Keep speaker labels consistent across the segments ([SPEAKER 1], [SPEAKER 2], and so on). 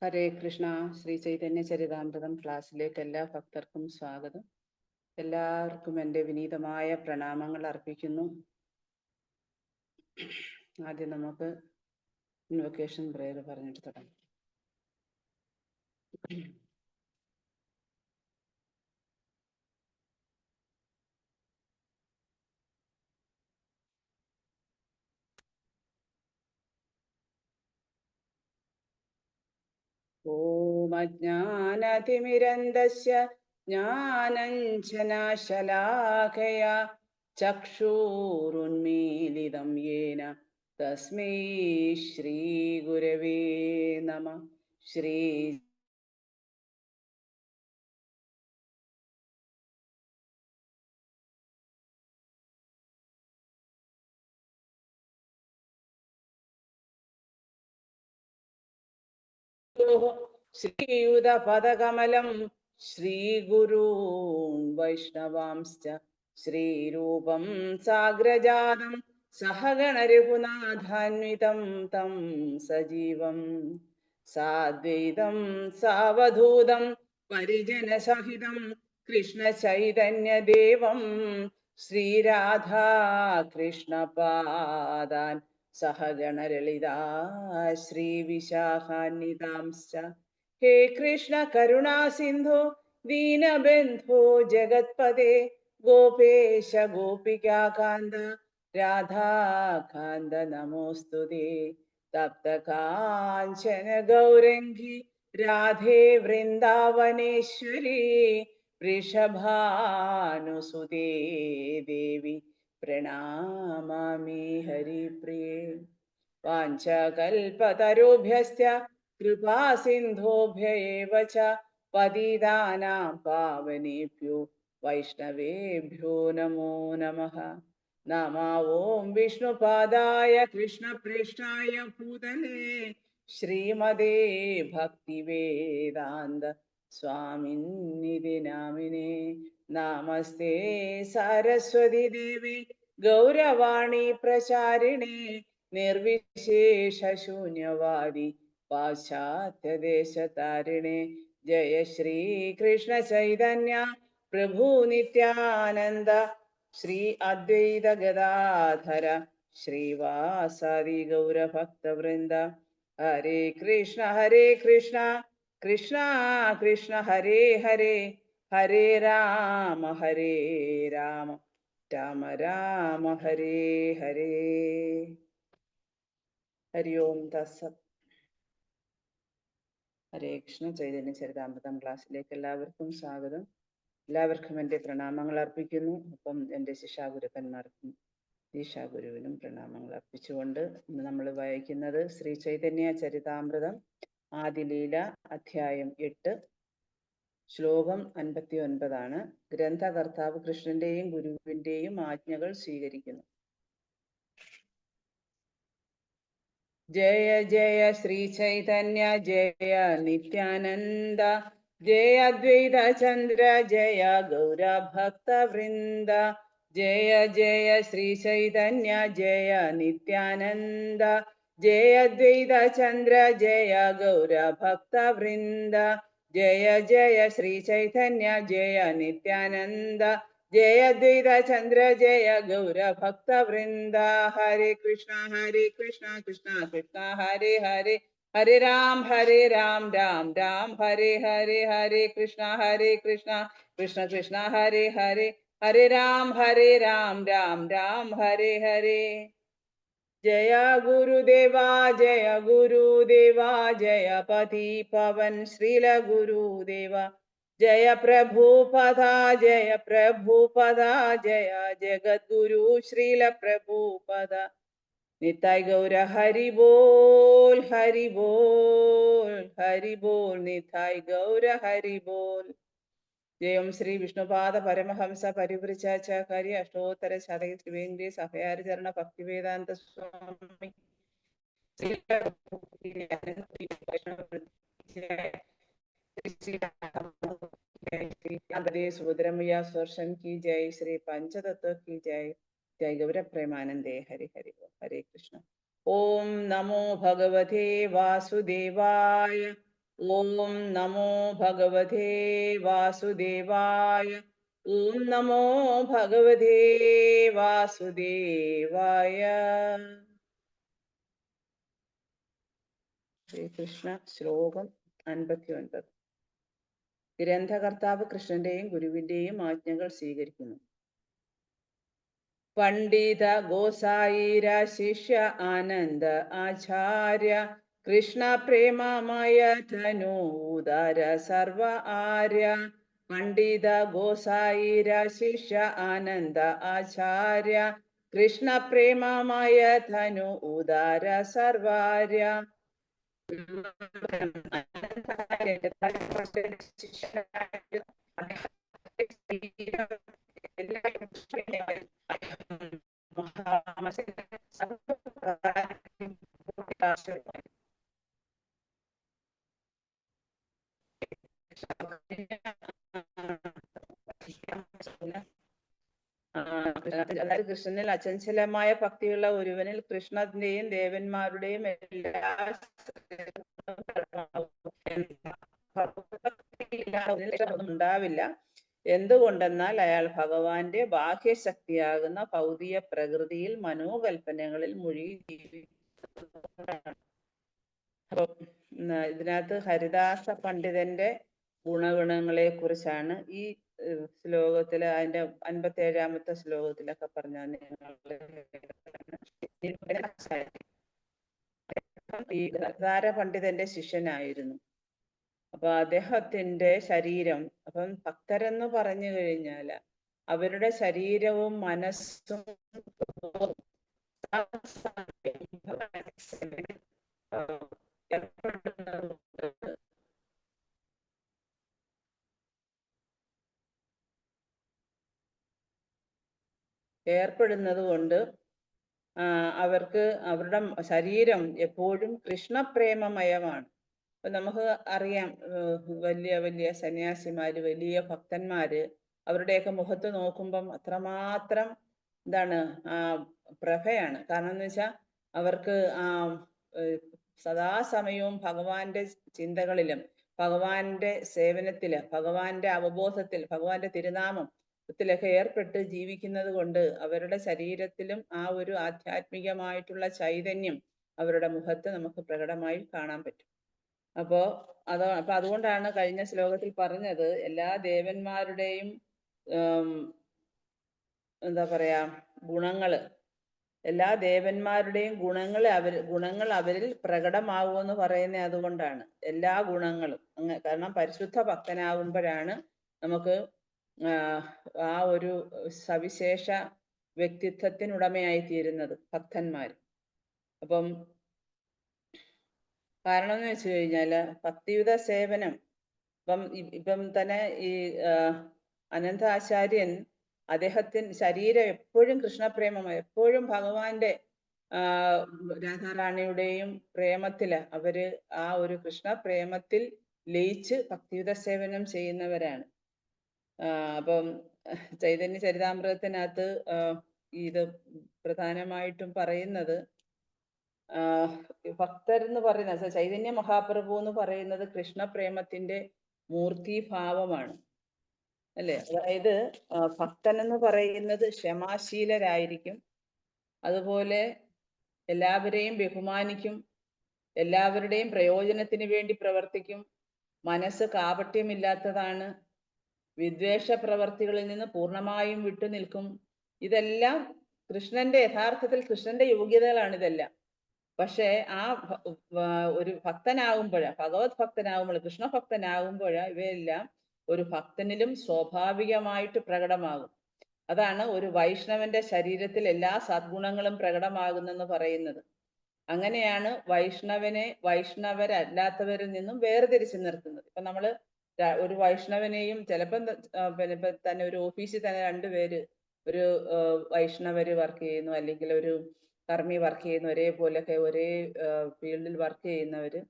[SPEAKER 1] ഹരേ കൃഷ്ണ. ശ്രീ ചൈതന്യ ചരിതാമൃതം ക്ലാസ്സിലേക്ക് എല്ലാ ഭക്തർക്കും സ്വാഗതം. എല്ലാവർക്കും എൻ്റെ വിനീതമായ പ്രണാമങ്ങൾ അർപ്പിക്കുന്നു. ആദ്യം നമുക്ക് ഇൻവൊക്കേഷൻ പ്രേയർ പറഞ്ഞിട്ട് തുടങ്ങാം. ഓം അജ്ഞാനതിമിരന്തസ്യ ജ്ഞാനഞ്ജനശലാഖയാ ചക്ഷുരുന്മീലിതം യേന തസ്മൈ ശ്രീ ഗുരവേ നമഃ. ശ്രീ ശ്രീയുത പദകമലം ശ്രീഗുരൂൻ വൈഷ്ണവാംശ്ച ശ്രീരൂപം സാഗ്രജാതം സഹഗണ രഘുനാഥാന്വിതം തം സജീവം സാദ്വൈതം സാവധൂതം പരിജന സഹിതം കൃഷ്ണ ചൈതന്യദേവം ശ്രീരാധാ കൃഷ്ണപാദാൻ സഹഗണലളിതാ ശ്രീവിശാഖാന്വിതാംശ്ച. ഹേ കൃഷ്ണ കരുണാ സിന്ധോ ദീനബന്ധോ ജഗത്പദേ ഗോപേശ ഗോപികാകാന്ത രാധാകാന്ത നമോസ്തുതേ. തപ്തകാഞ്ചന ഗൗരംഗി രാധേ വൃന്ദാവനേശ്വരി വൃഷഭാനുസുതേ ദേവി പ്രണാമാമി ഹരിപ്രിയേ. വാഞ്ചകൽപതരുഭ്യശ്ച കൃപാ സിന്ധോഭ്യ ഏവ ച പതിതാനാം പാവനേഭ്യോ വൈഷ്ണവേഭ്യോ നമോ നമഃ. നമോ ഓം വിഷ്ണുപാദായ കൃഷ്ണപ്രേഷ്ഠായ ഭൂതലേ ശ്രീമതേ ഭക്തിവേദാന്ത സ്വാമിന്നിധി നാമിനേ. നമസ്തേ സരസ്വതി ദേവി ഗൗരവാണി പ്രചാരിണേ നിർവിശേഷ ശൂന്യവാദി പാശ്ചാത്യദേശതാരിണേ. ജയ ശ്രീ കൃഷ്ണ ചൈതന്യ പ്രഭു നിത്യാനന്ദ ശ്രീ അദ്വൈത ഗദാധര ശ്രീവാസാദി ഗൗരഭക്തവൃന്ദ. ഹരേ കൃഷ്ണ കൃഷ്ണ കൃഷ്ണ ഹരേ ഹരേ ഹരേ രാമ രാമ രാമ ഹരേ ഹരേ. ഹരി ഓം തത്സത്. ഹരേ കൃഷ്ണ. ചൈതന്യ ചരിതാമൃതം ക്ലാസ്സിലേക്ക് എല്ലാവർക്കും സ്വാഗതം. എല്ലാവർക്കും എൻ്റെ പ്രണാമങ്ങൾ അർപ്പിക്കുന്നു. ഒപ്പം എൻ്റെ ശിക്ഷാഗുരുക്കന്മാർക്കും ദീക്ഷാഗുരുവിനും പ്രണാമങ്ങൾ അർപ്പിച്ചുകൊണ്ട് ഇന്ന് നമ്മൾ വായിക്കുന്നത് ശ്രീ ചൈതന്യ ചരിതാമൃതം ആദിലീല അധ്യായം 8 ശ്ലോകം 59 ഗ്രന്ഥകർത്താവ് കൃഷ്ണന്റെയും ഗുരുവിന്റെയും ആജ്ഞകൾ സ്വീകരിക്കുന്നു. ജയ ജയ ശ്രീ ചൈതന്യ ജയ നിത്യാനന്ദ ജയ അദ്വൈത ചന്ദ്ര ജയ ഗൗര ഭക്ത വൃന്ദ. ജയ ജയ ശ്രീ ചൈതന്യ ജയ നിത്യാനന്ദ ജയ അദ്വൈത ചന്ദ്ര ജയ ഗൗര ഭക്ത വൃന്ദ. ജയ ജയ ശ്രീ ചൈതന്യ ജയ നിത്യാനന്ദ ജയ അദ്വൈത ചന്ദ്ര ജയ ഗൗര ഭക്ത വൃന്ദ. ഹരേ കൃഷ്ണ കൃഷ്ണ കൃഷ്ണ ഹരേ ഹരേ ഹരേ രാം രാം രാം ഹരേ ഹരേ. ഹരേ കൃഷ്ണ കൃഷ്ണ കൃഷ്ണ ഹരേ ഹരേ ഹരേ രാം രാം രാം ഹരേ ഹരേ. ജയ ഗുരുദേവാ ജയ പതി പവൻ ശ്രീല ഗുരുദേവ. ജയ പ്രഭുപദ ജയ ജഗദ്ഗുരു ശ്രീല പ്രഭുപദ. നിതായ് ഗൗര ഹരി ബോൽ ഹരി ബോൽ ഹരി ബോൽ നിതായ് ഗൗര ഹരി ബോൽ. ജയം ശ്രീ വിഷ്ണുപാദ പരമഹംസ പരിവൃച്ചാചാര്യ അഷ്ടോത്തര ശതക ത്രിവേന്ദ്രിയ സഭയാചരണ ഭക്തിവേദാന്ത സ്വാമി സുഭദ്രമയ്യ സ്വർഷം की जय. श्री पंचतत्व की जय. जय गौर प्रेमानंदे. हरि हरि हरे कृष्ण. ओम नमो भगवते वासुदेवाय. ഓം നമോ ഭഗവതേ വാസുദേവായ. ഓം നമോ ഭഗവതേ വാസുദേവായ. ശ്രീകൃഷ്ണ ശ്ലോകം 59. ഗ്രന്ഥകർത്താവ് കൃഷ്ണന്റെയും ഗുരുവിന്റെയും ആജ്ഞകൾ സ്വീകരിക്കുന്നു. പണ്ഡിത ഗോസായിര ശിഷ്യ ആനന്ദ ആചാര്യ കൃഷ്ണ പ്രേമമയ ധനൂദര സർവ ആര്യ. പണ്ഡിത ഗോസായിര ശിഷ്യ ആനന്ദ ആചാര്യ കൃഷ്ണ പ്രേമമയ ധനു ഉദാര സർവാര്യ. അതായത് കൃഷ്ണനിൽ അചഞ്ചലമായ ഭക്തിയുള്ള ഒരുവനിൽ കൃഷ്ണന്റെയും ദേവന്മാരുടെയും എല്ലാ ഉണ്ടാവില്ല. എന്തുകൊണ്ടെന്നാൽ അയാൾ ഭഗവാന്റെ ബാഹ്യശക്തിയാകുന്ന ഭൗതിക പ്രകൃതിയിൽ മനോകൽപ്പനകളിൽ മുഴുകി. അപ്പൊ ഇതിനകത്ത് ഹരിദാസ പണ്ഡിതന്റെ ഗുണഗണങ്ങളെ കുറിച്ചാണ് ഈ ശ്ലോകത്തില്, അതിന്റെ 57-ാമത്തെ ശ്ലോകത്തിലൊക്കെ പറഞ്ഞ ഈ ധാര പണ്ഡിതന്റെ ശിഷ്യനായിരുന്നു. അപ്പൊ അദ്ദേഹത്തിന്റെ ശരീരം, അപ്പം ഭക്തരെന്ന് പറഞ്ഞു കഴിഞ്ഞാൽ അവരുടെ ശരീരവും മനസ്സും ഏർപ്പെടുന്നത് കൊണ്ട് അവർക്ക് അവരുടെ ശരീരം എപ്പോഴും കൃഷ്ണപ്രേമമയമാണ്. അപ്പൊ നമുക്ക് അറിയാം, വലിയ വലിയ സന്യാസിമാര്, വലിയ ഭക്തന്മാര്, അവരുടെയൊക്കെ മുഖത്ത് നോക്കുമ്പം അത്രമാത്രം എന്താണ് പ്രഭയാണ്. കാരണം എന്ന് വെച്ചാൽ അവർക്ക് സദാസമയവും ഭഗവാന്റെ ചിന്തകളിലും ഭഗവാന്റെ സേവനത്തില് ഭഗവാന്റെ അവബോധത്തിൽ ഭഗവാന്റെ തിരുനാമം ത്തിലൊക്കെ ഏർപ്പെട്ട് ജീവിക്കുന്നത് കൊണ്ട് അവരുടെ ശരീരത്തിലും ആ ഒരു ആധ്യാത്മികമായിട്ടുള്ള ചൈതന്യം അവരുടെ മുഖത്ത് നമുക്ക് പ്രകടമായി കാണാൻ പറ്റും. അപ്പോ അതുകൊണ്ടാണ് കഴിഞ്ഞ ശ്ലോകത്തിൽ പറഞ്ഞത്, എല്ലാ ദേവന്മാരുടെയും എന്താ പറയാ ഗുണങ്ങള്, എല്ലാ ദേവന്മാരുടെയും ഗുണങ്ങൾ അവരിൽ പ്രകടമാവുമെന്ന് പറയുന്നത് അതുകൊണ്ടാണ്. എല്ലാ ഗുണങ്ങളും കാരണം പരിശുദ്ധ ഭക്തനാകുമ്പോഴാണ് നമുക്ക് ആ ഒരു സവിശേഷ വ്യക്തിത്വത്തിനുടമയായി തീരുന്നത് ഭക്തന്മാർ. അപ്പം കാരണം എന്ന് വെച്ച് കഴിഞ്ഞാല് ഭക്തിയുത സേവനം, ഇപ്പം തന്നെ ഈ അനന്ത ആചാര്യൻ, അദ്ദേഹത്തിന് ശരീരം എപ്പോഴും കൃഷ്ണപ്രേമമായി, എപ്പോഴും ഭഗവാന്റെ രാധാറാണിയുടെയും പ്രേമത്തില് അവര് ആ ഒരു കൃഷ്ണ പ്രേമത്തിൽ ലയിച്ച് ഭക്തിയുത സേവനം ചെയ്യുന്നവരാണ്. അപ്പം ചൈതന്യ ചരിതാമൃതത്തിനകത്ത് ഇത് പ്രധാനമായിട്ടും പറയുന്നത്, ഭക്തർ എന്ന് പറയുന്നത് ചൈതന്യ മഹാപ്രഭു എന്ന് പറയുന്നത് കൃഷ്ണപ്രേമത്തിന്റെ മൂർത്തിഭാവമാണ്, അല്ലെ? അതായത് ഭക്തൻ എന്ന് പറയുന്നത് ക്ഷമാശീലരായിരിക്കും, അതുപോലെ എല്ലാവരെയും ബഹുമാനിക്കും, എല്ലാവരുടെയും പ്രയോജനത്തിന് വേണ്ടി പ്രവർത്തിക്കും, മനസ്സ് കാപട്യമില്ലാത്തതാണ്, വിദ്വേഷ പ്രവർത്തികളിൽ നിന്ന് പൂർണ്ണമായും വിട്ടുനിൽക്കും. ഇതെല്ലാം കൃഷ്ണന്റെ യഥാർത്ഥത്തിൽ കൃഷ്ണന്റെ യോഗ്യതകളാണ് ഇതെല്ലാം. പക്ഷെ ആ ഒരു ഭഗവത് ഭക്തനാകുമ്പോൾ, കൃഷ്ണഭക്തനാകുമ്പോൾ ഇവയെല്ലാം ഒരു ഭക്തനിലും സ്വാഭാവികമായിട്ട് പ്രകടമാകും. അതാണ് ഒരു വൈഷ്ണവന്റെ ശരീരത്തിൽ എല്ലാ സദ്ഗുണങ്ങളും പ്രകടമാകുന്നെന്ന് പറയുന്നത്. അങ്ങനെയാണ് വൈഷ്ണവരല്ലാത്തവരിൽ നിന്നും വേർതിരിച്ചു നിർത്തുന്നത്. ഇപ്പൊ നമ്മള് ഒരു വൈഷ്ണവനെയും ചിലപ്പം തന്നെ ഒരു ഓഫീസിൽ തന്നെ രണ്ടുപേര്, ഒരു വൈഷ്ണവര് വർക്ക് ചെയ്യുന്നു, അല്ലെങ്കിൽ ഒരു കർമ്മി വർക്ക് ചെയ്യുന്നു, ഒരേപോലൊക്കെ ഒരേ ഫീൽഡിൽ വർക്ക് ചെയ്യുന്നവര്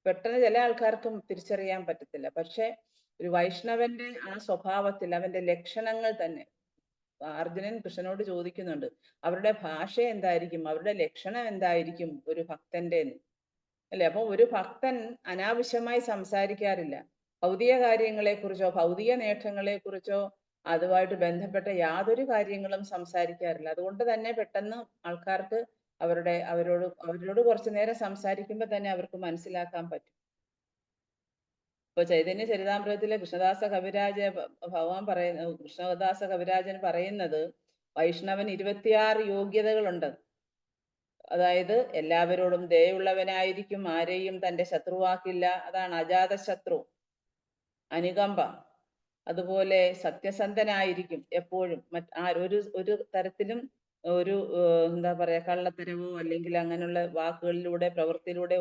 [SPEAKER 1] പെട്ടെന്ന് ചില ആൾക്കാർക്കും തിരിച്ചറിയാൻ പറ്റത്തില്ല. പക്ഷെ ഒരു വൈഷ്ണവന്റെ ആ സ്വഭാവത്തിൽ അവന്റെ ലക്ഷണങ്ങൾ തന്നെ, അർജുനൻ കൃഷ്ണനോട് ചോദിക്കുന്നുണ്ട്, അവരുടെ ഭാഷ എന്തായിരിക്കും, അവരുടെ ലക്ഷണം എന്തായിരിക്കും ഒരു ഭക്തന്റെ. അല്ലെ? അപ്പൊ ഒരു ഭക്തൻ അനാവശ്യമായി സംസാരിക്കാറില്ല. ഭൗതിക കാര്യങ്ങളെക്കുറിച്ചോ ഭൗതിക നേട്ടങ്ങളെക്കുറിച്ചോ അതുമായിട്ട് ബന്ധപ്പെട്ട യാതൊരു കാര്യങ്ങളും സംസാരിക്കാറില്ല. അതുകൊണ്ട് തന്നെ പെട്ടെന്ന് ആൾക്കാർക്ക് അവരോട് കുറച്ചു നേരം സംസാരിക്കുമ്പോൾ തന്നെ അവർക്ക് മനസ്സിലാക്കാൻ പറ്റും. ഇപ്പൊ ചൈതന്യ ചരിതാമൃതത്തിലെ കൃഷ്ണദാസ കവിരാജൻ പറയുന്നത് വൈഷ്ണവൻ 26 യോഗ്യതകളുണ്ട്. അതായത് എല്ലാവരോടും ദയുള്ളവനായിരിക്കും, ആരെയും തന്റെ ശത്രുവാക്കില്ല, അതാണ് അജാത ശത്രു. അനുകമ്പ, അതുപോലെ സത്യസന്ധനായിരിക്കും എപ്പോഴും. ഒരു തരത്തിലും ഒരു എന്താ പറയാ, കള്ളത്തരവോ അല്ലെങ്കിൽ അങ്ങനെയുള്ള വാക്കുകളിലൂടെ പ്രവൃത്തിയിലൂടെ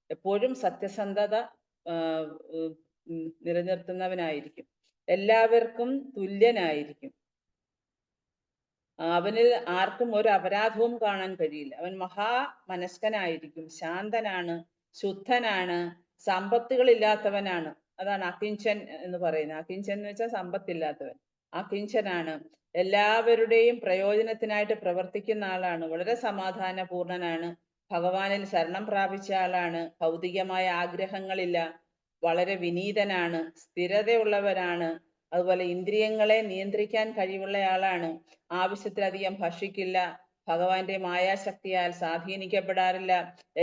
[SPEAKER 1] എപ്പോഴും സത്യസന്ധത നിലനിർത്തുന്നവനായിരിക്കും. എല്ലാവർക്കും തുല്യനായിരിക്കും. അവനിൽ ആർക്കും ഒരു അപരാധവും കാണാൻ കഴിയില്ല. അവൻ മഹാമനസ്കനായിരിക്കും, ശാന്തനാണ്, ശുദ്ധനാണ്, സമ്പത്തുകളില്ലാത്തവനാണ്. അതാണ് അകിഞ്ചൻ എന്ന് പറയുന്നത്. അകിഞ്ചൻ എന്ന് വെച്ചാൽ സമ്പത്തില്ലാത്തവൻ. അകിഞ്ചനാണ്, എല്ലാവരുടെയും പ്രയോജനത്തിനായിട്ട് പ്രവർത്തിക്കുന്ന ആളാണ്, വളരെ സമാധാനപൂർണനാണ്, ഭഗവാനിൽ ശരണം പ്രാപിച്ച ആളാണ്, ഭൗതികമായ ആഗ്രഹങ്ങളില്ല, വളരെ വിനീതനാണ്, സ്ഥിരതയുള്ളവരാണ്, അതുപോലെ ഇന്ദ്രിയങ്ങളെ നിയന്ത്രിക്കാൻ കഴിവുള്ള ആളാണ്, ആവശ്യത്തിലധികം ഭക്ഷിക്കില്ല, ഭഗവാന്റെ മായാശക്തിയാൽ സ്വാധീനിക്കപ്പെടാറില്ല,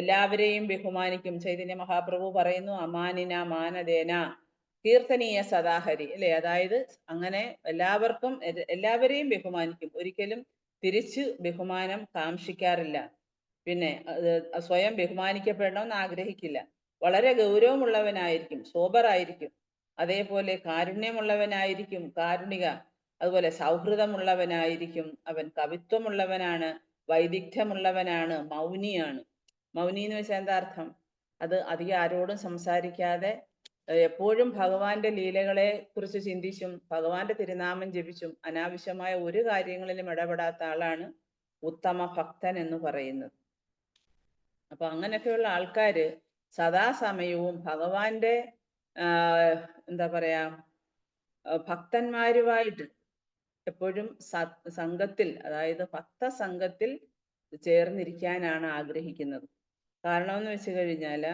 [SPEAKER 1] എല്ലാവരെയും ബഹുമാനിക്കും. ചൈതന്യ മഹാപ്രഭു പറയുന്നു, അമാനിന മാനദേന കീർത്തനീയ സദാഹരി, അല്ലെ? അതായത് അങ്ങനെ എല്ലാവരെയും ബഹുമാനിക്കും, ഒരിക്കലും തിരിച്ചു ബഹുമാനം കാക്ഷിക്കാറില്ല. പിന്നെ സ്വയം ബഹുമാനിക്കപ്പെടണമെന്ന് ആഗ്രഹിക്കില്ല. വളരെ ഗൗരവമുള്ളവനായിരിക്കും, സോബറായിരിക്കും, അതേപോലെ കാരുണ്യമുള്ളവനായിരിക്കും, കാരുണിക, അതുപോലെ സൗഹൃദമുള്ളവനായിരിക്കും. അവൻ കവിത്വമുള്ളവനാണ്, വൈദഗ്ധ്യമുള്ളവനാണ്, മൗനിയാണ്. മൗനി എന്ന് വെച്ചാൽ എന്താ അർത്ഥം? അത് അധികം ആരോടും സംസാരിക്കാതെ എപ്പോഴും ഭഗവാന്റെ ലീലകളെ കുറിച്ച് ചിന്തിച്ചും ഭഗവാന്റെ തിരുനാമം ജപിച്ചും അനാവശ്യമായ ഒരു കാര്യങ്ങളിലും ഇടപെടാത്ത ആളാണ് ഉത്തമ ഭക്തൻ എന്ന് പറയുന്നത്. അപ്പൊ അങ്ങനെയൊക്കെയുള്ള ആൾക്കാര് സദാസമയവും ഭഗവാന്റെ എന്താ പറയാ, ഭക്തന്മാരുമായിട്ട് എപ്പോഴും സംഘത്തിൽ, അതായത് ഭക്തസംഘത്തിൽ ചേർന്നിരിക്കാനാണ് ആഗ്രഹിക്കുന്നത്. കാരണം എന്ന് വെച്ച് കഴിഞ്ഞാൽ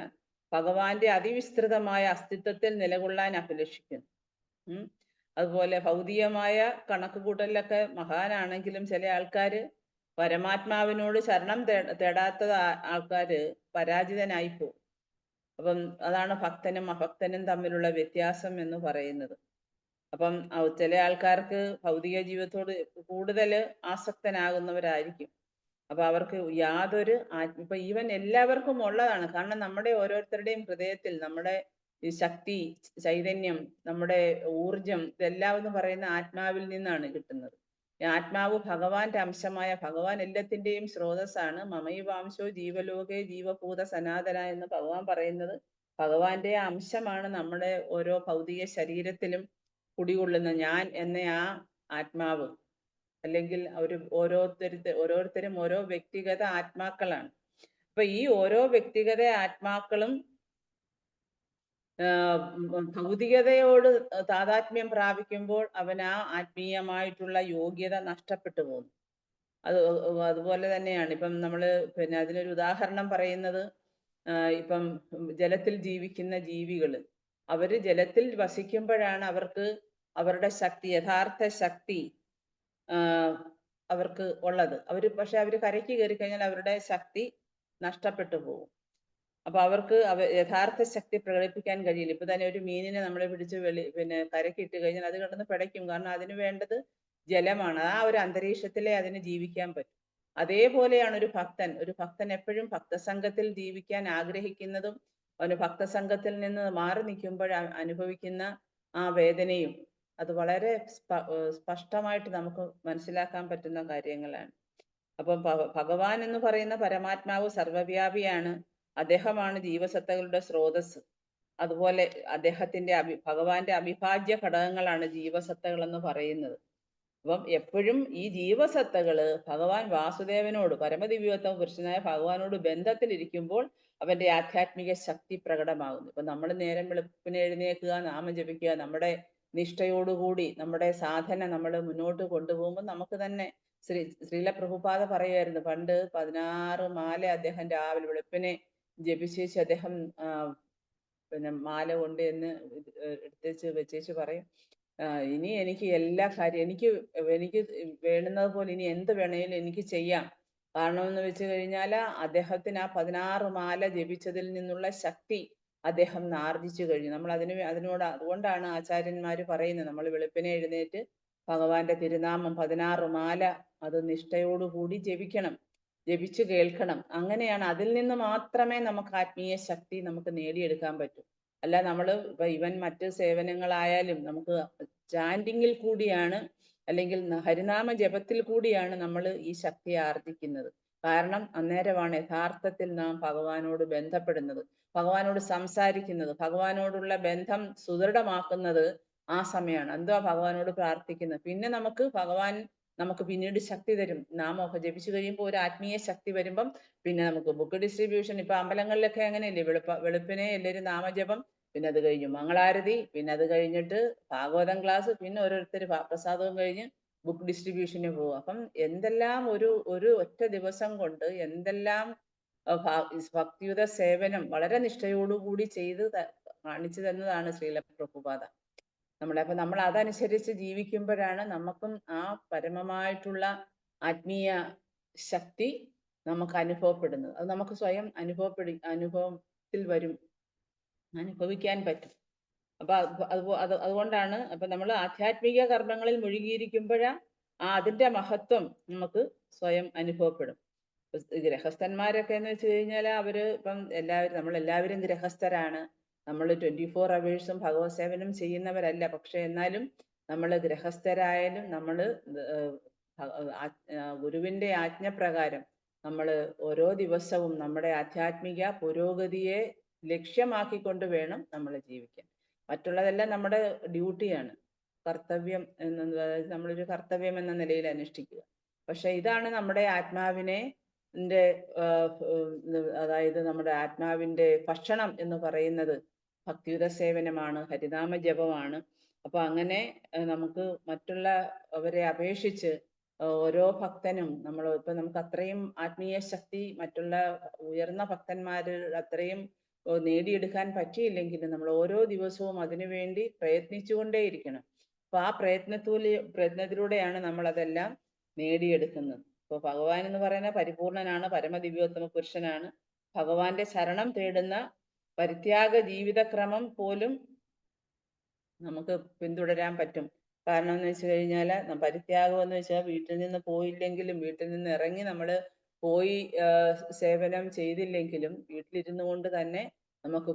[SPEAKER 1] ഭഗവാന്റെ അതിവിസ്തൃതമായ അസ്തിത്വത്തിൽ നിലകൊള്ളാൻ അഭിലഷിക്കുന്നു. അതുപോലെ ഭൗതികമായ കണക്കുകൂട്ടലിലൊക്കെ മഹാനാണെങ്കിലും ചില ആൾക്കാര് പരമാത്മാവിനോട് ശരണം തേടാത്ത ആൾക്കാര് പരാജിതനായി പോകും. അപ്പം അതാണ് ഭക്തനും അഭക്തനും തമ്മിലുള്ള വ്യത്യാസം എന്ന് പറയുന്നത്. അപ്പം ചില ആൾക്കാർക്ക് ഭൗതിക ജീവിതത്തോട് കൂടുതൽ ആസക്തനാകുന്നവരായിരിക്കും. അപ്പൊ അവർക്ക് യാതൊരു ഇപ്പൊ ഈവൻ എല്ലാവർക്കും ഉള്ളതാണ്. കാരണം നമ്മുടെ ഓരോരുത്തരുടെയും ഹൃദയത്തിൽ നമ്മുടെ ഈ ശക്തി, ചൈതന്യം, നമ്മുടെ ഊർജം, ഇതെല്ലാം എന്ന് പറയുന്ന ആത്മാവിൽ നിന്നാണ് കിട്ടുന്നത്. ആത്മാവ് ഭഗവാന്റെ അംശമായ ഭഗവാൻ എല്ലാത്തിന്റെയും സ്രോതസ്സാണ്. മമൈവാംശോ ജീവലോകേ ജീവഭൂത സനാതന എന്ന് ഭഗവാൻ പറയുന്നത് ഭഗവാന്റെ അംശമാണ് നമ്മുടെ ഓരോ ഭൗതിക ശരീരത്തിലും കുടികൊള്ളുന്ന ഞാൻ എന്ന ആ ആത്മാവ്. അല്ലെങ്കിൽ ഓരോരുത്തരും ഓരോ വ്യക്തിഗത ആത്മാക്കളാണ്. അപ്പൊ ഈ ഓരോ വ്യക്തിഗത ആത്മാക്കളും ഭൗതികതയോട് താതാത്മ്യം പ്രാപിക്കുമ്പോൾ അവൻ ആ ആത്മീയമായിട്ടുള്ള യോഗ്യത നഷ്ടപ്പെട്ടു പോകുന്നു. അതുപോലെ തന്നെയാണ് ഇപ്പം നമ്മള് പിന്നെ അതിനൊരു ഉദാഹരണം പറയുന്നത്, ഇപ്പം ജലത്തിൽ ജീവിക്കുന്ന ജീവികൾ, അവര് ജലത്തിൽ വസിക്കുമ്പോഴാണ് അവർക്ക് അവരുടെ ശക്തി, യഥാർത്ഥ ശക്തി അവർക്ക് ഉള്ളത്. പക്ഷെ അവര് കരയ്ക്ക് കയറി കഴിഞ്ഞാൽ അവരുടെ ശക്തി നഷ്ടപ്പെട്ടു പോകും. അപ്പൊ അവർക്ക് യഥാർത്ഥ ശക്തി പ്രകടിപ്പിക്കാൻ കഴിയില്ല. ഇപ്പൊ തന്നെ ഒരു മീനിനെ നമ്മളെ പിടിച്ച് പിന്നെ കരയ്ക്ക് ഇട്ട് കഴിഞ്ഞാൽ അത് കിടന്ന് പിടയ്ക്കും. കാരണം അതിന് വേണ്ടത് ജലമാണ്. ആ ഒരു അന്തരീക്ഷത്തിലേ അതിന് ജീവിക്കാൻ പറ്റും. അതേപോലെയാണ് ഒരു ഭക്തൻ എപ്പോഴും ഭക്തസംഘത്തിൽ ജീവിക്കാൻ ആഗ്രഹിക്കുന്നതും അവന് ഭക്തസംഘത്തിൽ നിന്ന് മാറി നിൽക്കുമ്പോൾ അനുഭവിക്കുന്ന ആ വേദനയും അത് വളരെ സ്പഷ്ടമായിട്ട് നമുക്ക് മനസ്സിലാക്കാൻ പറ്റുന്ന കാര്യങ്ങളാണ്. അപ്പം ഭഗവാൻ എന്ന് പറയുന്ന പരമാത്മാവ് സർവ്വവ്യാപിയാണ്. അദ്ദേഹമാണ് ജീവസത്തകളുടെ സ്രോതസ്. അതുപോലെ ഭഗവാന്റെ അവിഭാജ്യ ഘടകങ്ങളാണ് ജീവസത്തകൾ എന്ന് പറയുന്നത്. അപ്പം എപ്പോഴും ഈ ജീവസത്തകള് ഭഗവാൻ വാസുദേവനോട്, പരമദിവ്യോത്തമ പുരുഷനായ ഭഗവാനോട് ബന്ധത്തിലിരിക്കുമ്പോൾ അവന്റെ ആധ്യാത്മിക ശക്തി പ്രകടമാകുന്നു. ഇപ്പൊ നമ്മൾ നേരം വെളുപ്പിന് എഴുന്നേൽക്കുക, നാമം ജപിക്കുക, നമ്മുടെ നിഷ്ഠയോടുകൂടി നമ്മുടെ സാധന നമ്മൾ മുന്നോട്ട് കൊണ്ടുപോകുമ്പോൾ നമുക്ക് തന്നെ ശ്രീല പ്രഭുപാദ പറയുമായിരുന്നു, പണ്ട് 16 മാല അദ്ദേഹം രാവിലെ വെളുപ്പിനെ ജപിച്ചേച്ച് അദ്ദേഹം പിന്നെ മാല കൊണ്ട് എന്ന് എടുത്തേച്ച് വെച്ചേച്ച് പറയും, ഇനി എനിക്ക് എല്ലാ കാര്യം എനിക്ക് വേണ്ടുന്നത് പോലെ ഇനി എന്ത് വേണേലും എനിക്ക് ചെയ്യാം. കാരണം എന്ന് വെച്ച് കഴിഞ്ഞാൽ അദ്ദേഹത്തിന് ആ 16 മാല ജപിച്ചതിൽ നിന്നുള്ള ശക്തി അദ്ദേഹം ആർജിച്ചു കഴിഞ്ഞു. നമ്മൾ അതുകൊണ്ടാണ് ആചാര്യന്മാര് പറയുന്നത്, നമ്മൾ വെളുപ്പിനെ എഴുന്നേറ്റ് ഭഗവാന്റെ തിരുനാമം 16 മാല അത് നിഷ്ഠയോടുകൂടി ജപിക്കണം, ജപിച്ചു കേൾക്കണം. അങ്ങനെയാണ്, അതിൽ നിന്ന് മാത്രമേ നമുക്ക് ആത്മീയ ശക്തി നമുക്ക് നേടിയെടുക്കാൻ പറ്റൂ. അല്ല നമ്മൾ ഇവൻ മറ്റ് സേവനങ്ങളായാലും നമുക്ക് ചാൻഡിങ്ങിൽ കൂടിയാണ്, അല്ലെങ്കിൽ ഹരിനാമ ജപത്തിൽ കൂടിയാണ് നമ്മൾ ഈ ശക്തി ആർജിക്കുന്നത്. കാരണം അന്നേരമാണ് യഥാർത്ഥത്തിൽ നാം ഭഗവാനോട് ബന്ധപ്പെടുന്നത്, ഭഗവാനോട് സംസാരിക്കുന്നത്, ഭഗവാനോടുള്ള ബന്ധം സുദൃഢമാക്കുന്നത് ആ സമയമാണ്. എന്തുവാ ഭഗവാനോട് പ്രാർത്ഥിക്കുന്നത്, പിന്നെ നമുക്ക് പിന്നീട് ശക്തി തരും. നാമമൊക്കെ ജപിച്ചു കഴിയുമ്പോൾ ഒരു ആത്മീയ ശക്തി വരുമ്പം പിന്നെ നമുക്ക് ബുക്ക് ഡിസ്ട്രിബ്യൂഷൻ, ഇപ്പൊ അമ്പലങ്ങളിലൊക്കെ അങ്ങനെയല്ലേ, വെളുപ്പിനെ എല്ലാവരും നാമജപം, പിന്നെ അത് കഴിഞ്ഞു മംഗളാരതി, പിന്നെ അത് കഴിഞ്ഞിട്ട് ഭാഗവതം ക്ലാസ്, പിന്നെ ഓരോരുത്തർ പ്രസാദവും കഴിഞ്ഞ് ബുക്ക് ഡിസ്ട്രിബ്യൂഷന് പോകും. അപ്പം എന്തെല്ലാം ഒരു ഒറ്റ ദിവസം കൊണ്ട് എന്തെല്ലാം ഭക്തിയുത സേവനം വളരെ നിഷ്ഠയോടുകൂടി കാണിച്ചു തന്നതാണ് ശ്രീല പ്രഭുപാദ അപ്പൊ നമ്മൾ അതനുസരിച്ച് ജീവിക്കുമ്പോഴാണ് നമുക്കും ആ പരമമായിട്ടുള്ള ആത്മീയ ശക്തി നമുക്ക് അനുഭവപ്പെടുന്നത്. അത് നമുക്ക് സ്വയം അനുഭവത്തിൽ വരും, അനുഭവിക്കാൻ പറ്റും. അപ്പൊ അതുകൊണ്ടാണ് അപ്പൊ നമ്മൾ ആധ്യാത്മിക കർമ്മങ്ങളിൽ മുഴുകിയിരിക്കുമ്പോഴാ അതിന്റെ മഹത്വം നമുക്ക് സ്വയം അനുഭവപ്പെടും. ഗൃഹസ്ഥന്മാരൊക്കെ എന്ന് വെച്ച് കഴിഞ്ഞാൽ അവര് ഇപ്പം നമ്മളെല്ലാവരും ഗൃഹസ്ഥരാണ്. നമ്മൾ 24 അവേഴ്സും ഭഗവത് സേവനം ചെയ്യുന്നവരല്ല. പക്ഷെ എന്നാലും നമ്മൾ ഗൃഹസ്ഥരായാലും നമ്മൾ ഗുരുവിന്റെ ആജ്ഞപ്രകാരം നമ്മൾ ഓരോ ദിവസവും നമ്മുടെ ആധ്യാത്മിക പുരോഗതിയെ ലക്ഷ്യമാക്കിക്കൊണ്ട് വേണം നമ്മൾ ജീവിക്കാൻ. മറ്റുള്ളതെല്ലാം നമ്മുടെ ഡ്യൂട്ടിയാണ്, കർത്തവ്യം നമ്മളൊരു കർത്തവ്യം എന്ന നിലയിൽ അനുഷ്ഠിക്കുക. പക്ഷെ ഇതാണ് നമ്മുടെ ആത്മാവിനെ അതായത് നമ്മുടെ ആത്മാവിന്റെ ഭക്ഷണം എന്ന് പറയുന്നത് ഭക്തിയുത സേവനമാണ്, ഹരിനാമ ജപമാണ്. അപ്പൊ അങ്ങനെ നമുക്ക് മറ്റുള്ളവരെ അപേക്ഷിച്ച് ഓരോ ഭക്തനും നമുക്ക് അത്രയും ആത്മീയ ശക്തി മറ്റുള്ള ഉയർന്ന ഭക്തന്മാര് അത്രയും നേടിയെടുക്കാൻ പറ്റിയില്ലെങ്കിലും നമ്മൾ ഓരോ ദിവസവും അതിനുവേണ്ടി പ്രയത്നിച്ചുകൊണ്ടേയിരിക്കണം. അപ്പൊ ആ പ്രയത്നത്തിലൂടെയാണ് നമ്മൾ അതെല്ലാം നേടിയെടുക്കുന്നത്. ഇപ്പൊ ഭഗവാൻ എന്ന് പറയുന്ന പരിപൂർണനാണ്, പരമദിവ്യോത്തമ പുരുഷനാണ്. ഭഗവാന്റെ ശരണം തേടുന്ന പരിത്യാഗ ജീവിതക്രമം പോലും നമുക്ക് പിന്തുടരാൻ പറ്റും. കാരണം എന്ന് വെച്ച് കഴിഞ്ഞാൽ പരിത്യാഗം എന്ന് വെച്ചാൽ വീട്ടിൽ നിന്ന് പോയില്ലെങ്കിലും, വീട്ടിൽ നിന്ന് ഇറങ്ങി നമ്മൾ പോയി സേവനം ചെയ്തില്ലെങ്കിലും വീട്ടിലിരുന്നു കൊണ്ട് തന്നെ നമുക്ക്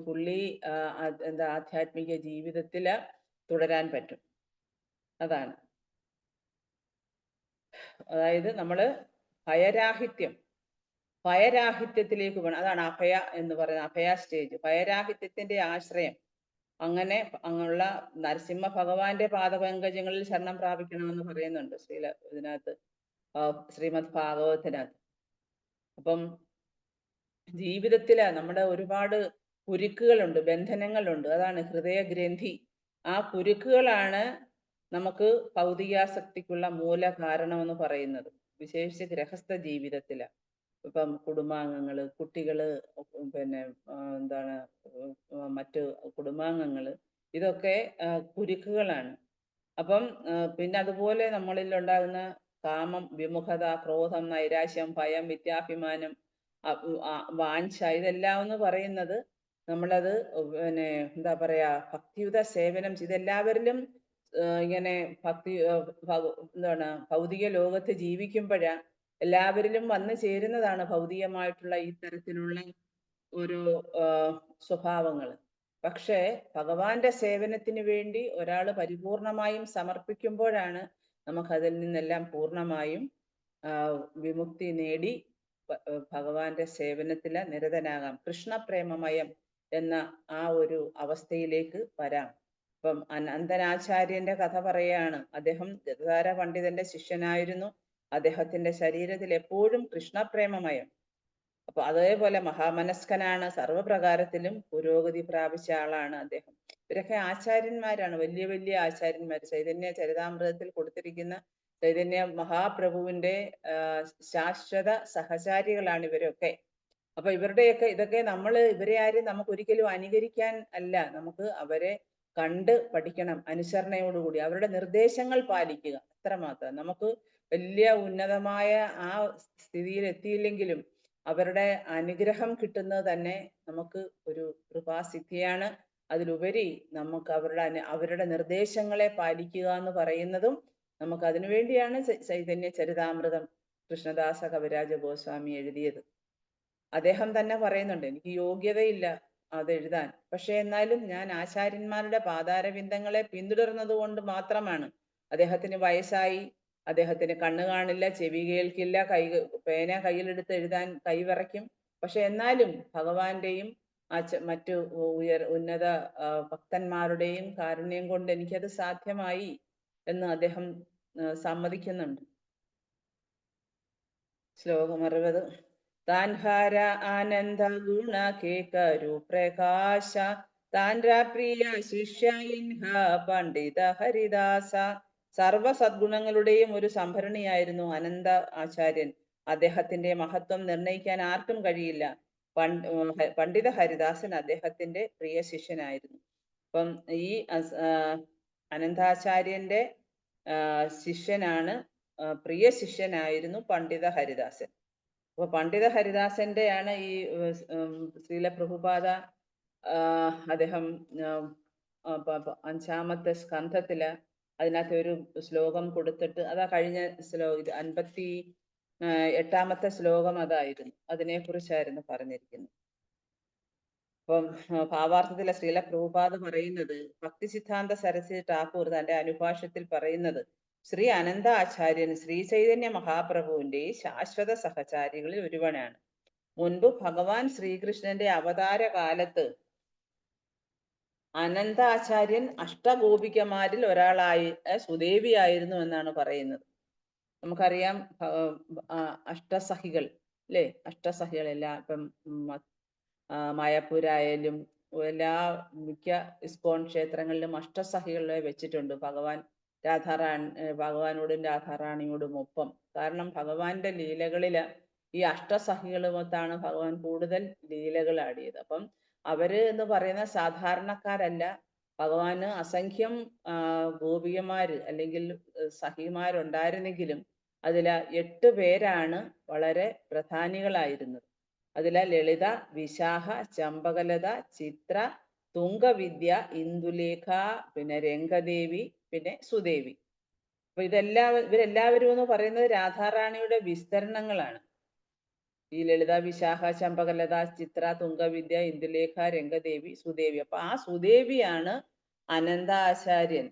[SPEAKER 1] ആധ്യാത്മിക ജീവിതത്തിൽ തുടരാൻ പറ്റും. അതാണ്, അതായത് നമ്മള് ഭയരാഹിത്യത്തിലേക്ക് പോകണം. അതാണ് അഭയ എന്ന് പറയുന്നത്, അഭയ സ്റ്റേജ്, ഭയരാഹിത്യത്തിന്റെ ആശ്രയം. അങ്ങനെയുള്ള നരസിംഹ ഭഗവാന്റെ പാദപങ്കജങ്ങളിൽ ശരണം പ്രാപിക്കണമെന്ന് പറയുന്നുണ്ട് ഇതിനകത്ത്, ശ്രീമദ് ഭാഗവതത്തിനകത്ത്. അപ്പം ജീവിതത്തില് നമ്മുടെ ഒരുപാട് കുരുക്കുകളുണ്ട്, ബന്ധനങ്ങളുണ്ട്. അതാണ് ഹൃദയഗ്രന്ഥി. ആ കുരുക്കുകളാണ് നമുക്ക് ഭൗതികാസക്തിക്കുള്ള മൂല കാരണമെന്ന് പറയുന്നത്, വിശേഷിച്ച് ഗൃഹസ്ഥ ജീവിതത്തില്. ഇപ്പം കുടുംബാംഗങ്ങള്, കുട്ടികള്, പിന്നെ മറ്റ് കുടുംബാംഗങ്ങള്, ഇതൊക്കെ കുരുക്കുകളാണ്. അപ്പം പിന്നെ അതുപോലെ നമ്മളിൽ ഉണ്ടാകുന്ന കാമം, വിമുഖത, ക്രോധം, നൈരാശ്യം, ഭയം, മിഥ്യാഭിമാനം, വാഞ്ഛ, ഇതെല്ലാം എന്ന് പറയുന്നത് നമ്മളത് പിന്നെ എന്താ പറയാ, ഭക്തിയുത സേവനം ഇതെല്ലാവരിലും ഇങ്ങനെ ഭൗതിക ലോകത്ത് ജീവിക്കുമ്പോഴാ എല്ലാവരിലും വന്നു ചേരുന്നതാണ് ഭൗതികമായിട്ടുള്ള ഈ തരത്തിലുള്ള ഓരോ സ്വഭാവങ്ങൾ. പക്ഷേ ഭഗവാന്റെ സേവനത്തിന് വേണ്ടി ഒരാൾ പരിപൂർണമായും സമർപ്പിക്കുമ്പോഴാണ് നമുക്കതിൽ നിന്നെല്ലാം പൂർണ്ണമായും വിമുക്തി നേടി ഭഗവാന്റെ സേവനത്തിൽ നിരതനാകാം, കൃഷ്ണപ്രേമമയം എന്ന ആ ഒരു അവസ്ഥയിലേക്ക് വരാം. ഇപ്പം അനന്തനാചാര്യന്റെ കഥ പറയുകയാണ്. അദ്ദേഹം ഗദാധര പണ്ഡിതന്റെ ശിഷ്യനായിരുന്നു. അദ്ദേഹത്തിന്റെ ശരീരത്തിൽ എപ്പോഴും കൃഷ്ണപ്രേമമയം. അപ്പൊ അതേപോലെ മഹാമനസ്കനാണ്, സർവപ്രകാരത്തിലും പുരോഗതി പ്രാപിച്ച ആളാണ് അദ്ദേഹം. ഇവരൊക്കെ ആചാര്യന്മാരാണ്, വലിയ വലിയ ആചാര്യന്മാർ. ചൈതന്യ ചരിതാമൃതത്തിൽ കൊടുത്തിരിക്കുന്ന ചൈതന്യ മഹാപ്രഭുവിന്റെ ശാശ്വത സഹചാരികളാണ് ഇവരൊക്കെ. അപ്പൊ ഇതൊക്കെ ഇവരെ ആരും നമുക്ക് ഒരിക്കലും അനുകരിക്കാൻ അല്ല, നമുക്ക് അവരെ കണ്ട് പഠിക്കണം അനുസരണയോടുകൂടി, അവരുടെ നിർദ്ദേശങ്ങൾ പാലിക്കുക, അത്രമാത്രം. നമുക്ക് വലിയ ഉന്നതമായ ആ സ്ഥിതിയിൽ എത്തിയില്ലെങ്കിലും അവരുടെ അനുഗ്രഹം കിട്ടുന്നത് തന്നെ നമുക്ക് ഒരു കൃപാസിദ്ധിയാണ്. അതിലുപരി നമുക്ക് അവരുടെ നിർദ്ദേശങ്ങളെ പാലിക്കുക എന്ന് പറയുന്നതും നമുക്ക് അതിനു വേണ്ടിയാണ് ചൈതന്യ ചരിതാമൃതം കൃഷ്ണദാസ കവിരാജ ഗോസ്വാമി എഴുതിയത്. അദ്ദേഹം തന്നെ പറയുന്നുണ്ട്, എനിക്ക് യോഗ്യതയില്ല അത് എഴുതാൻ, പക്ഷെ എന്നാലും ഞാൻ ആചാര്യന്മാരുടെ പാതാരവിന്ദങ്ങളെ പിന്തുടർന്നത് കൊണ്ട് മാത്രമാണ്. അദ്ദേഹത്തിന് വയസ്സായി, അദ്ദേഹത്തിന് കണ്ണ് കാണില്ല, ചെവി കേൾക്കില്ല, പേന കയ്യിലെടുത്ത് എഴുതാൻ കൈവിറയ്ക്കും. പക്ഷെ എന്നാലും ഭഗവാന്റെയും മറ്റു ഉന്നത ഭക്തന്മാരുടെയും കാരുണ്യം കൊണ്ട് എനിക്കത് സാധ്യമായി എന്ന് അദ്ദേഹം സമ്മതിക്കുന്നുണ്ട്. ശ്ലോകം 60. താൻഹാര ആനന്ദ ഗുണ കേകരു പ്രകാശ താൻപ്രിയ ശിഷ്യ പണ്ഡിത ഹരിദാസ. സർവ സദ്ഗുണങ്ങളുടെയും ഒരു സംഭരണിയായിരുന്നു അനന്ത ആചാര്യൻ. അദ്ദേഹത്തിന്റെ മഹത്വം നിർണയിക്കാൻ ആർക്കും കഴിയില്ല. പണ്ഡിത ഹരിദാസൻ അദ്ദേഹത്തിന്റെ പ്രിയ ശിഷ്യനായിരുന്നു. അപ്പം ഈ അനന്താചാര്യന്റെ ശിഷ്യനാണ്, പ്രിയ ശിഷ്യനായിരുന്നു പണ്ഡിത ഹരിദാസൻ. അപ്പൊ പണ്ഡിത ഹരിദാസന്റെയാണ് ഈ ശ്രീല പ്രഭുപാദ അദ്ദേഹം 5-ാമത്തെ സ്കന്ധത്തില് അതിനകത്ത് ഒരു ശ്ലോകം കൊടുത്തിട്ട്, അതാ കഴിഞ്ഞ ഇത് 58-ാമത്തെ ശ്ലോകം അതായിരുന്നു, അതിനെ കുറിച്ചായിരുന്നു പറഞ്ഞിരിക്കുന്നത്. അപ്പം ഭാവാർത്ഥത്തിലെ ശ്രീല പ്രഭുപാദ പറയുന്നത്, ഭക്തി സിദ്ധാന്ത സരസ്വതി ഠാക്കൂർ തന്റെ അനുഭാഷ്യത്തിൽ പറയുന്നത്, ശ്രീ അനന്ത ആചാര്യൻ ശ്രീ ചൈതന്യ മഹാപ്രഭുവിന്റെ ശാശ്വത സഹചാരികളിൽ ഒരുവനാണ്. മുൻപ് ഭഗവാൻ ശ്രീകൃഷ്ണന്റെ അവതാര കാലത്ത് അനന്ത ആചാര്യൻ അഷ്ടഗോപികമാരിൽ ഒരാളായി സുദേവിയായിരുന്നു എന്നാണ് പറയുന്നത്. നമുക്കറിയാം അഷ്ടസഖികൾ അല്ലേ, അഷ്ടസഖികളെല്ലാം ഇപ്പം മായാപ്പൂരായാലും എല്ലാ മിക്ക ഇസ്കോൺ ക്ഷേത്രങ്ങളിലും അഷ്ടസഖികളെ വെച്ചിട്ടുണ്ട്, ഭഗവാനോടും രാധാറാണിയോടും ഒപ്പം. കാരണം ഭഗവാന്റെ ലീലകളില് ഈ അഷ്ടസഖികളുമൊത്താണ് ഭഗവാൻ കൂടുതൽ ലീലകൾ ആടിയത്. അപ്പം അവര് എന്ന് പറയുന്ന സാധാരണക്കാരല്ല, ഭഗവാന് അസംഖ്യം ഗോപികമാര് അല്ലെങ്കിൽ സഖിമാരുണ്ടായിരുന്നെങ്കിലും അതില് 8 പേരാണ് വളരെ പ്രധാനികളായിരുന്നത്. അതിലെ ലളിത, വിശാഖ, ചമ്പകലത, ചിത്ര, തുംഗവിദ്യ, ഇന്ദുലേഖ, പിന്നെ രംഗദേവി, പിന്നെ സുദേവി. അപ്പൊ ഇവരെല്ലാവരും എന്ന് പറയുന്നത് രാധാറാണിയുടെ വിസ്തരണങ്ങളാണ്. ഈ ലളിത, വിശാഖ, ചമ്പകലത, ചിത്ര, തുംഗവിദ്യ, ഇന്ദുലേഖ, രംഗദേവി, സുദേവി. അപ്പൊ ആ സുദേവിയാണ് അനന്താചാര്യൻ.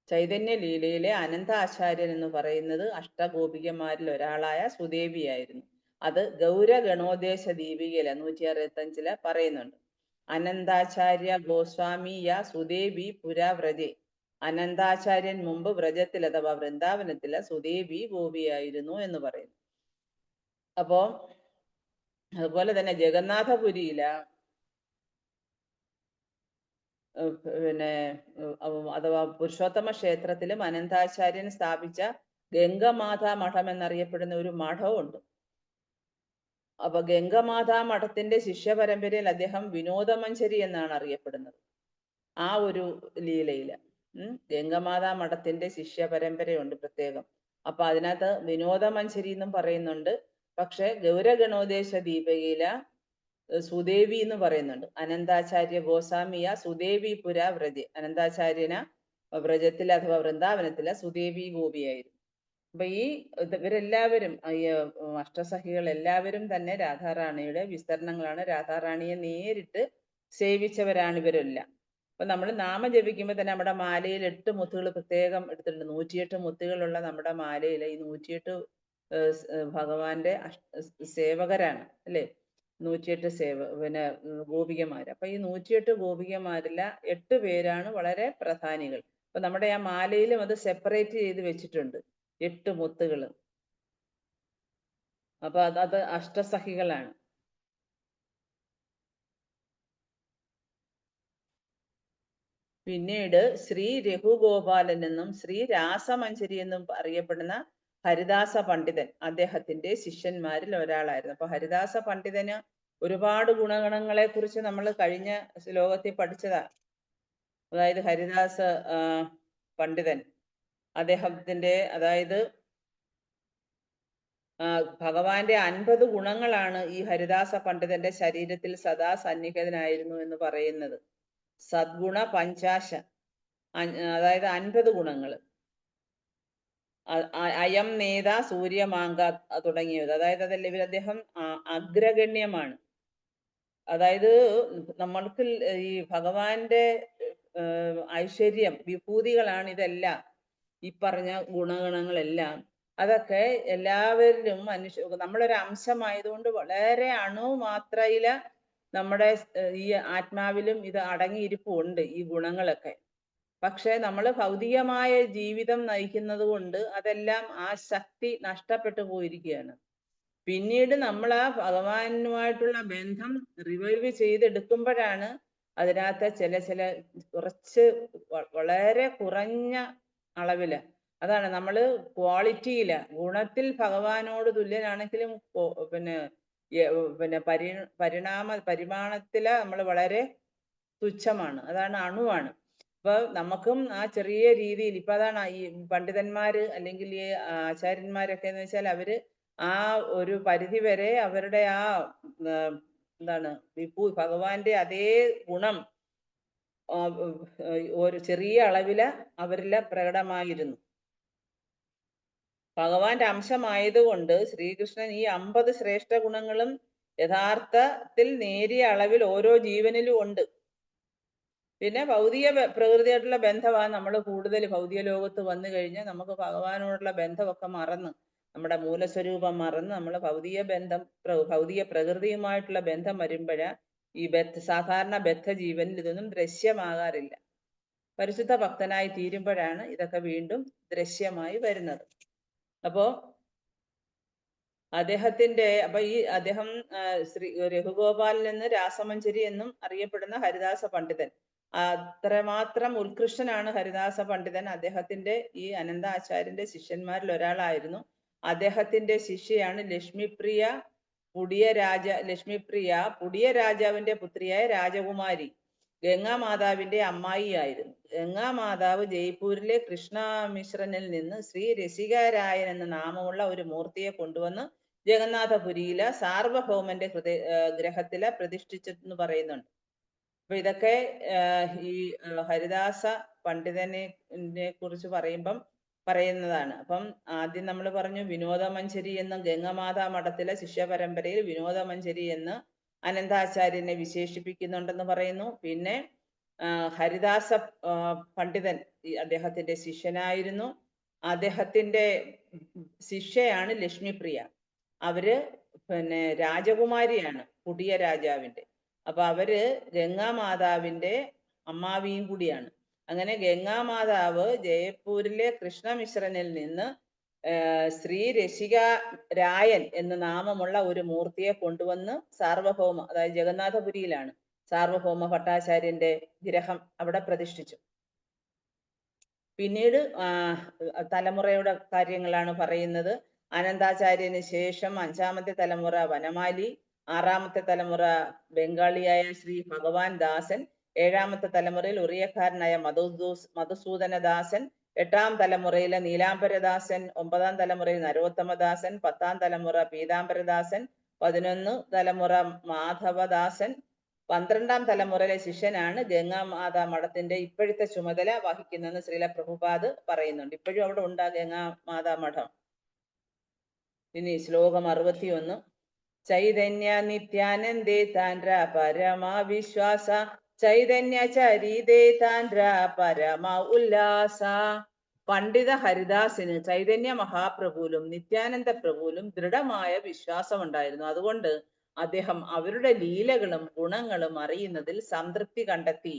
[SPEAKER 1] ചൈതന്യ ലീലയിലെ അനന്താചാര്യൻ എന്ന് പറയുന്നത് അഷ്ടഗോപികമാരിൽ ഒരാളായ സുദേവിയായിരുന്നു. അത് ഗൗരഗണോദേശ ദീപികയില 165 പറയുന്നുണ്ട്. അനന്താചാര്യ ഗോസ്വാമി യ സുദേവി പുരാവ്രജെ. അനന്താചാര്യൻ മുമ്പ് വ്രജത്തിൽ അഥവാ വൃന്ദാവനത്തില് സുദേവി ഗോപിയായിരുന്നു എന്ന് പറയുന്നു. അപ്പോ അതുപോലെ തന്നെ ജഗന്നാഥപുരിയില് പിന്നെ അഥവാ പുരുഷോത്തമ ക്ഷേത്രത്തിലും അനന്താചാര്യൻ സ്ഥാപിച്ച ഗംഗമാതാ മഠം എന്നറിയപ്പെടുന്ന ഒരു മഠമുണ്ട്. അപ്പൊ ഗംഗമാതാ മഠത്തിന്റെ ശിഷ്യ പരമ്പരയിൽ അദ്ദേഹം വിനോദമഞ്ചരി എന്നാണ് അറിയപ്പെടുന്നത്. ആ ഒരു ലീലയില് ഗംഗമാതാ മഠത്തിന്റെ ശിഷ്യ പരമ്പരയുണ്ട് പ്രത്യേകം. അപ്പൊ അതിനകത്ത് വിനോദമഞ്ചരി എന്നും പറയുന്നുണ്ട്. പക്ഷെ ഗൗരഗണോദേശ ദീപികയില സുദേവി എന്ന് പറയുന്നുണ്ട്. അനന്താചാര്യ ഗോസ്വാമിയ സുദേവി പുര വ്രജ. അനന്താചാര്യന വ്രജത്തിൽ അഥവാ വൃന്ദാവനത്തിലെ സുദേവി ഗോപിയായിരുന്നു. അപ്പൊ ഇവരെല്ലാവരും ഈ അഷ്ടസഖികൾ എല്ലാവരും തന്നെ രാധാറാണിയുടെ വിസ്തരണങ്ങളാണ്. രാധാറാണിയെ നേരിട്ട് സേവിച്ചവരാണ് ഇവരെല്ലാം. അപ്പൊ നമ്മൾ നാമം ജപിക്കുമ്പോൾ തന്നെ നമ്മുടെ മാലയിൽ 8 മുത്തുകൾ പ്രത്യേകം എടുത്തിട്ടുണ്ട്. 108 മുത്തുകളുള്ള നമ്മുടെ മാലയിൽ ഈ 108 ഭഗവാന്റെ സേവകരാണ് അല്ലെ, 108 പിന്നെ ഗോപികമാര്. അപ്പൊ ഈ 108 ഗോപികമാരില് 8 പേരാണ് വളരെ പ്രധാനികൾ. അപ്പൊ നമ്മുടെ ആ മാലയിലും അത് സെപ്പറേറ്റ് ചെയ്ത് വെച്ചിട്ടുണ്ട്, 8 മുത്തുകള്. അപ്പൊ അത് അഷ്ടസഖികളാണ്. പിന്നീട് ശ്രീ രഘുഗോപാലൻ എന്നും ശ്രീ രാസമഞ്ചരി എന്നും അറിയപ്പെടുന്ന ഹരിദാസ പണ്ഡിതൻ അദ്ദേഹത്തിന്റെ ശിഷ്യന്മാരിൽ ഒരാളായിരുന്നു. അപ്പൊ ഹരിദാസ പണ്ഡിതന് ഒരുപാട് ഗുണഗണങ്ങളെ കുറിച്ച് നമ്മൾ കഴിഞ്ഞ ശ്ലോകത്തിൽ പഠിച്ചതാണ്. അതായത് ഹരിദാസ പണ്ഡിതൻ അദ്ദേഹത്തിന്റെ അതായത് ഭഗവാന്റെ 50 ഗുണങ്ങളാണ് ഈ ഹരിദാസ പണ്ഡിതന്റെ ശരീരത്തിൽ സദാ സന്നിഹിതനായിരുന്നു എന്ന് പറയുന്നത്. സദ്ഗുണ പഞ്ചാശ, അതായത് 50 ഗുണങ്ങൾ. അയം നേത സൂര്യമാങ്ക തുടങ്ങിയത്, അതായത് അതല്ല അദ്ദേഹം അഗ്രഗണ്യമാണ്. അതായത് നമ്മൾക്ക് ഈ ഭഗവാന്റെ ഐശ്വര്യം വിഭൂതികളാണ് ഇതെല്ലാം, ഈ പറഞ്ഞ ഗുണഗണങ്ങളെല്ലാം. അതൊക്കെ എല്ലാവരിലും നമ്മളൊരു അംശമായതുകൊണ്ട് വളരെ അണുമാത്രയില നമ്മുടെ ഈ ആത്മാവിലും ഇത് അടങ്ങിയിരിപ്പുണ്ട് ഈ ഗുണങ്ങളൊക്കെ. പക്ഷെ നമ്മൾ ഭൗതികമായ ജീവിതം നയിക്കുന്നത് കൊണ്ട് അതെല്ലാം ആ ശക്തി നഷ്ടപ്പെട്ടു പോയിരിക്കുകയാണ്. പിന്നീട് നമ്മൾ ആ ഭഗവാനുമായിട്ടുള്ള ബന്ധം റിവൈവ് ചെയ്തെടുക്കുമ്പോഴാണ് അതിനകത്ത് ചില കുറച്ച് വളരെ കുറഞ്ഞ അളവില്, അതാണ് നമ്മൾ ക്വാളിറ്റിയില് ഗുണത്തിൽ ഭഗവാനോട് തുല്യനാണെങ്കിലും പിന്നെ പരിമാണത്തില് നമ്മൾ വളരെ തുച്ഛമാണ്, അതാണ് അണുവാണ്. അപ്പൊ നമുക്കും ആ ചെറിയ രീതിയിൽ ഇപ്പൊ അതാണ് ഈ പണ്ഡിതന്മാര് അല്ലെങ്കിൽ ഈ ആചാര്യന്മാരൊക്കെ എന്ന് വെച്ചാൽ അവര് ആ ഒരു പരിധി വരെ അവരുടെ ആ എന്താണ് ഭഗവാന്റെ അതേ ഗുണം ഒരു ചെറിയ അളവില് അവരില് പ്രകടമായിരുന്നു. ഭഗവാന്റെ അംശമായതുകൊണ്ട് ശ്രീകൃഷ്ണൻ ഈ 50 ശ്രേഷ്ഠ ഗുണങ്ങളും യഥാർത്ഥത്തിൽ നേരിയ അളവിൽ ഓരോ ജീവനിലും ഉണ്ട്. പിന്നെ ഭൗതിക പ്രകൃതിയായിട്ടുള്ള ബന്ധമാണ് നമ്മൾ കൂടുതൽ ഭൗതിക ലോകത്ത് വന്നു കഴിഞ്ഞാൽ നമുക്ക് ഭഗവാനോടുള്ള ബന്ധമൊക്കെ മറന്ന് നമ്മുടെ മൂലസ്വരൂപം മറന്ന് നമ്മൾ ഭൗതിക പ്രകൃതിയുമായിട്ടുള്ള ബന്ധം വരുമ്പോഴാ ഈ സാധാരണ ബദ്ധ ജീവനിൽ ഇതൊന്നും ദൃശ്യമാകാറില്ല. പരിശുദ്ധ ഭക്തനായി തീരുമ്പോഴാണ് ഇതൊക്കെ വീണ്ടും ദൃശ്യമായി വരുന്നത്. അപ്പോ അദ്ദേഹം ശ്രീ രഘുഗോപാലൻ എന്ന് രാസമഞ്ചരി എന്നും അറിയപ്പെടുന്ന ഹരിദാസ പണ്ഡിതൻ, അത്രമാത്രം ഉത്കൃഷ്ടനാണ് ഹരിദാസ പണ്ഡിതൻ. അദ്ദേഹത്തിന്റെ ഈ അനന്താചാര്യന്റെ ശിഷ്യന്മാരിൽ ഒരാളായിരുന്നു. അദ്ദേഹത്തിന്റെ ശിഷ്യയാണ് ലക്ഷ്മിപ്രിയ പുടിയ രാജാവിന്റെ പുത്രിയായ രാജകുമാരി. ഗംഗാമാതാവിന്റെ അമ്മായിയായിരുന്നു. ഗംഗാമാതാവ് ജയ്പൂരിലെ കൃഷ്ണ മിശ്രനിൽ നിന്ന് ശ്രീ രസികാരായൻ എന്ന നാമമുള്ള ഒരു മൂർത്തിയെ കൊണ്ടുവന്ന് ജഗന്നാഥപുരിയിലെ സാർവഭൗമന്റെ ഗ്രഹത്തില് പ്രതിഷ്ഠിച്ചെന്ന് പറയുന്നുണ്ട്. അപ്പൊ ഇതൊക്കെ ഈ ഹരിദാസ പണ്ഡിതനെ കുറിച്ച് പറയുന്നതാണ്. അപ്പം ആദ്യം നമ്മൾ പറഞ്ഞു വിനോദമഞ്ചരി എന്ന ഗംഗമാതാ മഠത്തിലെ ശിഷ്യപരമ്പരയിൽ വിനോദമഞ്ചരി എന്ന് അനന്താചാര്യനെ വിശേഷിപ്പിക്കുന്നുണ്ടെന്ന് പറയുന്നു. പിന്നെ ഹരിദാസ പണ്ഡിതൻ അദ്ദേഹത്തിന്റെ ശിഷ്യനായിരുന്നു. അദ്ദേഹത്തിന്റെ ശിഷ്യയാണ് ലക്ഷ്മിപ്രിയ. അവര് രാജകുമാരിയാണ് പുടിയ രാജാവിന്റെ. അപ്പൊ അവര് ഗംഗാമാതാവിന്റെ അമ്മാവിയും കൂടിയാണ്. അങ്ങനെ ഗംഗാമാതാവ് ജയ്പൂരിലെ കൃഷ്ണമിശ്രനിൽ നിന്ന് ശ്രീ രസിക രായൻ എന്ന നാമമുള്ള ഒരു മൂർത്തിയെ കൊണ്ടുവന്ന് സാർവഭൗമ, അതായത് ജഗന്നാഥപുരിയിലാണ് സാർവഭൗമ ഭട്ടാചാര്യന്റെ ഗ്രഹം, അവിടെ പ്രതിഷ്ഠിച്ചു. പിന്നീട് തലമുറയുടെ കാര്യങ്ങളാണ് പറയുന്നത്. അനന്താചാര്യന് ശേഷം 5ാമത്തെ തലമുറ വനമാലി, 6ാമത്തെ തലമുറ ബംഗാളിയായ ശ്രീ ഭഗവാൻ ദാസൻ, 7ാമത്തെ തലമുറയിൽ ഉറിയക്കാരനായ മധുസൂദനദാസൻ, 8ാം തലമുറയിലെ നീലാംബരദാസൻ, 9ാം തലമുറയിൽ നരോത്തമദാസൻ, 10ാം തലമുറ പീതാംബരദാസൻ, 11 തലമുറ മാധവദാസൻ, 12ാം തലമുറയിലെ ശിഷ്യനാണ് ഗംഗാമാതാ മഠത്തിന്റെ ഇപ്പോഴത്തെ ചുമതല വഹിക്കുന്നതെന്ന് ശ്രീല പ്രഭുപാദ് പറയുന്നുണ്ട്. ഇപ്പോഴും അവിടെ ഉണ്ട് ഗംഗാമാതാ മഠം. ഇനി ശ്ലോകം 61. ചൈതന്യ നിത്യാനന്ദേ താൻഡ്ര പരമവിശ്വാസ ചൈതന്യ ചരിതേ താൻഡ്ര പരമ ഉല്ലാസ. പണ്ഡിത ഹരിദാസിന് ചൈതന്യ മഹാപ്രഭുവിലും നിത്യാനന്ദ പ്രഭുവിലും ദൃഢമായ വിശ്വാസമുണ്ടായിരുന്നു. അതുകൊണ്ട് അദ്ദേഹം അവരുടെ ലീലകളും ഗുണങ്ങളും അറിയുന്നതിൽ സംതൃപ്തി കണ്ടെത്തി.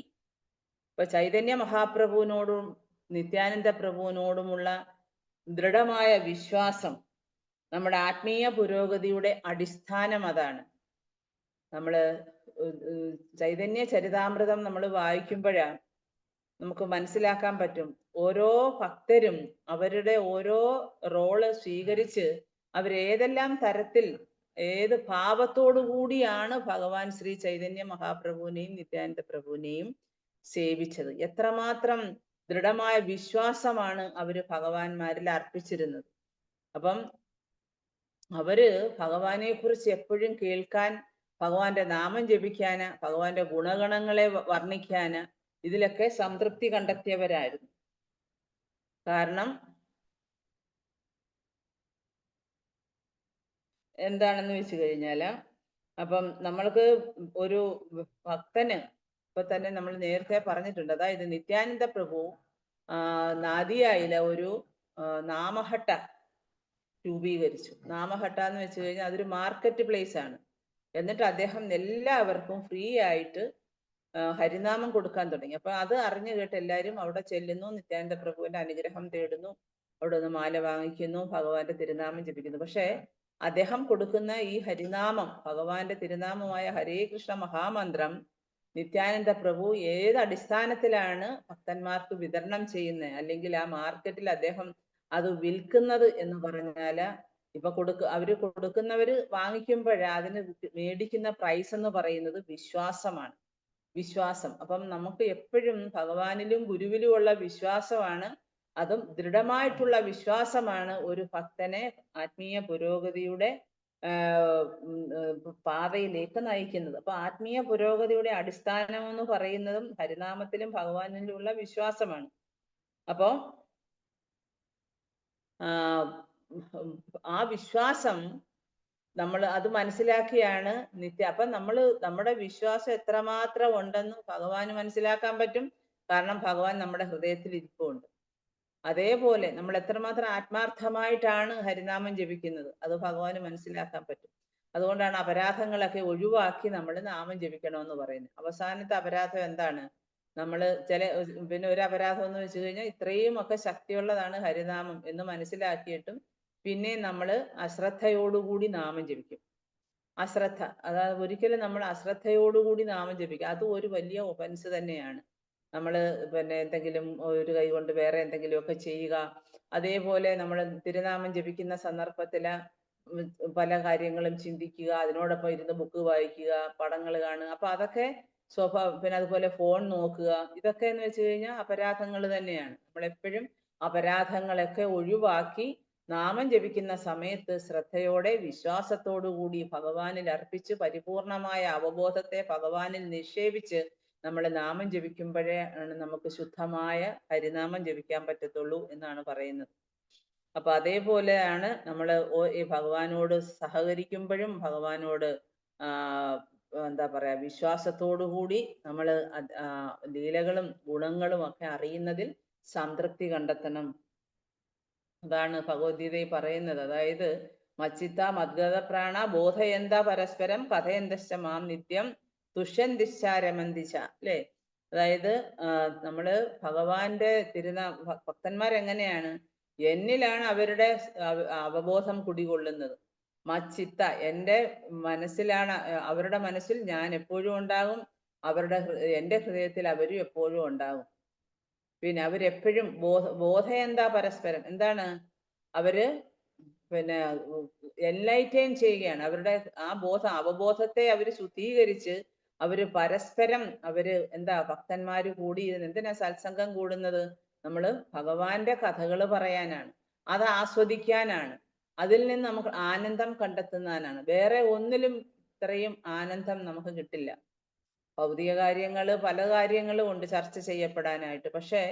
[SPEAKER 1] ഇപ്പൊ ചൈതന്യ മഹാപ്രഭുവിനോടും നിത്യാനന്ദ പ്രഭുവിനോടുമുള്ള ദൃഢമായ വിശ്വാസം നമ്മുടെ ആത്മീയ പുരോഗതിയുടെ അടിസ്ഥാനം അതാണ്. നമ്മള് ചൈതന്യ ചരിതാമൃതം നമ്മൾ വായിക്കുമ്പോഴാണ് നമുക്ക് മനസ്സിലാക്കാൻ പറ്റും. ഓരോ ഭക്തരും അവരുടെ ഓരോ റോള് സ്വീകരിച്ച് അവരേതെല്ലാം തരത്തിൽ ഏത് ഭാവത്തോടു കൂടിയാണ് ഭഗവാൻ ശ്രീ ചൈതന്യ മഹാപ്രഭുവിനെയും നിത്യാനന്ദ പ്രഭുവിനെയും സേവിച്ചത്. എത്രമാത്രം ദൃഢമായ വിശ്വാസമാണ് അവര് ഭഗവാന്മാരിൽ അർപ്പിച്ചിരുന്നത്. അപ്പം അവര് ഭഗവാനെ കുറിച്ച് എപ്പോഴും കേൾക്കാൻ, ഭഗവാന്റെ നാമം ജപിക്കാന്, ഭഗവാന്റെ ഗുണഗണങ്ങളെ വർണ്ണിക്കാന് ഇതിലൊക്കെ സംതൃപ്തി കണ്ടെത്തിയവരായിരുന്നു. കാരണം എന്താണെന്ന് വെച്ച് കഴിഞ്ഞാല്, അപ്പം നമ്മൾക്ക് ഒരു ഭക്തന് ഇപ്പൊ തന്നെ നമ്മൾ നേരത്തെ പറഞ്ഞിട്ടുണ്ട്, അതായത് നിത്യാനന്ദ പ്രഭു നാദിയായിലെ ഒരു നാമഹട്ട രൂപീകരിച്ചു. നാമഹട്ട എന്ന് വെച്ച് കഴിഞ്ഞാൽ അതൊരു മാർക്കറ്റ് പ്ലേസ് ആണ്. എന്നിട്ട് അദ്ദേഹം എല്ലാവർക്കും ഫ്രീ ആയിട്ട് ഹരിനാമം കൊടുക്കാൻ തുടങ്ങി. അപ്പൊ അത് അറിഞ്ഞു കേട്ട് എല്ലാവരും അവിടെ ചെല്ലുന്നു, നിത്യാനന്ദ പ്രഭുവിന്റെ അനുഗ്രഹം തേടുന്നു, അവിടെ നിന്ന് മാല വാങ്ങിക്കുന്നു, ഭഗവാന്റെ തിരുനാമം ജപിക്കുന്നു. പക്ഷേ അദ്ദേഹം കൊടുക്കുന്ന ഈ ഹരിനാമം, ഭഗവാന്റെ തിരുനാമമായ ഹരേ കൃഷ്ണ മഹാമന്ത്രം നിത്യാനന്ദ പ്രഭു ഏത് അടിസ്ഥാനത്തിലാണ് ഭക്തന്മാർക്ക് വിതരണം ചെയ്യുന്നത്, അല്ലെങ്കിൽ ആ മാർക്കറ്റിൽ അദ്ദേഹം അത് വിൽക്കുന്നത് എന്ന് പറഞ്ഞാല്, ഇപ്പൊ അവര് കൊടുക്കുന്നവര് വാങ്ങിക്കുമ്പോഴേ അതിന് മേടിക്കുന്ന പ്രൈസ് എന്ന് പറയുന്നത് വിശ്വാസമാണ്. വിശ്വാസം. അപ്പം നമുക്ക് എപ്പോഴും ഭഗവാനിലും ഗുരുവിലുമുള്ള വിശ്വാസമാണ്, അതും ദൃഢമായിട്ടുള്ള വിശ്വാസമാണ് ഒരു ഭക്തനെ ആത്മീയ പുരോഗതിയുടെ പാതയിലേക്ക് നയിക്കുന്നത്. അപ്പൊ ആത്മീയ പുരോഗതിയുടെ അടിസ്ഥാനം എന്ന് പറയുന്നതും ഹരിനാമത്തിലും ഭഗവാനിലുള്ള വിശ്വാസമാണ്. അപ്പോ ആ വിശ്വാസം നമ്മൾ അത് മനസ്സിലാക്കിയാണ് അപ്പൊ നമ്മുടെ വിശ്വാസം എത്രമാത്രം ഉണ്ടെന്ന് ഭഗവാന് മനസ്സിലാക്കാൻ പറ്റും. കാരണം ഭഗവാൻ നമ്മുടെ ഹൃദയത്തിൽ ഇരിപ്പുണ്ട്. അതേപോലെ നമ്മൾ എത്രമാത്രം ആത്മാർത്ഥമായിട്ടാണ് ഹരിനാമം ജപിക്കുന്നത് അത് ഭഗവാന് മനസ്സിലാക്കാൻ പറ്റും. അതുകൊണ്ടാണ് അപരാധങ്ങളൊക്കെ ഒഴിവാക്കി നമ്മൾ നാമം ജപിക്കണമെന്ന് പറയുന്നത്. അവസാനത്തെ അപരാധം എന്താണ്? പിന്നെ ഒരു അപരാധം എന്ന് വെച്ച് കഴിഞ്ഞാൽ ഇത്രയും ഒക്കെ ശക്തിയുള്ളതാണ് ഹരിനാമം എന്ന് മനസ്സിലാക്കിയിട്ടും പിന്നെ നമ്മൾ അശ്രദ്ധയോടുകൂടി നാമം ജപിക്കും. അശ്രദ്ധ, അതായത് ഒരിക്കലും നമ്മൾ അശ്രദ്ധയോടുകൂടി നാമം ജപിക്കുക, അത് ഒരു വലിയ ഒഫൻസ് തന്നെയാണ്. നമ്മൾ പിന്നെ എന്തെങ്കിലും ഒരു കൈ കൊണ്ട് വേറെ എന്തെങ്കിലുമൊക്കെ ചെയ്യുക, അതേപോലെ നമ്മൾ തിരുനാമം ജപിക്കുന്ന സന്ദർഭത്തിൽ പല കാര്യങ്ങളും ചിന്തിക്കുക, അതിനോടൊപ്പം ഇരുന്ന് ബുക്ക് വായിക്കുക, പടങ്ങൾ കാണുക, അപ്പൊ അതൊക്കെ പിന്നെ അതുപോലെ ഫോൺ നോക്കുക, ഇതൊക്കെ എന്ന് വെച്ച് കഴിഞ്ഞാൽ അപരാധങ്ങൾ തന്നെയാണ്. നമ്മളെപ്പോഴും അപരാധങ്ങളൊക്കെ ഒഴിവാക്കി നാമം ജപിക്കുന്ന സമയത്ത് ശ്രദ്ധയോടെ വിശ്വാസത്തോടു കൂടി ഭഗവാനിൽ അർപ്പിച്ച് പരിപൂർണമായ അവബോധത്തെ ഭഗവാനിൽ നിക്ഷേപിച്ച് നമ്മൾ നാമം ജപിക്കുമ്പോഴേ ആണ് നമുക്ക് ശുദ്ധമായ ഹരിനാമം ജപിക്കാൻ പറ്റത്തുള്ളൂ എന്നാണ് പറയുന്നത്. അപ്പൊ അതേപോലെയാണ് നമ്മൾ ഈ ഭഗവാനോട് സഹകരിക്കുമ്പോഴും ഭഗവാനോട് എന്താ പറയാ വിശ്വാസത്തോടു കൂടി നമ്മൾ ലീലകളും ഗുണങ്ങളും ഒക്കെ അറിയുന്നതിൽ സംതൃപ്തി കണ്ടെത്തണം. അതാണ് ഭഗവത്ഗീതയിൽ പറയുന്നത്. അതായത് മച്ചിത്ത മദ്ഗത പ്രാണ ബോധയന്ത പരസ്പരം കഥയന്തശ്ച മാം നിത്യം തുഷ്യന്തിശ്ചാരമന്തിച്ച, അല്ലേ? അതായത് നമ്മള് ഭഗവാന്റെ ഭക്തന്മാരെങ്ങനെയാണ്? എന്നിലാണ് അവരുടെ അവബോധം കുടികൊള്ളുന്നത്. മച്ചിത്ത, എൻ്റെ മനസ്സിലാണ്, അവരുടെ മനസ്സിൽ ഞാൻ എപ്പോഴും ഉണ്ടാകും, എൻ്റെ ഹൃദയത്തിൽ അവരും എപ്പോഴും ഉണ്ടാകും. പിന്നെ അവരെപ്പോഴും ബോധയന്താ പരസ്പരം, എന്താണ്? അവര് പിന്നെ എൻലൈറ്റൈൻ ചെയ്യുകയാണ്. അവരുടെ ആ അവബോധത്തെ അവര് ശുദ്ധീകരിച്ച് അവര് പരസ്പരം എന്താ ഭക്തന്മാര് കൂടിയിരുന്ന് എന്തിനാ സത്സംഗം കൂടുന്നത്? നമ്മള് ഭഗവാന്റെ കഥകൾ പറയാനാണ്, അത് ആസ്വദിക്കാനാണ്, അതിൽ നിന്ന് നമുക്ക് ആനന്ദം കണ്ടെത്തുന്നതിനാണ്. വേറെ ഒന്നിലും ഇത്രയും ആനന്ദം നമുക്ക് കിട്ടില്ല. ഭൗതിക കാര്യങ്ങള് പല കാര്യങ്ങളും ഉണ്ട് ചർച്ച ചെയ്യപ്പെടാനായിട്ട്, പക്ഷെ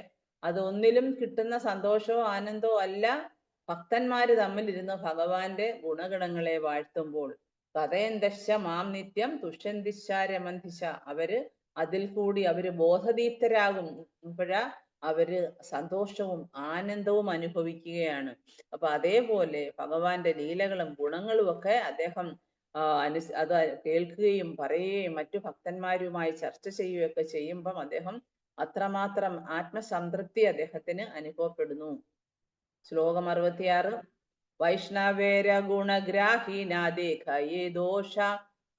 [SPEAKER 1] അതൊന്നിലും കിട്ടുന്ന സന്തോഷവും ആനന്ദവും അല്ല ഭക്തന്മാര് തമ്മിലിരുന്ന് ഭഗവാന്റെ ഗുണഗണങ്ങളെ വാഴ്ത്തുമ്പോൾ. കഥയന്തശ്ച മാം നിത്യം തുഷ്യന്തിശ്ചാരമന്തിശ, അതിൽ കൂടി ബോധദീപ്തരാകുമ്പോഴാ അവര് സന്തോഷവും ആനന്ദവും അനുഭവിക്കുകയാണ്. അപ്പൊ അതേപോലെ ഭഗവാന്റെ ലീലകളും ഗുണങ്ങളും ഒക്കെ അദ്ദേഹം അത് കേൾക്കുകയും പറയുകയും മറ്റു ഭക്തന്മാരുമായി ചർച്ച ചെയ്യുകയൊക്കെ ചെയ്യുമ്പം അദ്ദേഹം അത്രമാത്രം ആത്മസംതൃപ്തി അദ്ദേഹത്തിന് അനുഭവപ്പെടുന്നു. ശ്ലോകം 66. വൈഷ്ണവേര ഗുണഗ്രാഹീനാദേഖയേ ദോഷ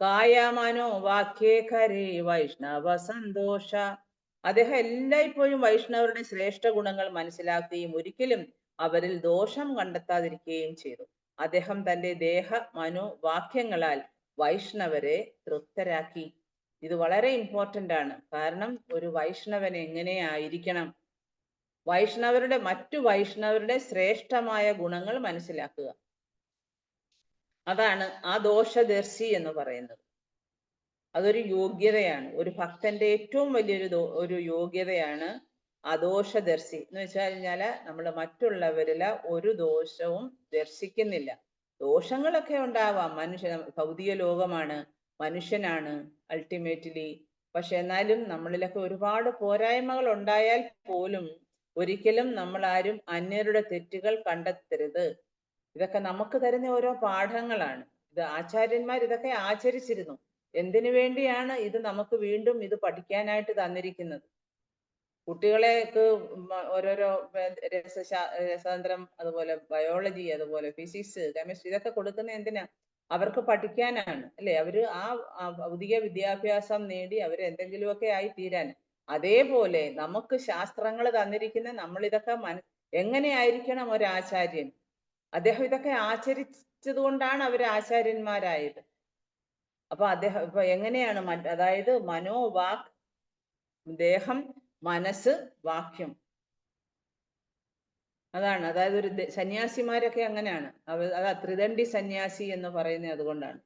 [SPEAKER 1] കായ മനോ വാക്യേ ഖരേ വൈഷ്ണവ സന്തോഷ. അദ്ദേഹം എല്ലായ്പ്പോഴും വൈഷ്ണവരുടെ ശ്രേഷ്ഠ ഗുണങ്ങൾ മനസ്സിലാക്കുകയും ഒരിക്കലും അവരിൽ ദോഷം കണ്ടെത്താതിരിക്കുകയും ചെയ്തു. അദ്ദേഹം തന്റെ ദേഹ മനോവാക്യങ്ങളാൽ വൈഷ്ണവരെ തൃപ്തരാക്കി. ഇത് വളരെ ഇമ്പോർട്ടന്റ് ആണ്. കാരണം ഒരു വൈഷ്ണവൻ എങ്ങനെയായിരിക്കണം, മറ്റു വൈഷ്ണവരുടെ ശ്രേഷ്ഠമായ ഗുണങ്ങൾ മനസ്സിലാക്കുക. അതാണ് ആ ദോഷദർശി എന്ന് പറയുന്നത്. അതൊരു യോഗ്യതയാണ്. ഒരു ഭക്തന്റെ ഏറ്റവും വലിയൊരു ഒരു യോഗ്യതയാണ് അദോഷദർശി എന്ന് വെച്ചാൽ കഴിഞ്ഞാല് നമ്മൾ മറ്റുള്ളവരിൽ ഒരു ദോഷവും ദർശിക്കുന്നില്ല. ദോഷങ്ങളൊക്കെ ഉണ്ടാവാം, ഭൗതിക ലോകമാണ്, മനുഷ്യനാണ് അൾട്ടിമേറ്റ്ലി. പക്ഷെ എന്നാലും നമ്മളിലൊക്കെ ഒരുപാട് പോരായ്മകൾ ഉണ്ടായാൽ പോലും ഒരിക്കലും നമ്മൾ ആരും അന്യരുടെ തെറ്റുകൾ കണ്ടെത്തരുത്. ഇതൊക്കെ നമുക്ക് തരുന്ന ഓരോ പാഠങ്ങളാണ്. ഇത് ആചാര്യന്മാർ ഇതൊക്കെ ആചരിച്ചിരുന്നു. എന്തിനു വേണ്ടിയാണ് ഇത് നമുക്ക് വീണ്ടും ഇത് പഠിക്കാനായിട്ട് തന്നിരിക്കുന്നത്? കുട്ടികളെക്ക് ഓരോരോ രസതന്ത്രം, അതുപോലെ ബയോളജി, അതുപോലെ ഫിസിക്സ്, കെമിസ്ട്രി ഇതൊക്കെ കൊടുക്കുന്ന എന്തിനാ? അവർക്ക് പഠിക്കാനാണ്, അല്ലെ? അവര് ആ ഭൗതിക വിദ്യാഭ്യാസം നേടി അവർ എന്തെങ്കിലുമൊക്കെ ആയി തീരാൻ. അതേപോലെ നമുക്ക് ശാസ്ത്രങ്ങൾ തന്നിരിക്കുന്ന നമ്മൾ ഇതൊക്കെ എങ്ങനെയായിരിക്കണം ഒരാചാര്യൻ? അദ്ദേഹം ഇതൊക്കെ ആചരിച്ചത് കൊണ്ടാണ് അവർ ആചാര്യന്മാരായത്. അപ്പൊ അദ്ദേഹം ഇപ്പൊ എങ്ങനെയാണ് അതായത് മനോവാക്, ദേഹം, മനസ്സ്, വാക്യം. അതാണ്. അതായത് ഒരു സന്യാസിമാരൊക്കെ അങ്ങനെയാണ്. അതാ ത്രിദണ്ഡി സന്യാസി എന്ന് പറയുന്നത് അതുകൊണ്ടാണ്.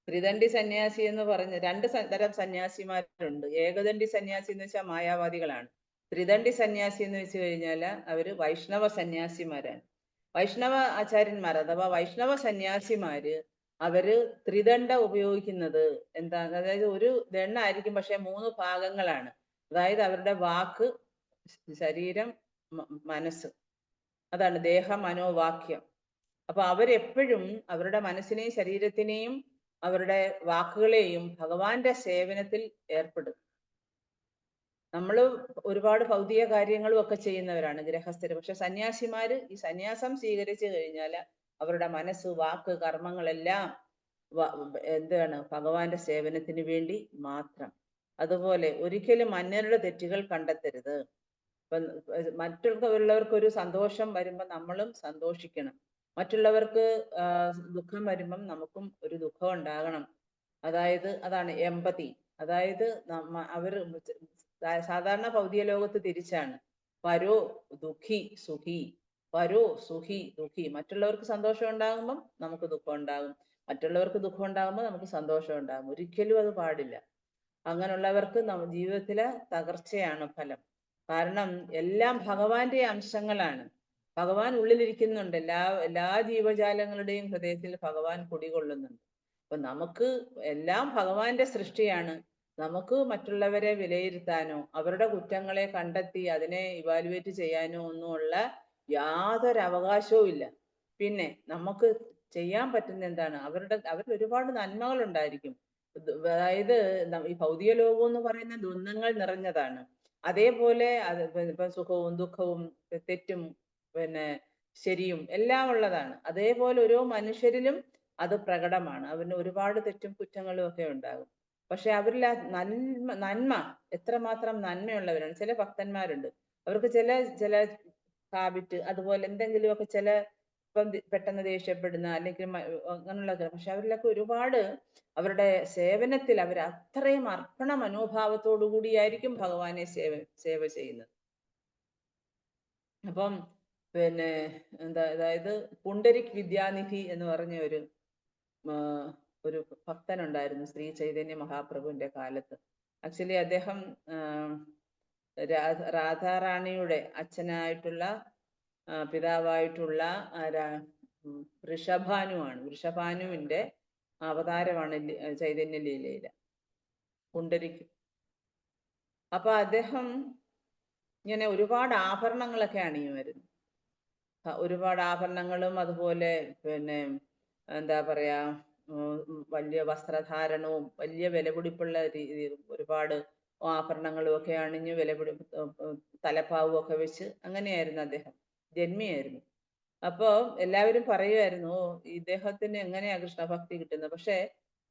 [SPEAKER 1] ത്രിദണ്ഡി സന്യാസി എന്ന് പറഞ്ഞ രണ്ട് തരം സന്യാസിമാരുണ്ട്. ഏകദണ്ഡി സന്യാസി എന്ന് വെച്ചാൽ മായാവാദികളാണ്. ത്രിദണ്ഡി സന്യാസി എന്ന് വെച്ച് കഴിഞ്ഞാൽ അവര് വൈഷ്ണവ സന്യാസിമാരാണ്. വൈഷ്ണവ ആചാര്യന്മാർ അഥവാ വൈഷ്ണവ സന്യാസിമാര് അവര് ത്രിദണ്ഡ ഉപയോഗിക്കുന്നത് എന്താ? അതായത് ഒരു ദണ്ണായിരിക്കും, പക്ഷെ 3 ഭാഗങ്ങളാണ്. അതായത് അവരുടെ വാക്ക്, ശരീരം, മനസ്സ്. അതാണ് ദേഹ മനോവാക്യം. അപ്പൊ അവരെപ്പോഴും അവരുടെ മനസ്സിനെയും ശരീരത്തിനെയും അവരുടെ വാക്കുകളെയും ഭഗവാന്റെ സേവനത്തിൽ ഏർപ്പെടും. നമ്മൾ ഒരുപാട് ഭൗതിക കാര്യങ്ങളും ഒക്കെ ചെയ്യുന്നവരാണ് ഗൃഹസ്ഥര്. പക്ഷെ സന്യാസിമാര് ഈ സന്യാസം സ്വീകരിച്ചു കഴിഞ്ഞാൽ അവരുടെ മനസ്സ്, വാക്ക്, കർമ്മങ്ങളെല്ലാം എന്താണ്? ഭഗവാന്റെ സേവനത്തിന് വേണ്ടി മാത്രം. അതുപോലെ ഒരിക്കലും അന്യരുടെ തെറ്റുകൾ കണ്ടെത്തരുത്. മറ്റുള്ളവർക്ക് ഒരു സന്തോഷം വരുമ്പോൾ നമ്മളും സന്തോഷിക്കണം. മറ്റുള്ളവർക്ക് ദുഃഖം വരുമ്പം നമുക്കും ഒരു ദുഃഖം ഉണ്ടാകണം. അതായത് അതാണ് എമ്പതി. അതായത് അവർ സാധാരണ ഭൗതിക ലോകത്ത് തിരിച്ചാണ്. പരോ ദുഃഖി സുഖി, പരോ സുഖി ദുഃഖി. മറ്റുള്ളവർക്ക് സന്തോഷം ഉണ്ടാകുമ്പം നമുക്ക് ദുഃഖം ഉണ്ടാകും, മറ്റുള്ളവർക്ക് ദുഃഖം ഉണ്ടാകുമ്പോൾ നമുക്ക് സന്തോഷം ഉണ്ടാകും. ഒരിക്കലും അത് പാടില്ല. അങ്ങനെയുള്ളവർക്ക് ജീവിതത്തിലെ തകർച്ചയാണ് ഫലം. കാരണം എല്ലാം ഭഗവാന്റെ അംശങ്ങളാണ്. ഭഗവാൻ ഉള്ളിലിരിക്കുന്നുണ്ട്. എല്ലാ ജീവജാലങ്ങളുടെയും ഹൃദയത്തിൽ ഭഗവാൻ കുടികൊള്ളുന്നുണ്ട്. അപ്പൊ നമുക്ക് എല്ലാം ഭഗവാന്റെ സൃഷ്ടിയാണ്. നമുക്ക് മറ്റുള്ളവരെ വിലയിരുത്താനോ അവരുടെ കുറ്റങ്ങളെ കണ്ടെത്തി അതിനെ ഇവാലുവേറ്റ് ചെയ്യാനോ ഒന്നുമുള്ള യാതൊരു അവകാശവും ഇല്ല. പിന്നെ നമുക്ക് ചെയ്യാൻ പറ്റുന്ന എന്താണ്? അവരിൽ ഒരുപാട് നന്മകൾ ഉണ്ടായിരിക്കും. അതായത് ഈ ഭൗതിക ലോകം എന്ന് പറയുന്ന ദ്വന്ദ്ങ്ങൾ നിറഞ്ഞതാണ്. അതേപോലെ ഇപ്പൊ സുഖവും ദുഃഖവും തെറ്റും പിന്നെ ശരിയും എല്ലാം ഉള്ളതാണ്. അതേപോലെ ഓരോ മനുഷ്യരിലും അത് പ്രകടമാണ്. അവന് ഒരുപാട് തെറ്റും കുറ്റങ്ങളും ഒക്കെ ഉണ്ടാകും. പക്ഷെ അവരിൽ ആ നന്മ എത്രമാത്രം നന്മയുള്ളവരാണ്. ചില ഭക്തന്മാരുണ്ട്, അവർക്ക് ചില ഹാബിറ്റ്, അതുപോലെ എന്തെങ്കിലുമൊക്കെ ഇപ്പം പെട്ടെന്ന് ദേഷ്യപ്പെടുന്ന അല്ലെങ്കിൽ അങ്ങനെയുള്ളതൊക്കെ. പക്ഷെ അവരിലൊക്കെ ഒരുപാട് അവരുടെ സേവനത്തിൽ അവർ അത്രയും അർപ്പണ മനോഭാവത്തോടു കൂടിയായിരിക്കും ഭഗവാനെ സേവ ചെയ്യുന്നത്. അപ്പം പിന്നെ അതായത് പുണ്ടരിക് വിദ്യാനിധി എന്ന് പറഞ്ഞ ഒരു ഭക്തനുണ്ടായിരുന്നു ശ്രീ ചൈതന്യ മഹാപ്രഭുവിന്റെ കാലത്ത്. ആക്ച്വലി അദ്ദേഹം രാധാറാണിയുടെ അച്ഛനായിട്ടുള്ള പിതാവായിട്ടുള്ള വൃഷഭാനുവാണ്. വൃഷഭാനുവിന്റെ അവതാരമാണ് ചൈതന്യ ലീലയില് പുണ്ടരിക്ക്. അപ്പൊ അദ്ദേഹം ഇങ്ങനെ ഒരുപാട് ആഭരണങ്ങളൊക്കെ അണിയുമായിരുന്നു. ഒരുപാട് ആഭരണങ്ങളും അതുപോലെ പിന്നെ എന്താ പറയാ വലിയ വസ്ത്രധാരണവും വലിയ വിലപിടിപ്പുള്ള ഒരുപാട് ആഭരണങ്ങളും ഒക്കെ അണിഞ്ഞ് തലപ്പാവും ഒക്കെ വെച്ച് അങ്ങനെയായിരുന്നു അദ്ദേഹം. ജന്മിയായിരുന്നു. അപ്പോ എല്ലാവരും പറയുമായിരുന്നു, ഇദ്ദേഹത്തിന് എങ്ങനെയാ കൃഷ്ണഭക്തി കിട്ടുന്നത്? പക്ഷെ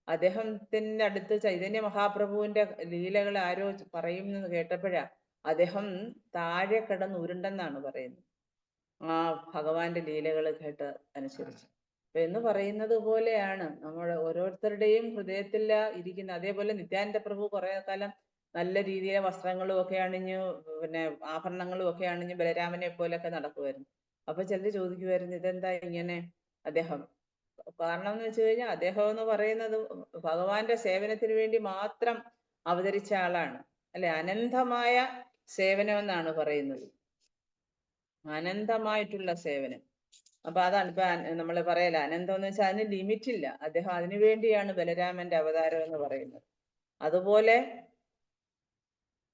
[SPEAKER 1] അദ്ദേഹത്തിന്റെ അടുത്ത് ചൈതന്യ മഹാപ്രഭുവിന്റെ ലീലകൾ ആരോ പറയുമെന്ന് കേട്ടപ്പോഴാ അദ്ദേഹം താഴെ കിടന്ന് ഉരുണ്ടെന്നാണ് പറയുന്നത്, ആ ഭഗവാന്റെ ലീലകൾ കേട്ട് അനുസരിച്ച്. എന്ന് പറയുന്നത് പോലെയാണ് നമ്മൾ ഓരോരുത്തരുടെയും ഹൃദയത്തിൽ ഇരിക്കുന്ന. അതേപോലെ നിത്യാനന്ദ പ്രഭു കുറെ കാലം നല്ല രീതിയിലെ വസ്ത്രങ്ങളും ഒക്കെ അണിഞ്ഞു, പിന്നെ ആഭരണങ്ങളും ഒക്കെ അണിഞ്ഞ് ബലരാമനെ പോലൊക്കെ നടക്കുമായിരുന്നു. അപ്പൊ ചിലർ ചോദിക്കുമായിരുന്നു, ഇതെന്താ ഇങ്ങനെ അദ്ദേഹം? കാരണം എന്ന് വെച്ച് കഴിഞ്ഞാൽ അദ്ദേഹം എന്ന് പറയുന്നത് ഭഗവാന്റെ സേവനത്തിന് വേണ്ടി മാത്രം അവതരിച്ച ആളാണ്, അല്ലെ? അനന്തമായ സേവനം എന്നാണ് പറയുന്നത്, അനന്തമായിട്ടുള്ള സേവനം. അപ്പൊ അതാണ് ഇപ്പൊ നമ്മൾ പറയല അനന്തം എന്ന് വെച്ചാൽ അതിന് ലിമിറ്റ് ഇല്ല. അദ്ദേഹം അതിനു വേണ്ടിയാണ് ബലരാമന്റെ അവതാരം എന്ന് പറയുന്നത്. അതുപോലെ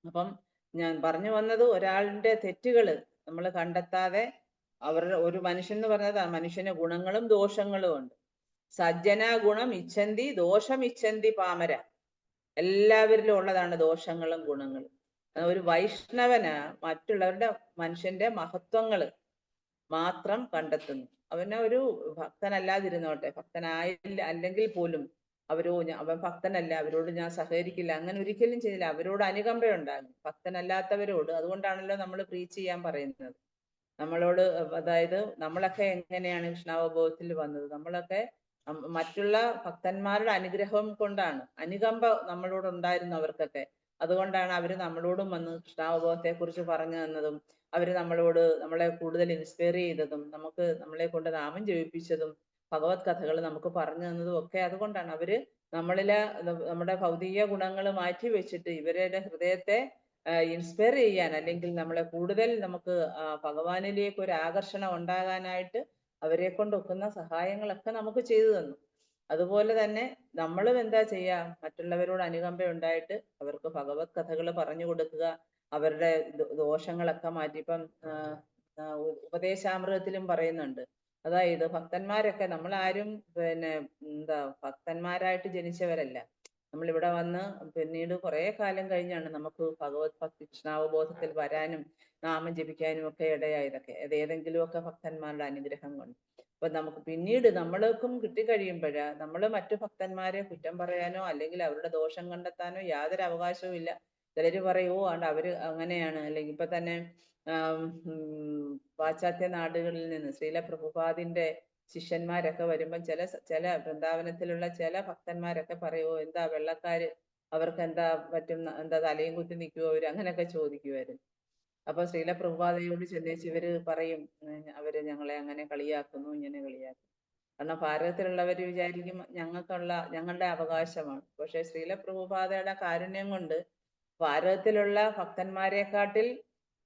[SPEAKER 1] അപ്പം ഞാൻ പറഞ്ഞു വന്നത്, ഒരാളുടെ തെറ്റുകൾ നമ്മൾ കണ്ടെത്താതെ, അവരുടെ ഒരു മനുഷ്യൻ എന്ന് പറഞ്ഞത് മനുഷ്യന് ഗുണങ്ങളും ദോഷങ്ങളും ഉണ്ട്. സജ്ജന ഗുണം ഇച്ഛന്തി ദോഷം ഇച്ഛന്തി പാമര. എല്ലാവരിലും ഉള്ളതാണ് ദോഷങ്ങളും ഗുണങ്ങളും. ഒരു വൈഷ്ണവന് മറ്റുള്ളവരുടെ മനുഷ്യന്റെ മഹത്വങ്ങൾ മാത്രം കണ്ടെത്തുന്നു. അവനെ ഒരു ഭക്തനല്ലാതിരുന്നോട്ടെ, ഭക്തനായില്ല അല്ലെങ്കിൽ പോലും അവൻ ഭക്തനല്ല, അവരോട് ഞാൻ സഹകരിക്കില്ല, അങ്ങനെ ഒരിക്കലും ചെയ്യില്ല. അവരോട് അനുകമ്പയുണ്ടാകും ഭക്തനല്ലാത്തവരോട്. അതുകൊണ്ടാണല്ലോ നമ്മൾ പ്രീച്ച് ചെയ്യാൻ പറയുന്നത് നമ്മളോട്. അതായത് നമ്മളൊക്കെ എങ്ങനെയാണ് കൃഷ്ണാവബോധത്തിൽ വന്നത്? നമ്മളൊക്കെ മറ്റുള്ള ഭക്തന്മാരുടെ അനുഗ്രഹം കൊണ്ടാണ്, അനുകമ്പ നമ്മളോട് ഉണ്ടായിരുന്നു അവർക്കൊക്കെ. അതുകൊണ്ടാണ് അവര് നമ്മളോടും വന്ന് കൃഷ്ണാവബോധത്തെ കുറിച്ച് പറഞ്ഞു തന്നതും, അവര് നമ്മളെ കൂടുതൽ ഇൻസ്പയർ ചെയ്തതും, നമ്മളെ കൊണ്ട് നാമം ജപിപ്പിച്ചതും, ഭഗവത് കഥകൾ നമുക്ക് പറഞ്ഞു തന്നതും ഒക്കെ അതുകൊണ്ടാണ്. അവര് നമ്മുടെ ഭൗതിക ഗുണങ്ങൾ മാറ്റി വെച്ചിട്ട് ഇവരുടെ ഹൃദയത്തെ ഇൻസ്പയർ ചെയ്യാൻ, അല്ലെങ്കിൽ നമ്മളെ കൂടുതൽ നമുക്ക് ഭഗവാനിലേക്ക് ഒരു ആകർഷണം ഉണ്ടാകാനായിട്ട് അവരെ കൊണ്ടൊക്കുന്ന സഹായങ്ങളൊക്കെ നമുക്ക് ചെയ്തു തന്നു. അതുപോലെ തന്നെ നമ്മളും എന്താ ചെയ്യാ? മറ്റുള്ളവരോട് അനുകമ്പ ഉണ്ടായിട്ട് അവർക്ക് ഭഗവത് കഥകൾ പറഞ്ഞു കൊടുക്കുക, അവരുടെ ദോഷങ്ങളൊക്കെ മാറ്റി. ഇപ്പം ഉപദേശാമൃതത്തിലും പറയുന്നുണ്ട്, അതായത് ഭക്തന്മാരൊക്കെ, നമ്മളാരും എന്താ ഭക്തന്മാരായിട്ട് ജനിച്ചവരല്ല. നമ്മളിവിടെ വന്ന് പിന്നീട് കുറെ കാലം കഴിഞ്ഞാണ് നമുക്ക് ഭഗവത് ഭക്തി കൃഷ്ണാവബോധത്തിൽ വരാനും നാമം ജപിക്കാനും ഒക്കെ ഇടയായതൊക്കെ. അത് ഏതെങ്കിലുമൊക്കെ ഭക്തന്മാരുടെ അനുഗ്രഹം കൊണ്ട്. അപ്പൊ നമുക്ക് പിന്നീട് നമ്മൾക്കും കിട്ടിക്കഴിയുമ്പോഴാ നമ്മൾ മറ്റു ഭക്തന്മാരെ കുറ്റം പറയാനോ അല്ലെങ്കിൽ അവരുടെ ദോഷം കണ്ടെത്താനോ യാതൊരു അവകാശവും ഇല്ല. ചിലര് പറയും, ഓ ആണ്ട് അവര് അങ്ങനെയാണ്. അല്ലെങ്കിൽ ഇപ്പൊ തന്നെ പാശ്ചാത്യ നാടുകളിൽ നിന്ന് ശ്രീല പ്രഭുപാദിന്റെ ശിഷ്യന്മാരൊക്കെ വരുമ്പം ചില വൃന്ദാവനത്തിലുള്ള ചില ഭക്തന്മാരൊക്കെ പറയുമോ, എന്താ വെള്ളക്കാര്, അവർക്ക് എന്താ പറ്റും, എന്താ തലയും കുത്തി നിൽക്കുവോ അവര്, അങ്ങനെയൊക്കെ ചോദിക്കുമായിരുന്നു. അപ്പൊ ശ്രീല പ്രഭുപാദയോട് ചെന്നേച്ച് ഇവര് പറയും, അവര് ഞങ്ങളെ അങ്ങനെ കളിയാക്കുന്നു, ഇങ്ങനെ കളിയാക്കുന്നു. കാരണം ഭാരതത്തിലുള്ളവർ വിചാരിക്കും ഞങ്ങളുടെ അവകാശമാണ്. പക്ഷെ ശ്രീല പ്രഭുപാദയുടെ കാരുണ്യം കൊണ്ട് ഭാരതത്തിലുള്ള ഭക്തന്മാരെക്കാട്ടിൽ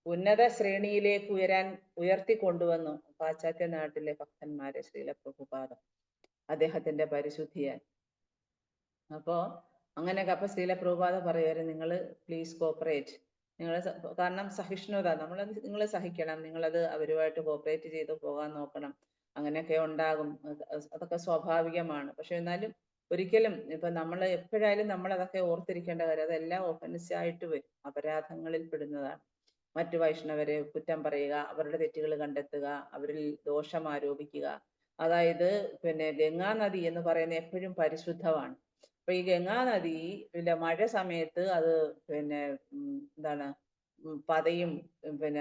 [SPEAKER 1] ഉന്നത ശ്രേണിയിലേക്ക് ഉയർത്തിക്കൊണ്ടുവന്നു പാശ്ചാത്യ നാട്ടിലെ ഭക്തന്മാരെ ശ്രീല പ്രഭുപാദ, അദ്ദേഹത്തിന്റെ പരിശുദ്ധിയാൽ. അപ്പോ അങ്ങനെയൊക്കെ. അപ്പൊ ശ്രീല പ്രഭുപാദ പറയുമായിരുന്നു, നിങ്ങൾ പ്ലീസ് കോപ്പറേറ്റ്, നിങ്ങൾ കാരണം സഹിഷ്ണുത, നിങ്ങൾ സഹിക്കണം, നിങ്ങളത് അവരുമായിട്ട് കോപ്പറേറ്റ് ചെയ്ത് പോകാൻ നോക്കണം. അങ്ങനെയൊക്കെ ഉണ്ടാകും, അതൊക്കെ സ്വാഭാവികമാണ്. പക്ഷെ എന്നാലും ഒരിക്കലും ഇപ്പൊ നമ്മൾ എപ്പോഴായാലും നമ്മൾ അതൊക്കെ ഓർത്തിരിക്കേണ്ട കാര്യം, അതെല്ലാം ഒഫൻസ് ആയിട്ട് വരും, അപരാധങ്ങളിൽ പെടുന്നതാണ്. മറ്റു വൈഷ്ണവരെ കുറ്റം പറയുക, അവരുടെ തെറ്റുകൾ കണ്ടെത്തുക, അവരിൽ ദോഷം ആരോപിക്കുക. അതായത് ഗംഗാ നദി എന്ന് പറയുന്നത് എപ്പോഴും പരിശുദ്ധമാണ്. അപ്പൊ ഈ ഗംഗാ നദി മഴ സമയത്ത് അത് എന്താണ് പതയും,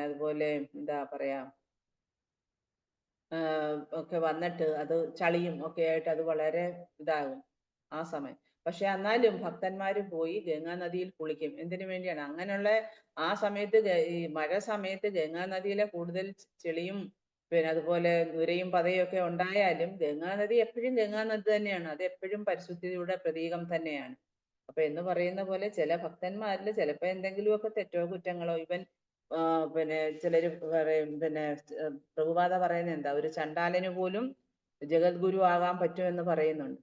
[SPEAKER 1] അതുപോലെ എന്താ പറയാ ഒക്കെ വന്നിട്ട് അത് ചളിയും ഒക്കെ ആയിട്ട് അത് വളരെ ഇതാകും ആ സമയം. പക്ഷെ എന്നാലും ഭക്തന്മാര് പോയി ഗംഗാ നദിയിൽ കുളിക്കും. എന്തിനു വേണ്ടിയാണ്? അങ്ങനെയുള്ള ആ സമയത്ത് ഈ മഴ സമയത്ത് ഗംഗാ നദിയിലെ കൂടുതൽ ചെളിയും അതുപോലെ നുരയും പതയും ഒക്കെ ഉണ്ടായാലും ഗംഗാ നദി എപ്പോഴും ഗംഗാ നദി തന്നെയാണ്. അത് എപ്പോഴും പരിശുദ്ധിയുടെ പ്രതീകം തന്നെയാണ്. അപ്പൊ എന്ന് പറയുന്ന പോലെ ചില ഭക്തന്മാരിൽ ചിലപ്പോ എന്തെങ്കിലുമൊക്കെ തെറ്റോ കുറ്റങ്ങളോ, ഇവൻ ചിലര് പറയും, പ്രഭുപാദ പറയുന്നത് എന്താ, ഒരു ചണ്ടാലന് പോലും ജഗദ്ഗുരു ആകാൻ പറ്റുമെന്ന് പറയുന്നുണ്ട്.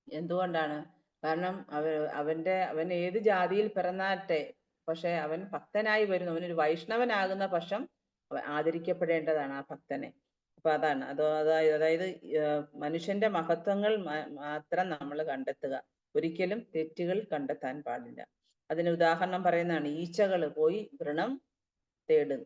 [SPEAKER 1] എന്തുകൊണ്ടാണ്? കാരണം അവൻ ഏത് ജാതിയിൽ പിറന്നാട്ടെ, പക്ഷെ അവൻ ഭക്തനായി വരുന്നു, അവനൊരു വൈഷ്ണവനാകുന്ന പക്ഷം ആദരിക്കപ്പെടേണ്ടതാണ് ആ ഭക്തനെ. അപ്പൊ അതാണ് അതായത് മനുഷ്യന്റെ മഹത്വങ്ങൾ മാത്രം നമ്മൾ കണ്ടെത്തുക, ഒരിക്കലും തെറ്റുകൾ കണ്ടെത്താൻ പാടില്ല. അതിന് ഉദാഹരണം പറയുന്നതാണ്, ഈച്ചകൾ പോയി വൃണം തേടും,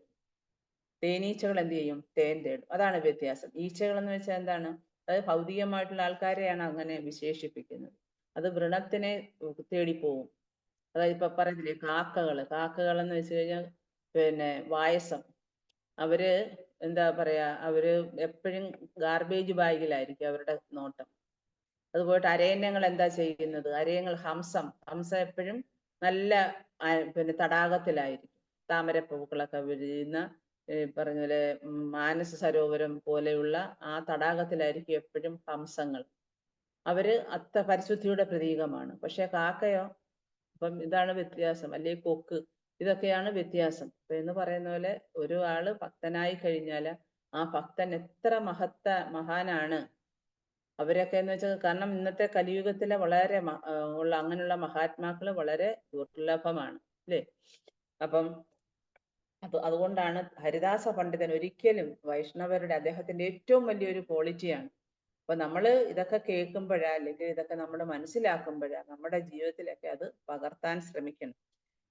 [SPEAKER 1] തേനീച്ചകൾ എന്ത് ചെയ്യും? തേൻ തേടും. അതാണ് വ്യത്യാസം. ഈച്ചകൾ എന്ന് വെച്ചാൽ എന്താണ്? അത് ഭൗതികമായിട്ടുള്ള ആൾക്കാരെയാണ് അങ്ങനെ വിശേഷിപ്പിക്കുന്നത്. അത് വൃണത്തിനെ തേടിപ്പോവും. അതായത് ഇപ്പൊ പറയുന്നില്ലേ കാക്കകൾ എന്ന് വെച്ച് കഴിഞ്ഞാൽ പിന്നെ വായസം. അവര് എന്താ പറയാ, അവര് എപ്പോഴും ഗാർബേജ് ബാഗിലായിരിക്കും അവരുടെ നോട്ടം. അതുപോലെ അരയന്നങ്ങൾ എന്താ ചെയ്യുന്നത്? ഹംസം എപ്പോഴും നല്ല പിന്നെ തടാകത്തിലായിരിക്കും. താമരപ്പൂക്കളൊക്കെ വിരിയുന്ന പറഞ്ഞ പോലെ മാനസ സരോവരം പോലെയുള്ള ആ തടാകത്തിലായിരിക്കും എപ്പോഴും ഹംസങ്ങൾ. അവര് പരിശുദ്ധിയുടെ പ്രതീകമാണ്. പക്ഷെ കാക്കയോ, അപ്പം ഇതാണ് വ്യത്യാസം. അല്ലെങ്കിൽ കൊക്ക്, ഇതൊക്കെയാണ് വ്യത്യാസം. അപ്പൊ എന്ന് പറയുന്ന പോലെ ഒരു ആള് ഭക്തനായി കഴിഞ്ഞാൽ ആ ഭക്തൻ എത്ര മഹാനാണ്. അവരൊക്കെ എന്ന് വെച്ചാൽ, കാരണം ഇന്നത്തെ കലിയുഗത്തിലെ വളരെ അങ്ങനെയുള്ള മഹാത്മാക്കൾ വളരെ ദുർലഭമാണ് അല്ലേ? അപ്പം അതുകൊണ്ടാണ് ഹരിദാസ പണ്ഡിതൻ ഒരിക്കലും വൈഷ്ണവരുടെ, അദ്ദേഹത്തിന്റെ ഏറ്റവും വലിയൊരു ക്വാളിറ്റിയാണ്. അപ്പൊ നമ്മൾ ഇതൊക്കെ കേൾക്കുമ്പോഴാ, അല്ലെങ്കിൽ ഇതൊക്കെ നമ്മൾ മനസ്സിലാക്കുമ്പോഴാ നമ്മുടെ ജീവിതത്തിലൊക്കെ അത് പകർത്താൻ ശ്രമിക്കണം.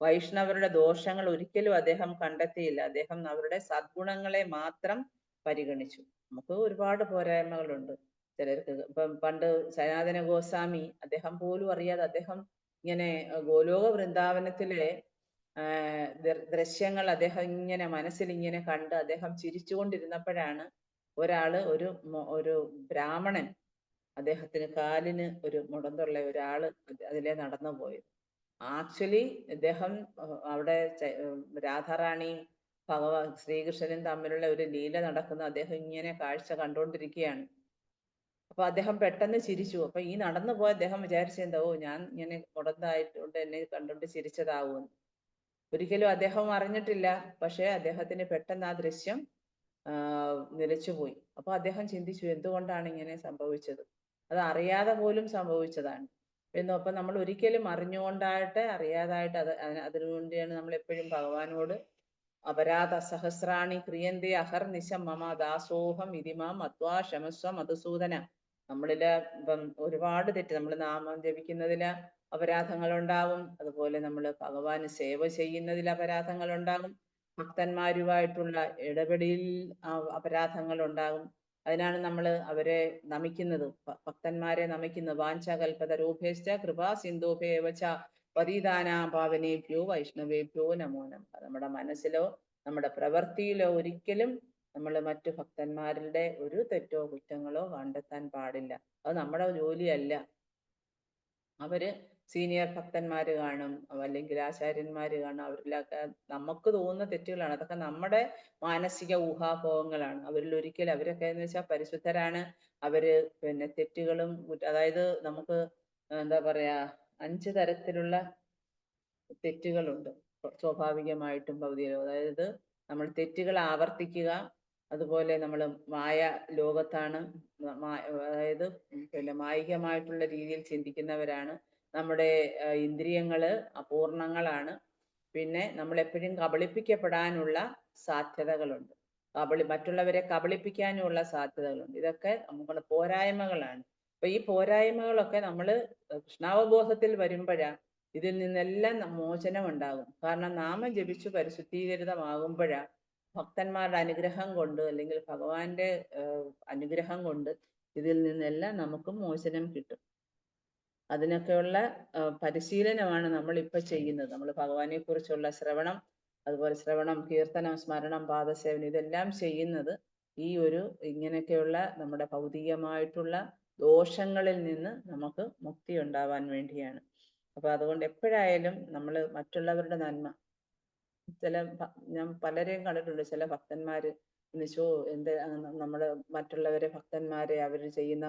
[SPEAKER 1] വൈഷ്ണവരുടെ ദോഷങ്ങൾ ഒരിക്കലും അദ്ദേഹം കണ്ടെത്തിയില്ല. അദ്ദേഹം അവരുടെ സദ്ഗുണങ്ങളെ മാത്രം പരിഗണിച്ചു. നമുക്ക് ഒരുപാട് പോരായ്മകളുണ്ട് ചിലർക്ക്. ഇപ്പം പണ്ട് സനാതന ഗോസ്വാമി, അദ്ദേഹം പോലും അറിയാതെ അദ്ദേഹം ഇങ്ങനെ ഗോലോക വൃന്ദാവനത്തിലെ ദൃശ്യങ്ങൾ അദ്ദേഹം ഇങ്ങനെ മനസ്സിൽ ഇങ്ങനെ കണ്ട് അദ്ദേഹം ചിരിച്ചുകൊണ്ടിരുന്നപ്പോഴാണ് ഒരു ബ്രാഹ്മണൻ, അദ്ദേഹത്തിന് കാലിന് ഒരു മുടന്തുള്ള ഒരാള് അതിലെ നടന്നു പോയത്. ആക്ച്വലി ഇദ്ദേഹം അവിടെ രാധാറാണിയും ശ്രീകൃഷ്ണനും തമ്മിലുള്ള ഒരു ലീല നടക്കുന്ന അദ്ദേഹം ഇങ്ങനെ കാഴ്ച കണ്ടുകൊണ്ടിരിക്കുകയാണ്. അപ്പൊ അദ്ദേഹം പെട്ടെന്ന് ചിരിച്ചു. അപ്പൊ ഈ നടന്നു പോയ അദ്ദേഹം വിചാരിച്ചെന്തോ, ഞാൻ ഇങ്ങനെ മുടന്തായിട്ടുണ്ട്, എന്നെ കണ്ടുകൊണ്ട് ചിരിച്ചതാവുമെന്ന്. ഒരിക്കലും അദ്ദേഹം അറിഞ്ഞിട്ടില്ല. പക്ഷെ അദ്ദേഹത്തിന് പെട്ടെന്ന് ആ ദൃശ്യം നിലച്ചുപോയി. അപ്പൊ അദ്ദേഹം ചിന്തിച്ചു, എന്തുകൊണ്ടാണ് ഇങ്ങനെ സംഭവിച്ചത്? അത് അറിയാതെ പോലും സംഭവിച്ചതാണ് എന്നും. അപ്പൊ നമ്മൾ ഒരിക്കലും അറിഞ്ഞുകൊണ്ടായിട്ട് അറിയാതായിട്ട് അതിനുവേണ്ടിയാണ് നമ്മൾ എപ്പോഴും ഭഗവാനോട് അപരാധ സഹസ്രാണി ക്രിയന്തി അഹർനിശം മമ ദാസോഹം ഇതിമാം മത്വാ ക്ഷമസ്വ മധുസൂദന. നമ്മളില് ഇപ്പം ഒരുപാട് തെറ്റ്, നമ്മൾ നാമം ജപിക്കുന്നതില് അപരാധങ്ങൾ ഉണ്ടാവും. അതുപോലെ നമ്മൾ ഭഗവാന് സേവ ചെയ്യുന്നതിൽ അപരാധങ്ങൾ ഉണ്ടാകും. ഭക്തന്മാരുമായിട്ടുള്ള ഇടപെടലിൽ അപരാധങ്ങൾ ഉണ്ടാകും. അതിനാണ് നമ്മൾ അവരെ നമിക്കുന്നത്, ഭക്തന്മാരെ നമിക്കുന്നത്. വാഞ്ചകൽപതരൂഭേശ്ച കൃപാ സിന്ധുഭേവച പതിതാനാം പാവനേഭ്യോ വൈഷ്ണവേഭ്യോ നമോ നമഃ. നമ്മുടെ മനസ്സിലോ നമ്മുടെ പ്രവൃത്തിയിലോ ഒരിക്കലും നമ്മൾ മറ്റു ഭക്തന്മാരുടെ ഒരു തെറ്റോ കുറ്റങ്ങളോ കണ്ടെത്താൻ പാടില്ല. അത് നമ്മുടെ ജോലിയല്ല. അവര് സീനിയർ ഭക്തന്മാര് കാണും, അല്ലെങ്കിൽ ആചാര്യന്മാര് കാണും. അവരിലൊക്കെ നമുക്ക് തോന്നുന്ന തെറ്റുകളാണ്. അതൊക്കെ നമ്മുടെ മാനസിക ഊഹാപോഹങ്ങളാണ്. അവരിൽ ഒരിക്കലും, അവരൊക്കെ എന്ന് വെച്ചാൽ പരിശുദ്ധരാണ്. അവര് പിന്നെ തെറ്റുകളും, അതായത് നമുക്ക് എന്താ പറയാ, 5 തരത്തിലുള്ള തെറ്റുകളുണ്ട് സ്വാഭാവികമായിട്ടും ഭൗതിക. അതായത് നമ്മൾ തെറ്റുകൾ ആവർത്തിക്കുക, അതുപോലെ നമ്മൾ ലോകത്താണ്, അതായത് പിന്നെ മായികമായിട്ടുള്ള രീതിയിൽ ചിന്തിക്കുന്നവരാണ്. നമ്മുടെ ഇന്ദ്രിയങ്ങള് അപൂർണങ്ങളാണ്. പിന്നെ നമ്മൾ എപ്പോഴും കബളിപ്പിക്കപ്പെടാനുള്ള സാധ്യതകളുണ്ട്. മറ്റുള്ളവരെ കബളിപ്പിക്കാനുള്ള സാധ്യതകളുണ്ട്. ഇതൊക്കെ നമ്മുടെ പോരായ്മകളാണ്. അപ്പൊ ഈ പോരായ്മകളൊക്കെ നമ്മൾ കൃഷ്ണാവബോധത്തിൽ വരുമ്പോഴാണ് ഇതിൽ നിന്നെല്ലാം മോചനം ഉണ്ടാകും. കാരണം നാമം ജപിച്ചു പരിശുദ്ധീകരിതമാകുമ്പോഴാണ് ഭക്തന്മാരുടെ അനുഗ്രഹം കൊണ്ട്, അല്ലെങ്കിൽ ഭഗവാന്റെ അനുഗ്രഹം കൊണ്ട് ഇതിൽ നിന്നെല്ലാം നമുക്ക് മോചനം കിട്ടും. അതിനൊക്കെയുള്ള പരിശീലനമാണ് നമ്മൾ ഇപ്പൊ ചെയ്യുന്നത്. നമ്മൾ ഭഗവാനെ കുറിച്ചുള്ള ശ്രവണം, അതുപോലെ ശ്രവണം, കീർത്തനം, സ്മരണം, പാദസേവനം, ഇതെല്ലാം ചെയ്യുന്നത് ഈ ഇങ്ങനെയൊക്കെയുള്ള നമ്മുടെ ഭൗതികമായിട്ടുള്ള ദോഷങ്ങളിൽ നിന്ന് നമുക്ക് മുക്തി ഉണ്ടാവാൻ വേണ്ടിയാണ്. അപ്പൊ അതുകൊണ്ട് എപ്പോഴായാലും നമ്മൾ മറ്റുള്ളവരുടെ നന്മ, ഞാൻ പലരെയും കണ്ടിട്ടുണ്ട്. ചില ഭക്തന്മാര് എന്നുവെച്ചോ നമ്മള് മറ്റുള്ളവരെ, ഭക്തന്മാരെ, അവർ ചെയ്യുന്ന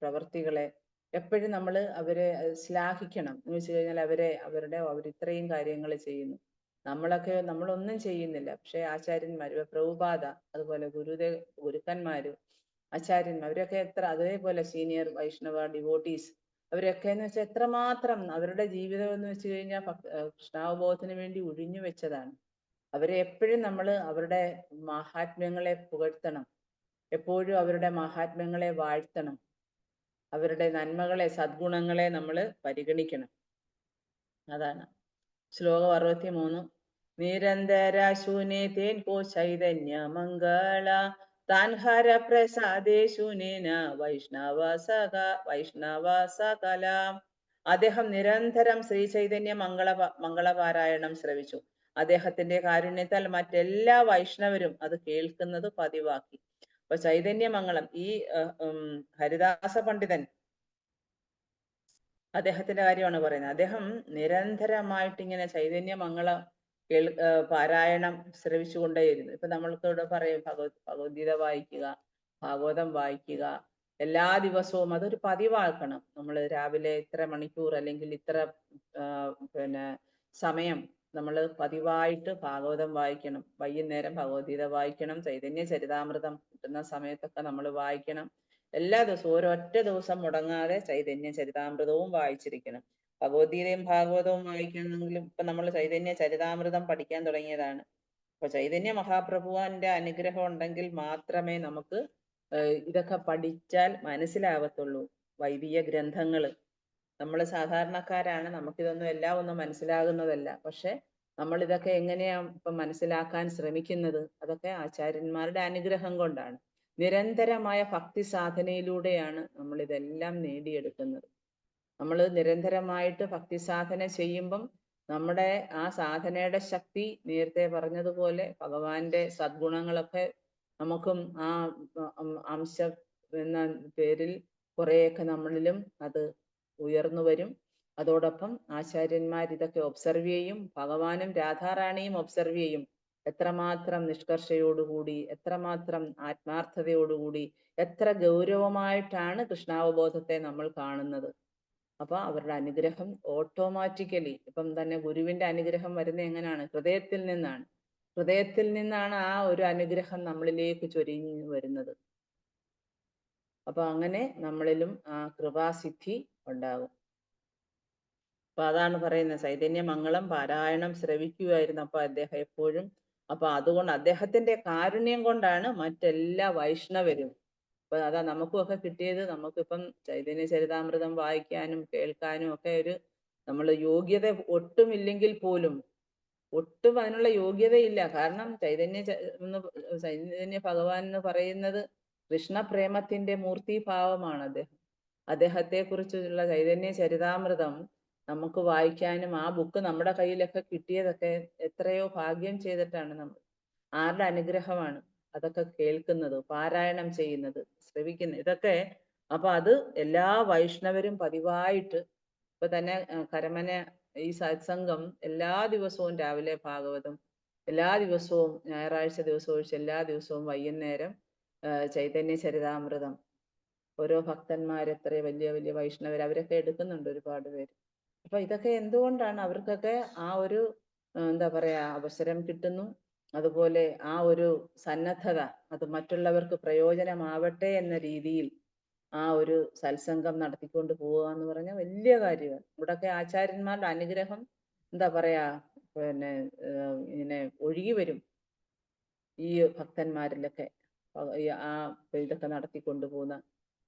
[SPEAKER 1] പ്രവർത്തികളെ എപ്പോഴും നമ്മൾ അവരെ ശ്ലാഘിക്കണം. എന്ന് വെച്ച് കഴിഞ്ഞാൽ അവർ ഇത്രയും കാര്യങ്ങൾ ചെയ്യുന്നു, നമ്മളൊന്നും ചെയ്യുന്നില്ല. പക്ഷെ ആചാര്യന്മാര്, പ്രഭുപാദ, അതുപോലെ ഗുരുക്കന്മാര്, ആചാര്യന്മാർ, അവരൊക്കെ അതേപോലെ സീനിയർ വൈഷ്ണവ ഡിവോട്ടീസ്, അവരൊക്കെ എന്ന് വെച്ചാൽ എത്രമാത്രം അവരുടെ ജീവിതം എന്ന് വെച്ച് കഴിഞ്ഞാൽ കൃഷ്ണാവബോധത്തിന് വേണ്ടി ഒഴിഞ്ഞു വെച്ചതാണ്. അവരെ എപ്പോഴും നമ്മൾ അവരുടെ മഹാത്മ്യങ്ങളെ പുകഴ്ത്തണം, എപ്പോഴും അവരുടെ മഹാത്മ്യങ്ങളെ വാഴ്ത്തണം, അവരുടെ നന്മകളെ, സദ്ഗുണങ്ങളെ നമ്മൾ പരിഗണിക്കണം. അതാണ് ശ്ലോകം 63. നിരന്തര ശൂന്യ തേൻ പോ ചൈതന്യ മംഗള താൻഹര പ്രസാദേ ശൂന്യന വൈഷ്ണവ സകല. അദ്ദേഹം നിരന്തരം ശ്രീ ചൈതന്യ മംഗളപാരായണം ശ്രവിച്ചു. അദ്ദേഹത്തിന്റെ കാരുണ്യത്താൽ മറ്റെല്ലാ വൈഷ്ണവരും അത് കേൾക്കുന്നത് പതിവാക്കി. അപ്പൊ ചൈതന്യമംഗളം ഈ ഹരിദാസ പണ്ഡിതൻ അദ്ദേഹത്തിന്റെ കാര്യമാണ് പറയുന്നത്. അദ്ദേഹം നിരന്തരമായിട്ട് ഇങ്ങനെ ചൈതന്യമംഗളം പാരായണം ശ്രവിച്ചുകൊണ്ടേയിരുന്നു. ഇപ്പൊ നമ്മൾക്കിവിടെ പറയും ഭഗവത്ഗീത വായിക്കുക, ഭാഗവതം വായിക്കുക, എല്ലാ ദിവസവും അതൊരു പതിവാക്കണം. നമ്മൾ രാവിലെ ഇത്ര മണിക്കൂർ അല്ലെങ്കിൽ ഇത്ര പിന്നെ സമയം നമ്മൾ പതിവായിട്ട് ഭാഗവതം വായിക്കണം. വൈകുന്നേരം ഭഗവത്ഗീത വായിക്കണം. ചൈതന്യ ചരിതാമൃതം കിട്ടുന്ന സമയത്തൊക്കെ നമ്മൾ വായിക്കണം. എല്ലാ ദിവസവും ഒരൊറ്റ ദിവസം മുടങ്ങാതെ ചൈതന്യ ചരിതാമൃതവും വായിച്ചിരിക്കണം. ഭഗവത്ഗീതയും ഭാഗവതവും വായിക്കണമെങ്കിലും ഇപ്പൊ നമ്മൾ ചൈതന്യ ചരിതാമൃതം പഠിക്കാൻ തുടങ്ങിയതാണ്. അപ്പൊ ചൈതന്യ മഹാപ്രഭുവിന്റെ അനുഗ്രഹം ഉണ്ടെങ്കിൽ മാത്രമേ നമുക്ക് ഇതൊക്കെ പഠിച്ചാൽ മനസ്സിലാവത്തുള്ളൂ. വൈദിക ഗ്രന്ഥങ്ങള് നമ്മൾ സാധാരണക്കാരാണ്, നമുക്കിതൊന്നും എല്ലാം ഒന്നും മനസ്സിലാകുന്നതല്ല. പക്ഷെ നമ്മൾ ഇതൊക്കെ എങ്ങനെയാ ഇപ്പൊ മനസ്സിലാക്കാൻ ശ്രമിക്കുന്നത്? അതൊക്കെ ആചാര്യന്മാരുടെ അനുഗ്രഹം കൊണ്ടാണ്. നിരന്തരമായ ഭക്തി സാധനയിലൂടെയാണ് നമ്മൾ ഇതെല്ലാം നേടിയെടുക്കുന്നത്. നമ്മൾ നിരന്തരമായിട്ട് ഭക്തി സാധന ചെയ്യുമ്പം നമ്മുടെ ആ സാധനയുടെ ശക്തി, നേരത്തെ പറഞ്ഞതുപോലെ ഭഗവാന്റെ സദ്ഗുണങ്ങളൊക്കെ നമുക്കും ആ അംശം എന്ന പേരിൽ കുറെയൊക്കെ നമ്മളിലും അത് ഉയർന്നു വരും. അതോടൊപ്പം ആചാര്യന്മാർ ഇതൊക്കെ ഒബ്സർവ് ചെയ്യും. ഭഗവാനും രാധാറാണിയും ഒബ്സർവ് ചെയ്യും. എത്രമാത്രം നിഷ്കർഷയോടുകൂടി, എത്രമാത്രം ആത്മാർത്ഥതയോടുകൂടി, എത്ര ഗൗരവമായിട്ടാണ് കൃഷ്ണാവബോധത്തെ നമ്മൾ കാണുന്നത്. അപ്പൊ അവരുടെ അനുഗ്രഹം ഓട്ടോമാറ്റിക്കലി, ഇപ്പം തന്നെ ഗുരുവിന്റെ അനുഗ്രഹം വരുന്നത് എങ്ങനെയാണ്? ഹൃദയത്തിൽ നിന്നാണ്. ഹൃദയത്തിൽ നിന്നാണ് ആ ഒരു അനുഗ്രഹം നമ്മളിലേക്ക് ചൊരിഞ്ഞു വരുന്നത്. അപ്പൊ അങ്ങനെ നമ്മളിലും ആ കൃപാസിദ്ധി ഉണ്ടാകും. അപ്പൊ അതാണ് പറയുന്നത്, ചൈതന്യമംഗളം പാരായണം ശ്രവിക്കുമായിരുന്നു അപ്പൊ അദ്ദേഹം എപ്പോഴും. അപ്പൊ അതുകൊണ്ട് അദ്ദേഹത്തിന്റെ കാരുണ്യം കൊണ്ടാണ് മറ്റെല്ലാ വൈഷ്ണവരും, അപ്പൊ അതാ നമുക്കുമൊക്കെ കിട്ടിയത്. നമുക്കിപ്പം ചൈതന്യ ചരിതാമൃതം വായിക്കാനും കേൾക്കാനും ഒക്കെ ഒരു നമ്മൾ യോഗ്യത ഒട്ടുമില്ലെങ്കിൽ പോലും, ഒട്ടും അതിനുള്ള യോഗ്യതയില്ല. കാരണം ചൈതന്യ ഭഗവാൻ എന്ന് പറയുന്നത് കൃഷ്ണപ്രേമത്തിന്റെ മൂർത്തിഭാവമാണ് അദ്ദേഹം. അദ്ദേഹത്തെ കുറിച്ചുള്ള ചൈതന്യ ചരിതാമൃതം നമുക്ക് വായിക്കാനും ആ ബുക്ക് നമ്മുടെ കയ്യിലൊക്കെ കിട്ടിയതൊക്കെ എത്രയോ ഭാഗ്യം ചെയ്തിട്ടാണ്. നമ്മൾ ആരുടെ അനുഗ്രഹമാണ് അതൊക്കെ കേൾക്കുന്നത്, പാരായണം ചെയ്യുന്നത്, ശ്രവിക്കുന്നത്, ഇതൊക്കെ. അപ്പൊ അത് എല്ലാ വൈഷ്ണവരും പതിവായിട്ട്, ഇപ്പൊ തന്നെ കരമന ഈ സത്സംഗം എല്ലാ ദിവസവും രാവിലെ ഭാഗവതം, എല്ലാ ദിവസവും ഞായറാഴ്ച ദിവസം ഒഴിച്ച് എല്ലാ ദിവസവും വൈകുന്നേരം ചൈതന്യ ചരിതാമൃതം. ഓരോ ഭക്തന്മാർ എത്ര വലിയ വലിയ വൈഷ്ണവർ അവരൊക്കെ എടുക്കുന്നുണ്ട്, ഒരുപാട് പേര്. അപ്പൊ ഇതൊക്കെ എന്തുകൊണ്ടാണ്? അവർക്കൊക്കെ ആ ഒരു എന്താ പറയാ അവസരം കിട്ടുന്നു. അതുപോലെ ആ ഒരു സന്നദ്ധത, അത് മറ്റുള്ളവർക്ക് പ്രയോജനമാവട്ടെ എന്ന രീതിയിൽ ആ ഒരു സത്സംഗം നടത്തിക്കൊണ്ട് പോവുക എന്ന് പറഞ്ഞാൽ വലിയ കാര്യമാണ്. ഇവിടൊക്കെ ആചാര്യന്മാരുടെ അനുഗ്രഹം എന്താ പറയാ, പിന്നെ ഇങ്ങനെ ഒഴുകി വരും ഈ ഭക്തന്മാരിലൊക്കെ. ആ ഇതൊക്കെ നടത്തിക്കൊണ്ടു പോകുന്ന,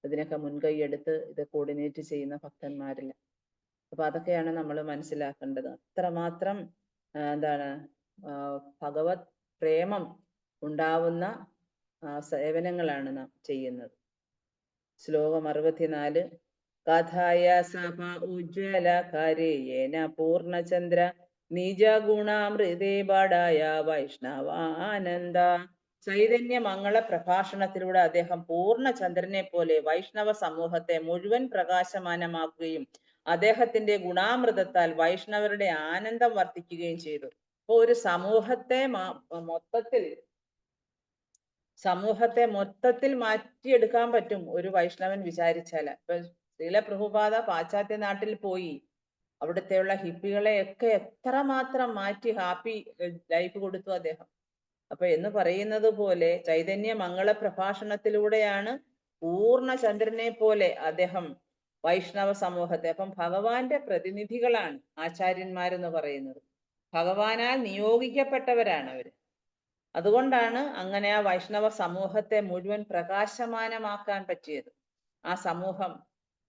[SPEAKER 1] ഇതിനൊക്കെ മുൻകൈ എടുത്ത് ഇത് കോർഡിനേറ്റ് ചെയ്യുന്ന ഭക്തന്മാരിൽ. അപ്പൊ അതൊക്കെയാണ് നമ്മൾ മനസ്സിലാക്കേണ്ടത്. അത്രമാത്രം എന്താണ് ഭഗവത് പ്രേമം ഉണ്ടാവുന്ന സേവനങ്ങളാണ് നാം ചെയ്യുന്നത്. ശ്ലോകം 64. കഥായ സഭ ഉജ്ജ്വല കരേയേന പൂർണ്ണചന്ദ്ര നിജ ഗുണാമൃതേ ബടായ വൈഷ്ണവാനന്ദ. ചൈതന്യ മംഗള പ്രഭാഷണത്തിലൂടെ അദ്ദേഹം പൂർണ്ണചന്ദ്രനെ പോലെ വൈഷ്ണവ സമൂഹത്തെ മുഴുവൻ പ്രകാശമാനമാക്കുകയും അദ്ദേഹത്തിന്റെ ഗുണാമൃതത്താൽ വൈഷ്ണവരുടെ ആനന്ദം വർദ്ധിക്കുകയും ചെയ്തു. അപ്പൊ ഒരു സമൂഹത്തെ മൊത്തത്തിൽ മാറ്റിയെടുക്കാൻ പറ്റും ഒരു വൈഷ്ണവൻ വിചാരിച്ചാൽ. ഇപ്പൊ ശ്രീല പ്രഭുപാദ പാശ്ചാത്യ നാട്ടിൽ പോയി അവിടുത്തെയുള്ള ഹിപ്പികളെയൊക്കെ എത്രമാത്രം മാറ്റി ഹാപ്പി ലൈഫ് കൊടുത്തു അദ്ദേഹം. അപ്പൊ എന്ന് പറയുന്നത് പോലെ ചൈതന്യ മംഗള പ്രഭാഷണത്തിലൂടെയാണ് പൂർണ്ണചന്ദ്രനെ പോലെ അദ്ദേഹം വൈഷ്ണവ സമൂഹത്തെ, അപ്പം ഭഗവാന്റെ പ്രതിനിധികളാണ് ആചാര്യന്മാരെന്ന് പറയുന്നത്. ഭഗവാനാൽ നിയോഗിക്കപ്പെട്ടവരാണ് അവര്. അതുകൊണ്ടാണ് അങ്ങനെ ആ വൈഷ്ണവ സമൂഹത്തെ മുഴുവൻ പ്രകാശമാനമാക്കാൻ പറ്റിയത്. ആ സമൂഹം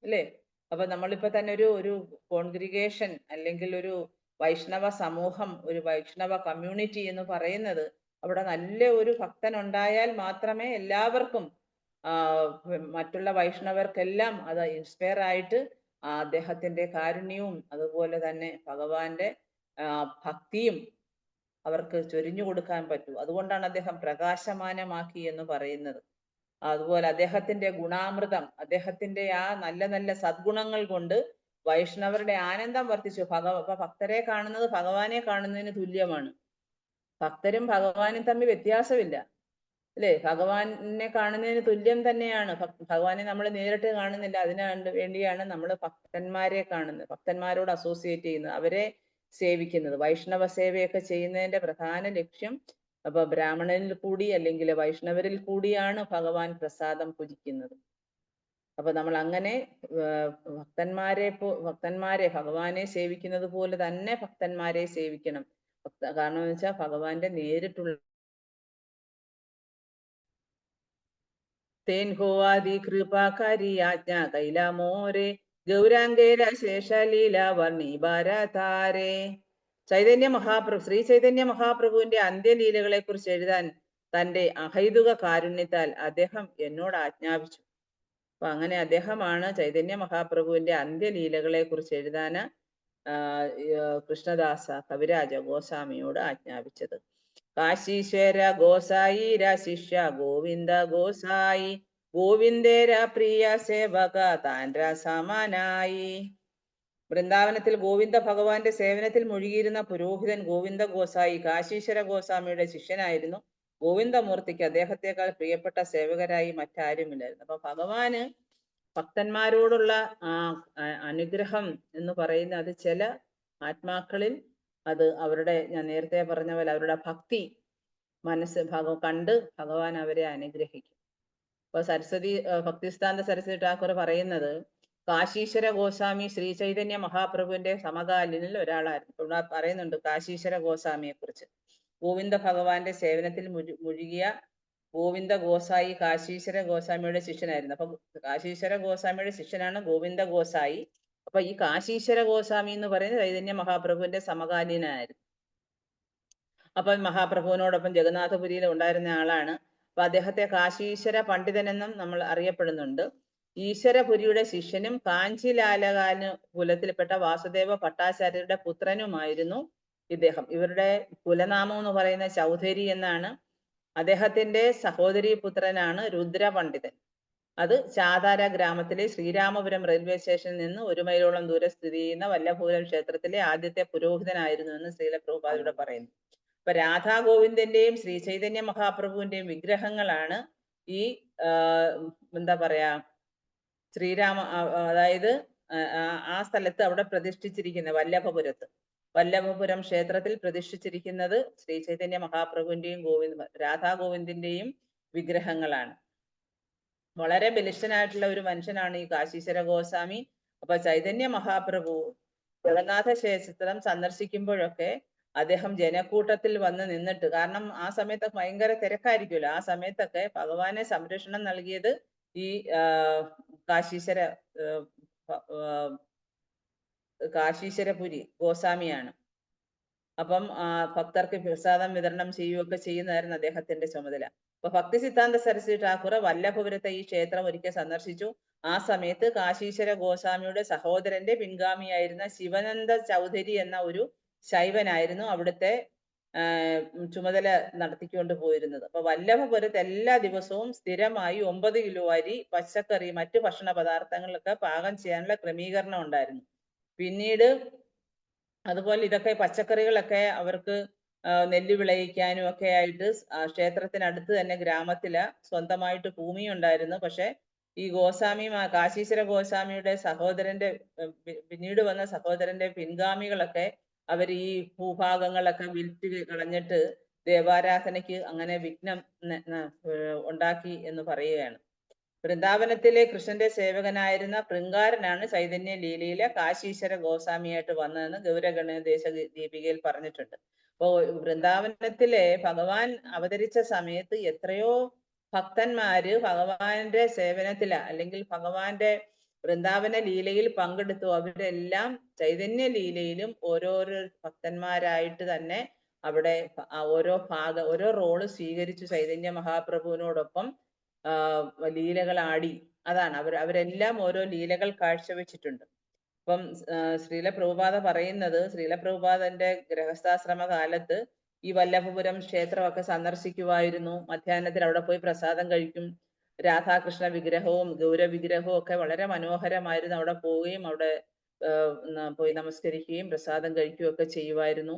[SPEAKER 1] അല്ലേ? അപ്പൊ നമ്മളിപ്പോ തന്നെ ഒരു കോൺഗ്രിഗേഷൻ അല്ലെങ്കിൽ ഒരു വൈഷ്ണവ സമൂഹം, ഒരു വൈഷ്ണവ കമ്മ്യൂണിറ്റി എന്ന് പറയുന്നത്, അവിടെ നല്ല ഒരു ഭക്തൻ ഉണ്ടായാൽ മാത്രമേ എല്ലാവർക്കും മറ്റുള്ള വൈഷ്ണവർക്കെല്ലാം അത് ഇൻസ്പയർ ആയിട്ട് അദ്ദേഹത്തിന്റെ കാരുണ്യവും അതുപോലെ തന്നെ ഭഗവാന്റെ ഭക്തിയും അവർക്ക് ചൊരിഞ്ഞു കൊടുക്കാൻ പറ്റൂ. അതുകൊണ്ടാണ് അദ്ദേഹം പ്രകാശമാനമാക്കി എന്ന് പറയുന്നത്. അതുപോലെ അദ്ദേഹത്തിന്റെ ഗുണാമൃതം, അദ്ദേഹത്തിന്റെ ആ നല്ല നല്ല സദ്ഗുണങ്ങൾ കൊണ്ട് വൈഷ്ണവരുടെ ആനന്ദം വർദ്ധിച്ചു. അപ്പൊ ഭക്തരെ കാണുന്നത് ഭഗവാനെ കാണുന്നതിന് തുല്യമാണ്. ഭക്തരും ഭഗവാനും തമ്മിൽ വ്യത്യാസമില്ല, അല്ലേ? ഭഗവാനെ കാണുന്നതിന് തുല്യം തന്നെയാണ്. ഭഗവാനെ നമ്മൾ നേരിട്ട് കാണുന്നില്ല, അതിനു വേണ്ടിയാണ് നമ്മൾ ഭക്തന്മാരെ കാണുന്നത്, ഭക്തന്മാരോട് അസോസിയേറ്റ് ചെയ്യുന്നത്, അവരെ സേവിക്കുന്നത്. വൈഷ്ണവ സേവയൊക്കെ ചെയ്യുന്നതിന്റെ പ്രധാന ലക്ഷ്യം അപ്പൊ ബ്രാഹ്മണനിൽ കൂടി അല്ലെങ്കിൽ വൈഷ്ണവരിൽ കൂടിയാണ് ഭഗവാൻ പ്രസാദം ഭുജിക്കുന്നത്. അപ്പൊ നമ്മൾ അങ്ങനെ ഭക്തന്മാരെ ഭഗവാനെ സേവിക്കുന്നത് പോലെ തന്നെ ഭക്തന്മാരെ സേവിക്കണം. കാരണം എന്ന് വെച്ചാൽ ഭഗവാന്റെ നേരിട്ടുള്ള തേൻ ഹോവാദി കൃപാകാരി ആജ്ഞ കൈലാമോരെ ഗൗരാംഗേര ശേഷലീല വർണ്ണി ഭാരതാരേ. ശ്രീ ചൈതന്യ മഹാപ്രഭുവിന്റെ അന്ത്യലീലകളെ കുറിച്ച് എഴുതാൻ തന്റെ അഹൈതുക കാരുണ്യത്താൽ അദ്ദേഹം എന്നോട് ആജ്ഞാപിച്ചു. അപ്പൊ അങ്ങനെ അദ്ദേഹമാണ് ചൈതന്യ മഹാപ്രഭുവിന്റെ അന്ത്യലീലകളെ കുറിച്ച് എഴുതാന് കൃഷ്ണദാസ കവിരാജ ഗോസ്വാമിയോട് ആജ്ഞാപിച്ചത്. കാശീശ്വര ഗോസായി ശിഷ്യ ഗോവിന്ദ ഗോസായി ഗോവിന്ദേര പ്രിയ സേവക താൻര സമാനായി. വൃന്ദാവനത്തിൽ ഗോവിന്ദ ഭഗവാന്റെ സേവനത്തിൽ മുഴുകിയിരുന്ന പുരോഹിതൻ ഗോവിന്ദ ഗോസായി കാശീശ്വര ഗോസ്വാമിയുടെ ശിഷ്യനായിരുന്നു. ഗോവിന്ദമൂർത്തിക്ക് അദ്ദേഹത്തെക്കാൾ പ്രിയപ്പെട്ട സേവകരായി മറ്റാരുമില്ലായിരുന്നു. അപ്പൊ ഭഗവാന് ഭക്തന്മാരോടുള്ള അനുഗ്രഹം എന്ന് പറയുന്ന അത് ചില ആത്മാക്കളിൽ അത് അവരുടെ, ഞാൻ നേരത്തെ പറഞ്ഞ പോലെ അവരുടെ ഭക്തി മനസ്സ് കണ്ട് ഭഗവാൻ അവരെ അനുഗ്രഹിക്കും. ഇപ്പൊ ഭക്തിസ്ഥാന സരസ്വതി ഠാക്കൂർ പറയുന്നത് കാശീശ്വര ഗോസ്വാമി ശ്രീ ചൈതന്യ മഹാപ്രഭുവിന്റെ സമകാലീനിൽ ഒരാളായിരുന്നു. ഇവിടെ പറയുന്നുണ്ട് കാശീശ്വര ഗോസ്വാമിയെ കുറിച്ച്. ഗോവിന്ദ ഭഗവാന്റെ സേവനത്തിൽ മുഴുകിയ ഗോവിന്ദ ഗോസായി കാശീശ്വര ഗോസ്വാമിയുടെ ശിഷ്യനായിരുന്നു. അപ്പൊ കാശീശ്വര ഗോസ്വാമിയുടെ ശിഷ്യനാണ് ഗോവിന്ദ ഗോസായി. അപ്പൊ ഈ കാശീശ്വര ഗോസ്വാമി എന്ന് പറയുന്നത് ചൈതന്യ മഹാപ്രഭുവിന്റെ സമകാലീനായിരുന്നു. അപ്പൊ മഹാപ്രഭുവിനോടൊപ്പം ജഗന്നാഥപുരിയിൽ ഉണ്ടായിരുന്ന ആളാണ്. അപ്പൊ അദ്ദേഹത്തെ കാശീശ്വര പണ്ഡിതനെന്നും നമ്മൾ അറിയപ്പെടുന്നുണ്ട്. ഈശ്വരപുരിയുടെ ശിഷ്യനും കാഞ്ചിലാലകാല കുലത്തിൽപ്പെട്ട വാസുദേവ ഭട്ടാചാര്യരുടെ പുത്രനുമായിരുന്നു ഇദ്ദേഹം. ഇവരുടെ കുലനാമം എന്ന് പറയുന്ന ചൗധരി എന്നാണ്. അദ്ദേഹത്തിന്റെ സഹോദരി പുത്രനാണ് രുദ്ര പണ്ഡിതൻ. അത് ചാതാര ഗ്രാമത്തിലെ ശ്രീരാമപുരം റെയിൽവേ സ്റ്റേഷനിൽ നിന്ന് 1 മൈലോളം ദൂരെ സ്ഥിതി ചെയ്യുന്ന വല്ലഭപുരം ക്ഷേത്രത്തിലെ ആദ്യത്തെ പുരോഹിതനായിരുന്നു എന്ന് ശ്രീല പ്രഭുപാദയുടെ പറയുന്നു. അപ്പൊ രാധാ ഗോവിന്ദന്റെയും ശ്രീ ചൈതന്യ മഹാപ്രഭുവിന്റെയും വിഗ്രഹങ്ങളാണ് ഈ എന്താ പറയാ അതായത് ആ സ്ഥലത്ത് അവിടെ പ്രതിഷ്ഠിച്ചിരിക്കുന്ന വല്ലഭപുരം ക്ഷേത്രത്തിൽ പ്രതിഷ്ഠിച്ചിരിക്കുന്നത് ശ്രീ ചൈതന്യ മഹാപ്രഭുവിന്റെയും രാധാ ഗോവിന്ദിന്റെയും വിഗ്രഹങ്ങളാണ്. വളരെ ബലിഷ്ഠനായിട്ടുള്ള ഒരു മനുഷ്യനാണ് ഈ കാശീശ്വര ഗോസ്വാമി. അപ്പൊ ചൈതന്യ മഹാപ്രഭു ജഗന്നാഥ ക്ഷേത്രം സന്ദർശിക്കുമ്പോഴൊക്കെ അദ്ദേഹം ജനക്കൂട്ടത്തിൽ വന്ന് നിന്നിട്ട്, കാരണം ആ സമയത്തൊക്കെ ഭയങ്കര തിരക്കായിരിക്കുമല്ലോ, ആ സമയത്തൊക്കെ ഭഗവാനെ സംരക്ഷണം നൽകിയത് ഈ കാശീശ്വരപുരി ഗോസ്വാമിയാണ്. അപ്പം ഭക്തർക്ക് പ്രസാദം വിതരണം ചെയ്യുകയൊക്കെ ചെയ്യുന്നതായിരുന്നു അദ്ദേഹത്തിന്റെ ചുമതല. അപ്പൊ ഭക്തി സിദ്ധാന്ത സരസ്വതി ഠാക്കൂർ വല്ലഭപുരത്തെ ഈ ക്ഷേത്രം ഒരിക്കൽ സന്ദർശിച്ചു. ആ സമയത്ത് കാശീശ്വര ഗോസ്വാമിയുടെ സഹോദരന്റെ പിൻഗാമിയായിരുന്ന ശിവനന്ദ ചൗധരി എന്ന ഒരു ശൈവനായിരുന്നു അവിടുത്തെ ചുമതല നടത്തിക്കൊണ്ട് പോയിരുന്നത്. അപ്പൊ വല്ലഭപുരത്ത് എല്ലാ ദിവസവും സ്ഥിരമായി 9 കിലോ അരി, പച്ചക്കറി, മറ്റു ഭക്ഷണ പദാർത്ഥങ്ങളൊക്കെ പാകം ചെയ്യാനുള്ള ക്രമീകരണം ഉണ്ടായിരുന്നു. പിന്നീട് അതുപോലെ ഇതൊക്കെ പച്ചക്കറികളൊക്കെ അവർക്ക് നെല്ല് വിളയിക്കാനും ഒക്കെ ആയിട്ട് ക്ഷേത്രത്തിനടുത്ത് തന്നെ ഗ്രാമത്തില് സ്വന്തമായിട്ട് ഭൂമി ഉണ്ടായിരുന്നു. പക്ഷെ ഈ കാശീശ്വര ഗോസ്വാമിയുടെ സഹോദരന്റെ പിന്നീട് വന്ന സഹോദരന്റെ പിൻഗാമികളൊക്കെ അവർ ഈ ഭൂഭാഗങ്ങളൊക്കെ വിൽറ്റ് കളഞ്ഞിട്ട് ദേവാരാധനയ്ക്ക് അങ്ങനെ വിഘ്നം ഉണ്ടാക്കി എന്ന് പറയുകയാണ്. വൃന്ദാവനത്തിലെ കൃഷ്ണന്റെ സേവകനായിരുന്ന പൃങ്കാരനാണ് ചൈതന്യ ലീലയിലെ കാശീശ്വര ഗോസ്വാമിയായിട്ട് വന്നതെന്ന് ഗൗരഗണേശ ദീപികയിൽ പറഞ്ഞിട്ടുണ്ട്. അപ്പോ വൃന്ദാവനത്തിലെ ഭഗവാൻ അവതരിച്ച സമയത്ത് എത്രയോ ഭക്തന്മാര് ഭഗവാന്റെ സേവനത്തില് അല്ലെങ്കിൽ ഭഗവാന്റെ വൃന്ദാവന ലീലയിൽ പങ്കെടുത്തു. അവരെല്ലാം ചൈതന്യ ലീലയിലും ഓരോരോ ഭക്തന്മാരായിട്ട് തന്നെ അവിടെ ഓരോ റോള് സ്വീകരിച്ചു ചൈതന്യ മഹാപ്രഭുവിനോടൊപ്പം ലീലകൾ ആടി. അതാണ് അവരെല്ലാം ഓരോ ലീലകൾ കാഴ്ചവെച്ചിട്ടുണ്ട്. അപ്പം ശ്രീല പ്രഭുപാദ പറയുന്നത്, ശ്രീല പ്രഭുപാദന്റെ ഗൃഹസ്ഥാശ്രമ കാലത്ത് ഈ വല്ലഭപുരം ക്ഷേത്രമൊക്കെ സന്ദർശിക്കുമായിരുന്നു. മധ്യാഹ്നത്തിൽ അവിടെ പോയി പ്രസാദം കഴിക്കും. രാധാകൃഷ്ണ വിഗ്രഹവും ഗൗര വിഗ്രഹവും ഒക്കെ വളരെ മനോഹരമായിരുന്നു. അവിടെ പോവുകയും അവിടെ പോയി നമസ്കരിക്കുകയും പ്രസാദം കഴിക്കുകയും ഒക്കെ ചെയ്യുമായിരുന്നു.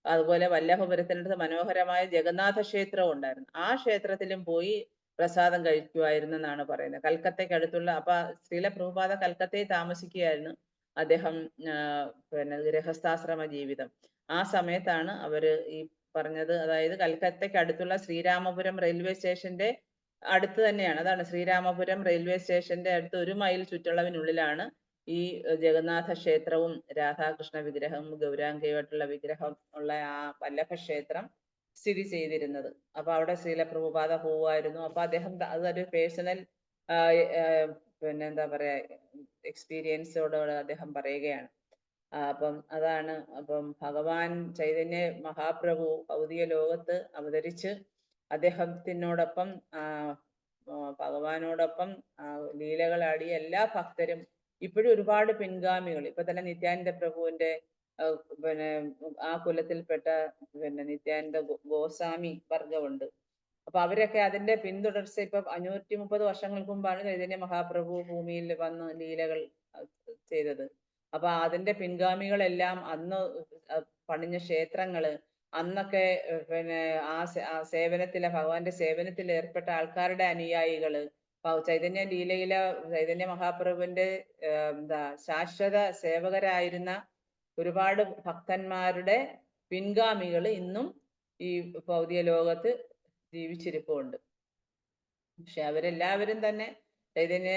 [SPEAKER 1] അതുപോലെ വല്ലഭപുരത്തിനടുത്ത് മനോഹരമായ ജഗന്നാഥ ക്ഷേത്രവും ഉണ്ടായിരുന്നു. ആ ക്ഷേത്രത്തിലും പോയി പ്രസാദം കഴിക്കുമായിരുന്നു എന്നാണ് പറയുന്നത്. കൽക്കത്തയ്ക്ക് അടുത്തുള്ള, അപ്പൊ ശ്രീല പ്രഭുപാദ കൽക്കത്തയിൽ താമസിക്കുകയായിരുന്നു. അദ്ദേഹം പിന്നെ ഗൃഹസ്ഥാശ്രമ ജീവിതം. ആ സമയത്താണ് അവര് ഈ പറഞ്ഞത്, അതായത് കൽക്കത്തയ്ക്ക് അടുത്തുള്ള ശ്രീരാമപുരം റെയിൽവേ സ്റ്റേഷന്റെ അടുത്ത് തന്നെയാണ്. അതാണ് ശ്രീരാമപുരം റെയിൽവേ സ്റ്റേഷന്റെ അടുത്ത് 1 മൈൽ ചുറ്റളവിനുള്ളിലാണ് ഈ ജഗന്നാഥ ക്ഷേത്രവും രാധാകൃഷ്ണ വിഗ്രഹം ഗൗരാംഗയുമായിട്ടുള്ള വിഗ്രഹം ഉള്ള ആ വല്ലഭ ക്ഷേത്രം സ്ഥിതി ചെയ്തിരുന്നത്. അപ്പൊ അവിടെ ശ്രീല പ്രഭുപാദ പോവുമായിരുന്നു. അപ്പൊ അദ്ദേഹം അതൊരു പേഴ്സണൽ പിന്നെ എന്താ പറയാ എക്സ്പീരിയൻസോടെ അദ്ദേഹം പറയുകയാണ്. അപ്പം അതാണ്. അപ്പം ഭഗവാൻ ചൈതന്യ മഹാപ്രഭു ഭൗതിക ലോകത്ത് അവതരിച്ച് അദ്ദേഹത്തിനോടൊപ്പം ഭഗവാനോടൊപ്പം ലീലകളാടിയ എല്ലാ ഭക്തരും ഇപ്പോഴും ഒരുപാട് പിൻഗാമികൾ. ഇപ്പൊ തന്നെ നിത്യാനന്ദ പ്രഭുവിന്റെ പിന്നെ ആ കുലത്തിൽപ്പെട്ട പിന്നെ നിത്യാനന്ദ ഗോസ്വാമി വർഗമുണ്ട്. അപ്പൊ അവരൊക്കെ അതിന്റെ പിന്തുടർച്ച ഇപ്പൊ 530 വർഷങ്ങൾക്ക് മുമ്പാണ് ചൈതന്യ മഹാപ്രഭു ഭൂമിയിൽ വന്ന് ലീലകൾ ചെയ്തത്. അപ്പൊ അതിന്റെ പിൻഗാമികളെല്ലാം അന്ന് പണിഞ്ഞ ക്ഷേത്രങ്ങള്, അന്നൊക്കെ പിന്നെ ആ സേവനത്തിലെ ഭഗവാന്റെ സേവനത്തിൽ ഏർപ്പെട്ട ആൾക്കാരുടെ അനുയായികള്, ചൈതന്യ ലീലയിലെ ചൈതന്യ മഹാപ്രഭുവിന്റെ എന്താ ശാശ്വത സേവകരായിരുന്ന ഒരുപാട് ഭക്തന്മാരുടെ പിൻഗാമികൾ ഇന്നും ഈ ഭൗതിക ലോകത്ത് ജീവിച്ചിരിപ്പുണ്ട്. പക്ഷെ അവരെല്ലാവരും തന്നെ ചൈതന്യ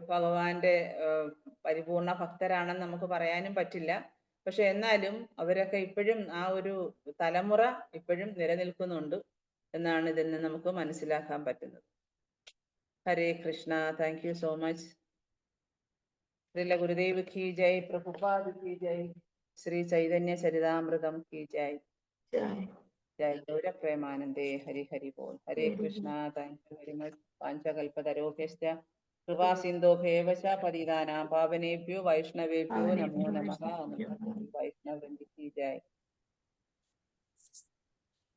[SPEAKER 1] ഭഗവാന്റെ പരിപൂർണ ഭക്തരാണെന്ന് നമുക്ക് പറയാനും പറ്റില്ല. പക്ഷെ എന്നാലും അവരൊക്കെ ഇപ്പോഴും ആ ഒരു തലമുറ ഇപ്പോഴും നിലനിൽക്കുന്നുണ്ട് എന്നാണ് ഇതിൽ നിന്ന് നമുക്ക് മനസ്സിലാക്കാൻ പറ്റുന്നത്. Hare Krishna. Thank you so much. Srila Gurudev കി ജയ്, പ്രഭുപാദ് കി ജയ്, ശ്രീ ചൈതന്യ ചരിതാമൃതം കി ജയ്. ജയ് ഗൗര പ്രേമാനന്ദേ. ഹരി ഹരി ബോൾ. Hare Krishna. Thank you very much. പാഞ്ചകൽപതരോഭ്യശ്ച കൃപാ സിന്ധോഭേവ ച പതിതാനാം പാവനേഭ്യോ വൈഷ്ണവേഭ്യോ നമോ നമഃ. വൈഷ്ണവൃന്ദ കി ജയ്.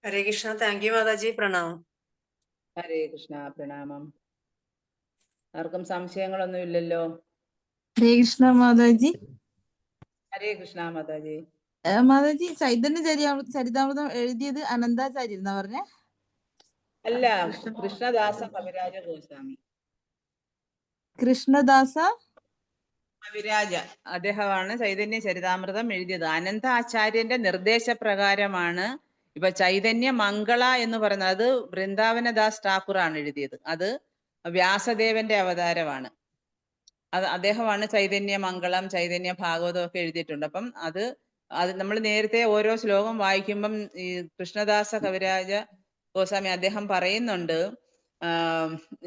[SPEAKER 2] ഹരേ കൃഷ്ണ. താങ്ക് യു മാതാജി. പ്രണാമം.
[SPEAKER 1] ഹരേ കൃഷ്ണ. പ്രണാമം. ആർക്കും സംശയങ്ങളൊന്നും ഇല്ലല്ലോ?
[SPEAKER 3] ഹരേ കൃഷ്ണ മാതാജി.
[SPEAKER 1] ഹരേ കൃഷ്ണ മാതാജി.
[SPEAKER 3] മാതാജി, ചൈതന്യ ചരിതാമൃതം എഴുതിയത് അനന്താചാര്യ എന്നാ പറഞ്ഞേ?
[SPEAKER 1] അല്ല, കൃഷ്ണദാസ കവിരാജ ഗോസ്വാമി.
[SPEAKER 3] കൃഷ്ണദാസ
[SPEAKER 1] കവിരാജ അദ്ദേഹമാണ് ചൈതന്യ ചരിതാമൃതം എഴുതിയത്. അനന്ത ആചാര്യന്റെ നിർദ്ദേശപ്രകാരമാണ് ഇപ്പൊ ചൈതന്യ മംഗള എന്ന് പറയുന്നത്. അത് വൃന്ദാവനദാസ് ഠാക്കൂറാണ് എഴുതിയത്. അത് വ്യാസദേവന്റെ അവതാരമാണ്. അത് അദ്ദേഹമാണ് ചൈതന്യ മംഗളം, ചൈതന്യ ഭാഗവതം ഒക്കെ എഴുതിയിട്ടുണ്ട്. അപ്പം അത് നമ്മൾ നേരത്തെ ഓരോ ശ്ലോകം വായിക്കുമ്പം ഈ കൃഷ്ണദാസ കവിരാജ ഗോസ്വാമി അദ്ദേഹം പറയുന്നുണ്ട്,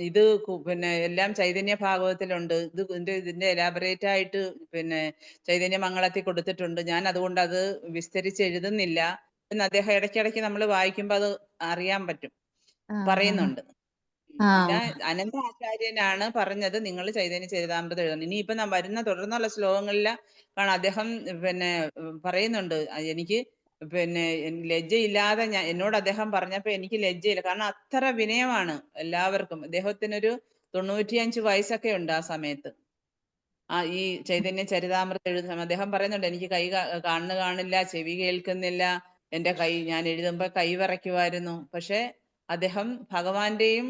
[SPEAKER 1] ഇത് പിന്നെ എല്ലാം ചൈതന്യ ഭാഗവതത്തിലുണ്ട്, ഇതിന്റെ എലാബറേറ്റ് ആയിട്ട് പിന്നെ ചൈതന്യ മംഗളത്തിൽ കൊടുത്തിട്ടുണ്ട്, ഞാൻ അതുകൊണ്ട് അത് വിസ്തരിച്ച് എഴുതുന്നില്ല എന്ന് അദ്ദേഹം ഇടയ്ക്കിടയ്ക്ക് നമ്മൾ വായിക്കുമ്പോൾ അത് അറിയാൻ പറ്റും, പറയുന്നുണ്ട്. പിന്നെ അനന്ത ആചാര്യനാണ് പറഞ്ഞത് നിങ്ങൾ ചൈതന്യ ചരിതാമൃതം എഴുതണം. ഇനിയിപ്പൊ വരുന്ന തുടർന്നുള്ള ശ്ലോകങ്ങളിൽ കാണാം അദ്ദേഹം പിന്നെ പറയുന്നുണ്ട്, എനിക്ക് പിന്നെ ലജ്ജയില്ലാതെ എന്നോട് അദ്ദേഹം പറഞ്ഞപ്പോ എനിക്ക് ലജ്ജയില്ല. കാരണം അത്ര വിനയമാണ് എല്ലാവർക്കും. അദ്ദേഹത്തിനൊരു 95 വയസ്സൊക്കെ ഉണ്ട് ആ സമയത്ത്. ഈ ചൈതന്യ ചരിതാമൃതം എഴുതുന്ന അദ്ദേഹം പറയുന്നുണ്ട്, എനിക്ക് കൈ കാണില്ല, ചെവി കേൾക്കുന്നില്ല, എന്റെ കൈ ഞാൻ എഴുതുമ്പോ കൈ വിറയ്ക്കുമായിരുന്നു. പക്ഷെ അദ്ദേഹം ഭഗവാന്റെയും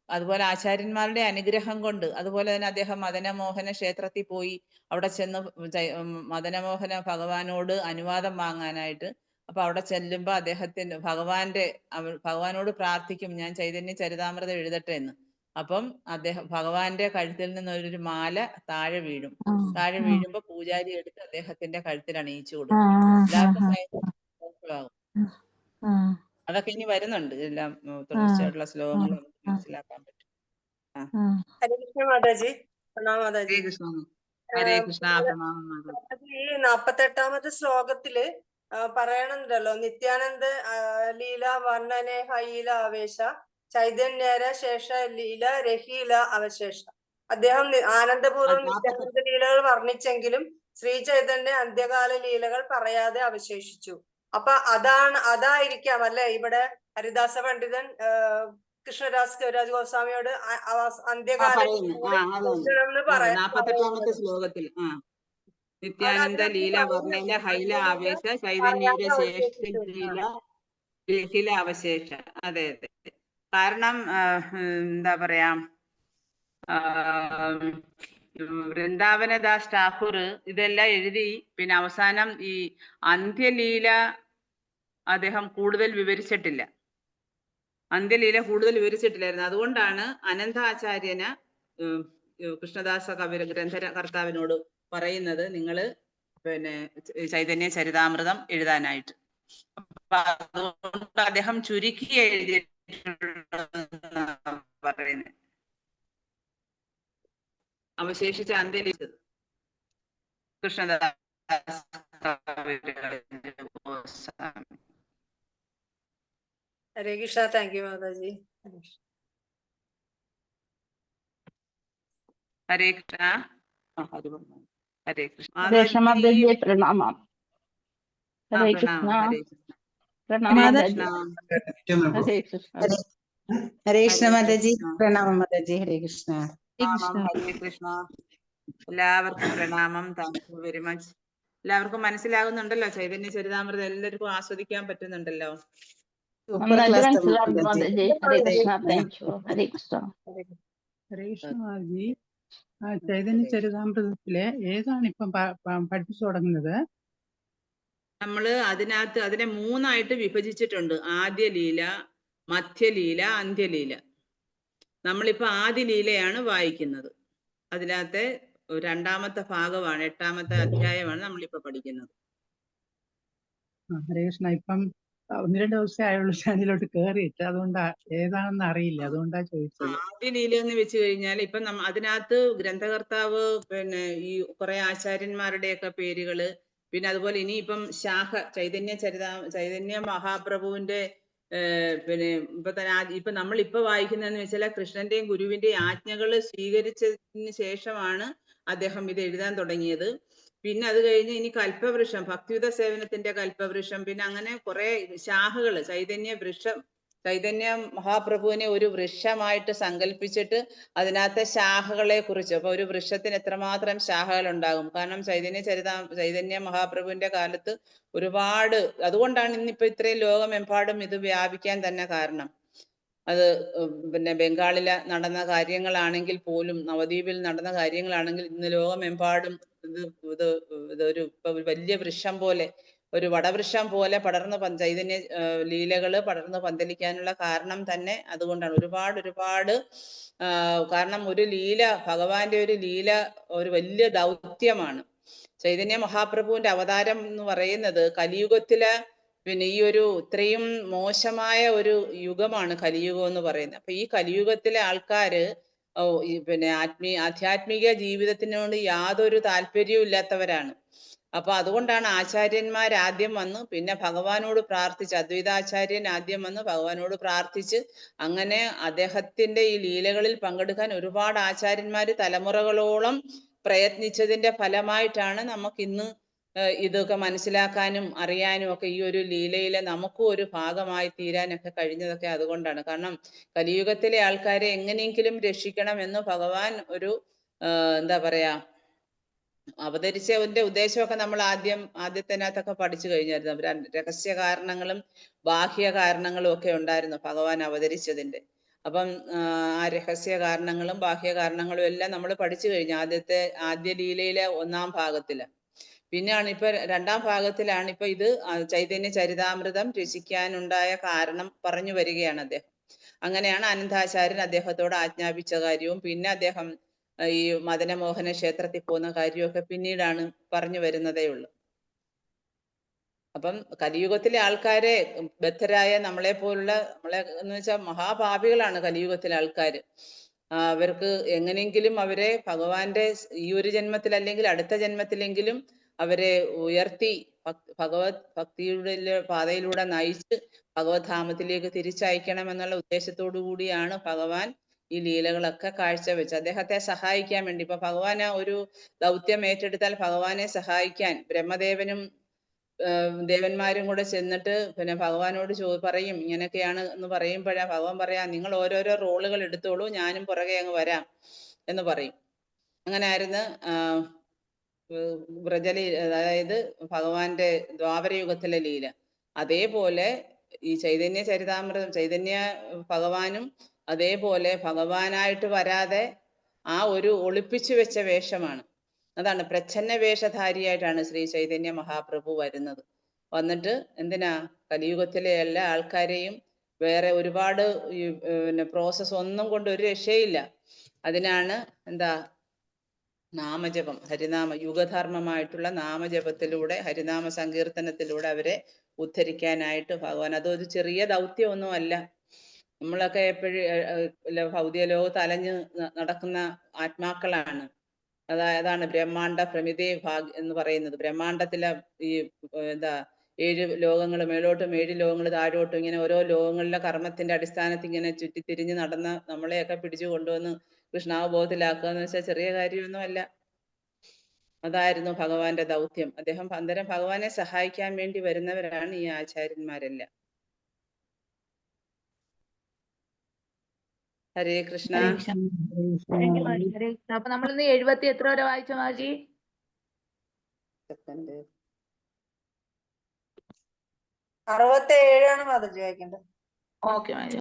[SPEAKER 1] അതുപോലെ ആചാര്യന്മാരുടെ അനുഗ്രഹം കൊണ്ട്, അതുപോലെ തന്നെ അദ്ദേഹം മദനമോഹന ക്ഷേത്രത്തിൽ പോയി അവിടെ ചെന്ന് മദനമോഹന ഭഗവാനോട് അനുവാദം വാങ്ങാനായിട്ട്, അപ്പൊ അവിടെ ചെല്ലുമ്പോ അദ്ദേഹത്തിന് ഭഗവാനോട് പ്രാർത്ഥിക്കും, ഞാൻ ചൈതന്യ ചരിതാമൃതം എഴുതട്ടെ എന്ന്. അപ്പം ഭഗവാന്റെ കഴുത്തിൽ നിന്ന് ഒരു മാല താഴെ വീഴും. താഴെ വീഴുമ്പോ പൂജാരി എടുത്ത് അദ്ദേഹത്തിന്റെ കഴുത്തിൽ അണിയിച്ചു കൊടുക്കും. എല്ലാവർക്കും മനസ്സിലാകും. അതൊക്കെ ഇനി വരുന്നുണ്ട്, എല്ലാം തുടർച്ചയായിട്ടുള്ള ശ്ലോകങ്ങൾ നമുക്ക് മനസ്സിലാക്കാൻ പറ്റും.
[SPEAKER 2] ഹരേ കൃഷ്ണ മാതാജി. പ്രണാമം മാതാജി.
[SPEAKER 1] ഹരേ കൃഷ്ണ. പ്രണാമം മാതാജി.
[SPEAKER 2] ഈ 48ാമത്തെ ശ്ലോകത്തില് പറയണുണ്ടല്ലോ, നിത്യാനന്ദ ലീല വർണ്ണനെ ഹൈല ആവേശ ചൈതന്യര ശേഷ ലീല രഹീല അവശേഷ. അദ്ദേഹം ആനന്ദപൂർവ്വം നിത്യാനന്ദ ലീലകൾ വർണ്ണിച്ചെങ്കിലും ശ്രീ ചൈതന്യ അന്ത്യകാല ലീലകൾ പറയാതെ അവശേഷിച്ചു. അപ്പൊ അതായിരിക്കാം അല്ലെ ഇവിടെ ഹരിദാസ പണ്ഡിതൻ കൃഷ്ണദാസ് കവിരാജ് ഗോസ്വാമിയോട് അന്ത്യകാല
[SPEAKER 1] പറയാം 48ാമത്തെ ശ്ലോകത്തിൽ നിത്യാനന്ദ ലീല വർണ്ണന ഹൈല ആവേശ ചൈതന്യയുടെ ശേഷില അവശേഷ. അതെ അതെ. കാരണം എന്താ പറയാ, വൃന്ദാവനദാസ് ഠാക്കൂർ ഇതെല്ലാം എഴുതി പിന്നെ അവസാനം ഈ അന്ത്യലീല അദ്ദേഹം കൂടുതൽ വിവരിച്ചിട്ടില്ല. അന്ത്യലീല കൂടുതൽ വിവരിച്ചിട്ടില്ലായിരുന്നു. അതുകൊണ്ടാണ് അനന്താചാര്യന് കൃഷ്ണദാസ ഗ്രന്ഥകർത്താവിനോട് പറയുന്നത് നിങ്ങൾ പിന്നെ ചൈതന്യ ചരിതാമൃതം എഴുതാനായിട്ട്. അപ്പൊ അതുകൊണ്ട് അദ്ദേഹം ചുരുക്കി എഴുതിയിട്ടുണ്ടെന്ന് പറയുന്നത്. അവശേഷിച്ച അന്ത്യലീല കൃഷ്ണദാസ്
[SPEAKER 2] ഹരേ കൃഷ്ണ. താങ്ക് യു മാതാജി.
[SPEAKER 1] ഹരേ കൃഷ്ണ. ഹരേ കൃഷ്ണ.
[SPEAKER 4] പ്രണാമം. ഹരേ കൃഷ്ണ.
[SPEAKER 5] ഹരേ കൃഷ്ണ മാതാജി. പ്രണാമം മാതാജി. ഹരേ കൃഷ്ണ.
[SPEAKER 1] ഹരേ കൃഷ്ണ. എല്ലാവർക്കും പ്രണാമം. Thank you very much. എല്ലാവർക്കും മനസ്സിലാകുന്നുണ്ടല്ലോ ചൈതന്യ ചരിതാമൃതം? എല്ലാവർക്കും ആസ്വദിക്കാൻ പറ്റുന്നുണ്ടല്ലോ?
[SPEAKER 4] ഹരേ കൃഷ്ണ. Thank you. ഹരേ കൃഷ്ണ.
[SPEAKER 6] ഹരേ കൃഷ്ണ മാതാജി. ചൈതന്യ ചരിതാമൃതത്തിലെ ഏതാണ് ഇപ്പം പഠിപ്പിച്ചു തുടങ്ങുന്നത്?
[SPEAKER 1] നമ്മള് അതിനെ 3ആയിട്ട് വിഭജിച്ചിട്ടുണ്ട്. ആദ്യ ലീല, മധ്യലീല, അന്ത്യലീല. നമ്മളിപ്പോ ആദ്യ ലീലയാണ് വായിക്കുന്നത്. അതിനകത്തെ 2ാമത്തെ ഭാഗമാണ്, 8ാമത്തെ അധ്യായമാണ് നമ്മളിപ്പോ പഠിക്കുന്നത്.
[SPEAKER 6] ഹരേ കൃഷ്ണ. ഇപ്പം 1-2 ദിവസമേ ആയുള്ളൂ ചാനലിലോട്ട് കയറിയിട്ട്, അതുകൊണ്ടാ ഏതാണെന്ന് അറിയില്ല, അതുകൊണ്ടാ ചോദിച്ചത്.
[SPEAKER 1] ആദ്യ ലീല എന്ന് വെച്ച് കഴിഞ്ഞാൽ ഇപ്പൊ അതിനകത്ത് ഗ്രന്ഥകർത്താവ് പിന്നെ ഈ കുറെ ആചാര്യന്മാരുടെയൊക്കെ പേരുകള്, പിന്നെ അതുപോലെ ഇനിയിപ്പം ശാഖ ചൈതന്യ മഹാപ്രഭുവിന്റെ പിന്നെ ഇപ്പൊ നമ്മളിപ്പോ വായിക്കുന്നതെന്ന് വെച്ചാൽ കൃഷ്ണന്റെയും ഗുരുവിന്റെയും ആജ്ഞകൾ സ്വീകരിച്ചതിന് ശേഷമാണ് അദ്ദേഹം ഇത് എഴുതാൻ തുടങ്ങിയത്. പിന്നെ അത് കഴിഞ്ഞ് ഇനി കൽപ്പവൃക്ഷം, ഭക്തിയുത സേവനത്തിന്റെ കൽപ്പവൃക്ഷം, പിന്നെ അങ്ങനെ കുറെ ശാഖകള്, ചൈതന്യ മഹാപ്രഭുവിനെ ഒരു വൃക്ഷമായിട്ട് സങ്കല്പിച്ചിട്ട് അതിനകത്തെ ശാഖകളെ കുറിച്ച്, അപ്പൊ ഒരു വൃക്ഷത്തിന് എത്രമാത്രം ശാഖകൾ ഉണ്ടാകും. കാരണം ചൈതന്യ മഹാപ്രഭുവിന്റെ കാലത്ത് ഒരുപാട്, അതുകൊണ്ടാണ് ഇന്നിപ്പോ ഇത്രയും ലോകമെമ്പാടും ഇത് വ്യാപിക്കാൻ തന്നെ കാരണം. അത് പിന്നെ ബംഗാളില് നടന്ന കാര്യങ്ങളാണെങ്കിൽ പോലും, നവദ്വീപിൽ നടന്ന കാര്യങ്ങളാണെങ്കിൽ ഇന്ന് ലോകമെമ്പാടും ഇതൊരു വലിയ വൃക്ഷം പോലെ, ഒരു വടവൃക്ഷം പോലെ പടർന്ന് ചൈതന്യ ലീലകള് പടർന്ന് പന്തലിക്കാനുള്ള കാരണം തന്നെ അതുകൊണ്ടാണ്. ഒരുപാട് കാരണം ഒരു ലീല, ഭഗവാന്റെ ഒരു ലീല ഒരു വലിയ ദൗത്യമാണ്. ചൈതന്യ മഹാപ്രഭുവിന്റെ അവതാരം എന്ന് പറയുന്നത് കലിയുഗത്തിലെ പിന്നെ ഈ ഒരു ഇത്രയും മോശമായ ഒരു യുഗമാണ് കലിയുഗം എന്ന് പറയുന്നത്. അപ്പൊ ഈ കലിയുഗത്തിലെ ആൾക്കാര് പിന്നെ ആധ്യാത്മിക ജീവിതത്തിനോട് യാതൊരു താല്പര്യവും ഇല്ലാത്തവരാണ്. അപ്പൊ അതുകൊണ്ടാണ് ആചാര്യന്മാർ ആദ്യം വന്ന് പിന്നെ ഭഗവാനോട് പ്രാർത്ഥിച്ച്, അദ്വൈതാചാര്യൻ ആദ്യം വന്ന് ഭഗവാനോട് പ്രാർത്ഥിച്ച്, അങ്ങനെ അദ്ദേഹത്തിന്റെ ഈ ലീലകളിൽ പങ്കെടുക്കാൻ ഒരുപാട് ആചാര്യന്മാര് തലമുറകളോളം പ്രയത്നിച്ചതിന്റെ ഫലമായിട്ടാണ് നമുക്കിന്ന് ഇതൊക്കെ മനസ്സിലാക്കാനും അറിയാനും ഒക്കെ ഈ ഒരു ലീലയിലെ നമുക്കും ഒരു ഭാഗമായി തീരാനൊക്കെ കഴിഞ്ഞതൊക്കെ അതുകൊണ്ടാണ്. കാരണം കലിയുഗത്തിലെ ആൾക്കാരെ എങ്ങനെയെങ്കിലും രക്ഷിക്കണം എന്ന് ഭഗവാൻ ഒരു എന്താ പറയാ അവതരിച്ചതിന്റെ ഉദ്ദേശമൊക്കെ നമ്മൾ ആദ്യത്തിനകത്തൊക്കെ പഠിച്ചു കഴിഞ്ഞായിരുന്നു. രഹസ്യ കാരണങ്ങളും ബാഹ്യ കാരണങ്ങളും ഒക്കെ ഉണ്ടായിരുന്നു ഭഗവാൻ അവതരിച്ചതിന്റെ. അപ്പം ആ രഹസ്യ കാരണങ്ങളും ബാഹ്യ കാരണങ്ങളും എല്ലാം നമ്മൾ പഠിച്ചു കഴിഞ്ഞു ആദ്യ ലീലയിലെ 1-ാം ഭാഗത്തില്. പിന്നെയാണ് ഇപ്പൊ 2-ാം ഭാഗത്തിലാണ് ഇപ്പൊ ഇത് ചൈതന്യ ചരിതാമൃതം രചിക്കാനുണ്ടായ കാരണം പറഞ്ഞു വരികയാണ് അദ്ദേഹം. അങ്ങനെയാണ് അനന്താചാര്യൻ അദ്ദേഹത്തോട് ആജ്ഞാപിച്ച കാര്യവും പിന്നെ അദ്ദേഹം ഈ മദനമോഹന ക്ഷേത്രത്തിൽ പോകുന്ന കാര്യമൊക്കെ പിന്നീടാണ് പറഞ്ഞു വരുന്നതേ ഉള്ളൂ. അപ്പം കലിയുഗത്തിലെ ആൾക്കാരെ ബദ്ധരായ നമ്മളെ എന്ന് വെച്ചാൽ മഹാപാപികളാണ് കലിയുഗത്തിലെ ആൾക്കാര്. അവർക്ക് എങ്ങനെയെങ്കിലും അവരെ ഭഗവാന്റെ ഈ ഒരു ജന്മത്തിൽ അല്ലെങ്കിൽ അടുത്ത ജന്മത്തിലെങ്കിലും അവരെ ഉയർത്തി ഭക്തിയുടെ പാതയിലൂടെ നയിച്ച് ഭഗവത് ധാമത്തിലേക്ക് തിരിച്ചയക്കണം എന്നുള്ള ഉദ്ദേശത്തോടു കൂടിയാണ് ഭഗവാൻ ഈ ലീലകളൊക്കെ കാഴ്ചവെച്ച് അദ്ദേഹത്തെ സഹായിക്കാൻ വേണ്ടി. ഇപ്പൊ ഭഗവാന് ഒരു ദൗത്യം ഏറ്റെടുത്താൽ ഭഗവാനെ സഹായിക്കാൻ ബ്രഹ്മദേവനും ദേവന്മാരും കൂടെ ചെന്നിട്ട് പിന്നെ ഭഗവാനോട് പറയും ഇങ്ങനെയൊക്കെയാണ് എന്ന് പറയുമ്പോഴാ ഭഗവാൻ പറയാ നിങ്ങൾ ഓരോരോ റോളുകൾ എടുത്തോളൂ, ഞാനും പുറകെ അങ്ങ് വരാം എന്ന് പറയും. അങ്ങനെ ആയിരുന്നു വ്രജലീ, അതായത് ഭഗവാന്റെ ദ്വാപരയുഗത്തിലെ ലീല. അതേപോലെ ഈ ചൈതന്യ ചരിതാമൃതം ചൈതന്യ ഭഗവാനും അതേപോലെ ഭഗവാനായിട്ട് വരാതെ ആ ഒരു ഒളിപ്പിച്ചു വെച്ച വേഷമാണ്. അതാണ് പ്രച്ഛന്ന വേഷധാരിയായിട്ടാണ് ശ്രീ ചൈതന്യ മഹാപ്രഭു വരുന്നത്. വന്നിട്ട് എന്തിനാ കലിയുഗത്തിലെ എല്ലാ ആൾക്കാരെയും വേറെ ഒരുപാട് പിന്നെ പ്രോസസ്സ് ഒന്നും കൊണ്ട് ഒരു രക്ഷയില്ല. അതിനാണ് എന്താ നാമജപം, ഹരിനാമ യുഗധർമ്മമായിട്ടുള്ള നാമജപത്തിലൂടെ ഹരിനാമ സങ്കീർത്തനത്തിലൂടെ അവരെ ഉദ്ധരിക്കാനായിട്ട് ഭഗവാൻ. അതൊരു ചെറിയ ദൗത്യമൊന്നും അല്ല. നമ്മളൊക്കെ എപ്പോഴും ഭൗതിക ലോകത്ത് അലഞ്ഞ് നടക്കുന്ന ആത്മാക്കളാണ്. അതാണ് ബ്രഹ്മാണ്ട പ്രമിതേ എന്ന് പറയുന്നത്. ബ്രഹ്മാണ്ടത്തിലെ ഈ എന്താ 7 ലോകങ്ങൾ മേലോട്ടും 7 ലോകങ്ങൾ താഴോട്ടും ഇങ്ങനെ ഓരോ ലോകങ്ങളിലെ കർമ്മത്തിന്റെ അടിസ്ഥാനത്തിൽ ഇങ്ങനെ ചുറ്റിത്തിരിഞ്ഞ് നടന്ന നമ്മളെയൊക്കെ പിടിച്ചു കൊണ്ടുവന്ന് കൃഷ്ണാവബോധത്തിലാക്കുക എന്ന് വെച്ചാൽ ചെറിയ കാര്യമൊന്നും അല്ല. അതായിരുന്നു ഭഗവാന്റെ ദൗത്യം. അദ്ദേഹം അന്നേരം ഭഗവാനെ സഹായിക്കാൻ വേണ്ടി വരുന്നവരാണ് ഈ ആചാര്യന്മാരെല്ലാം. ഹരേ കൃഷ്ണ.
[SPEAKER 4] അപ്പൊ നമ്മളിന്ന് 70 എത്ര വരെ വായിച്ചു മാജി?
[SPEAKER 1] സെക്കൻഡ്
[SPEAKER 2] 67 മാതാജി വായിക്കേണ്ടത്.
[SPEAKER 4] ഓക്കെ മാജി.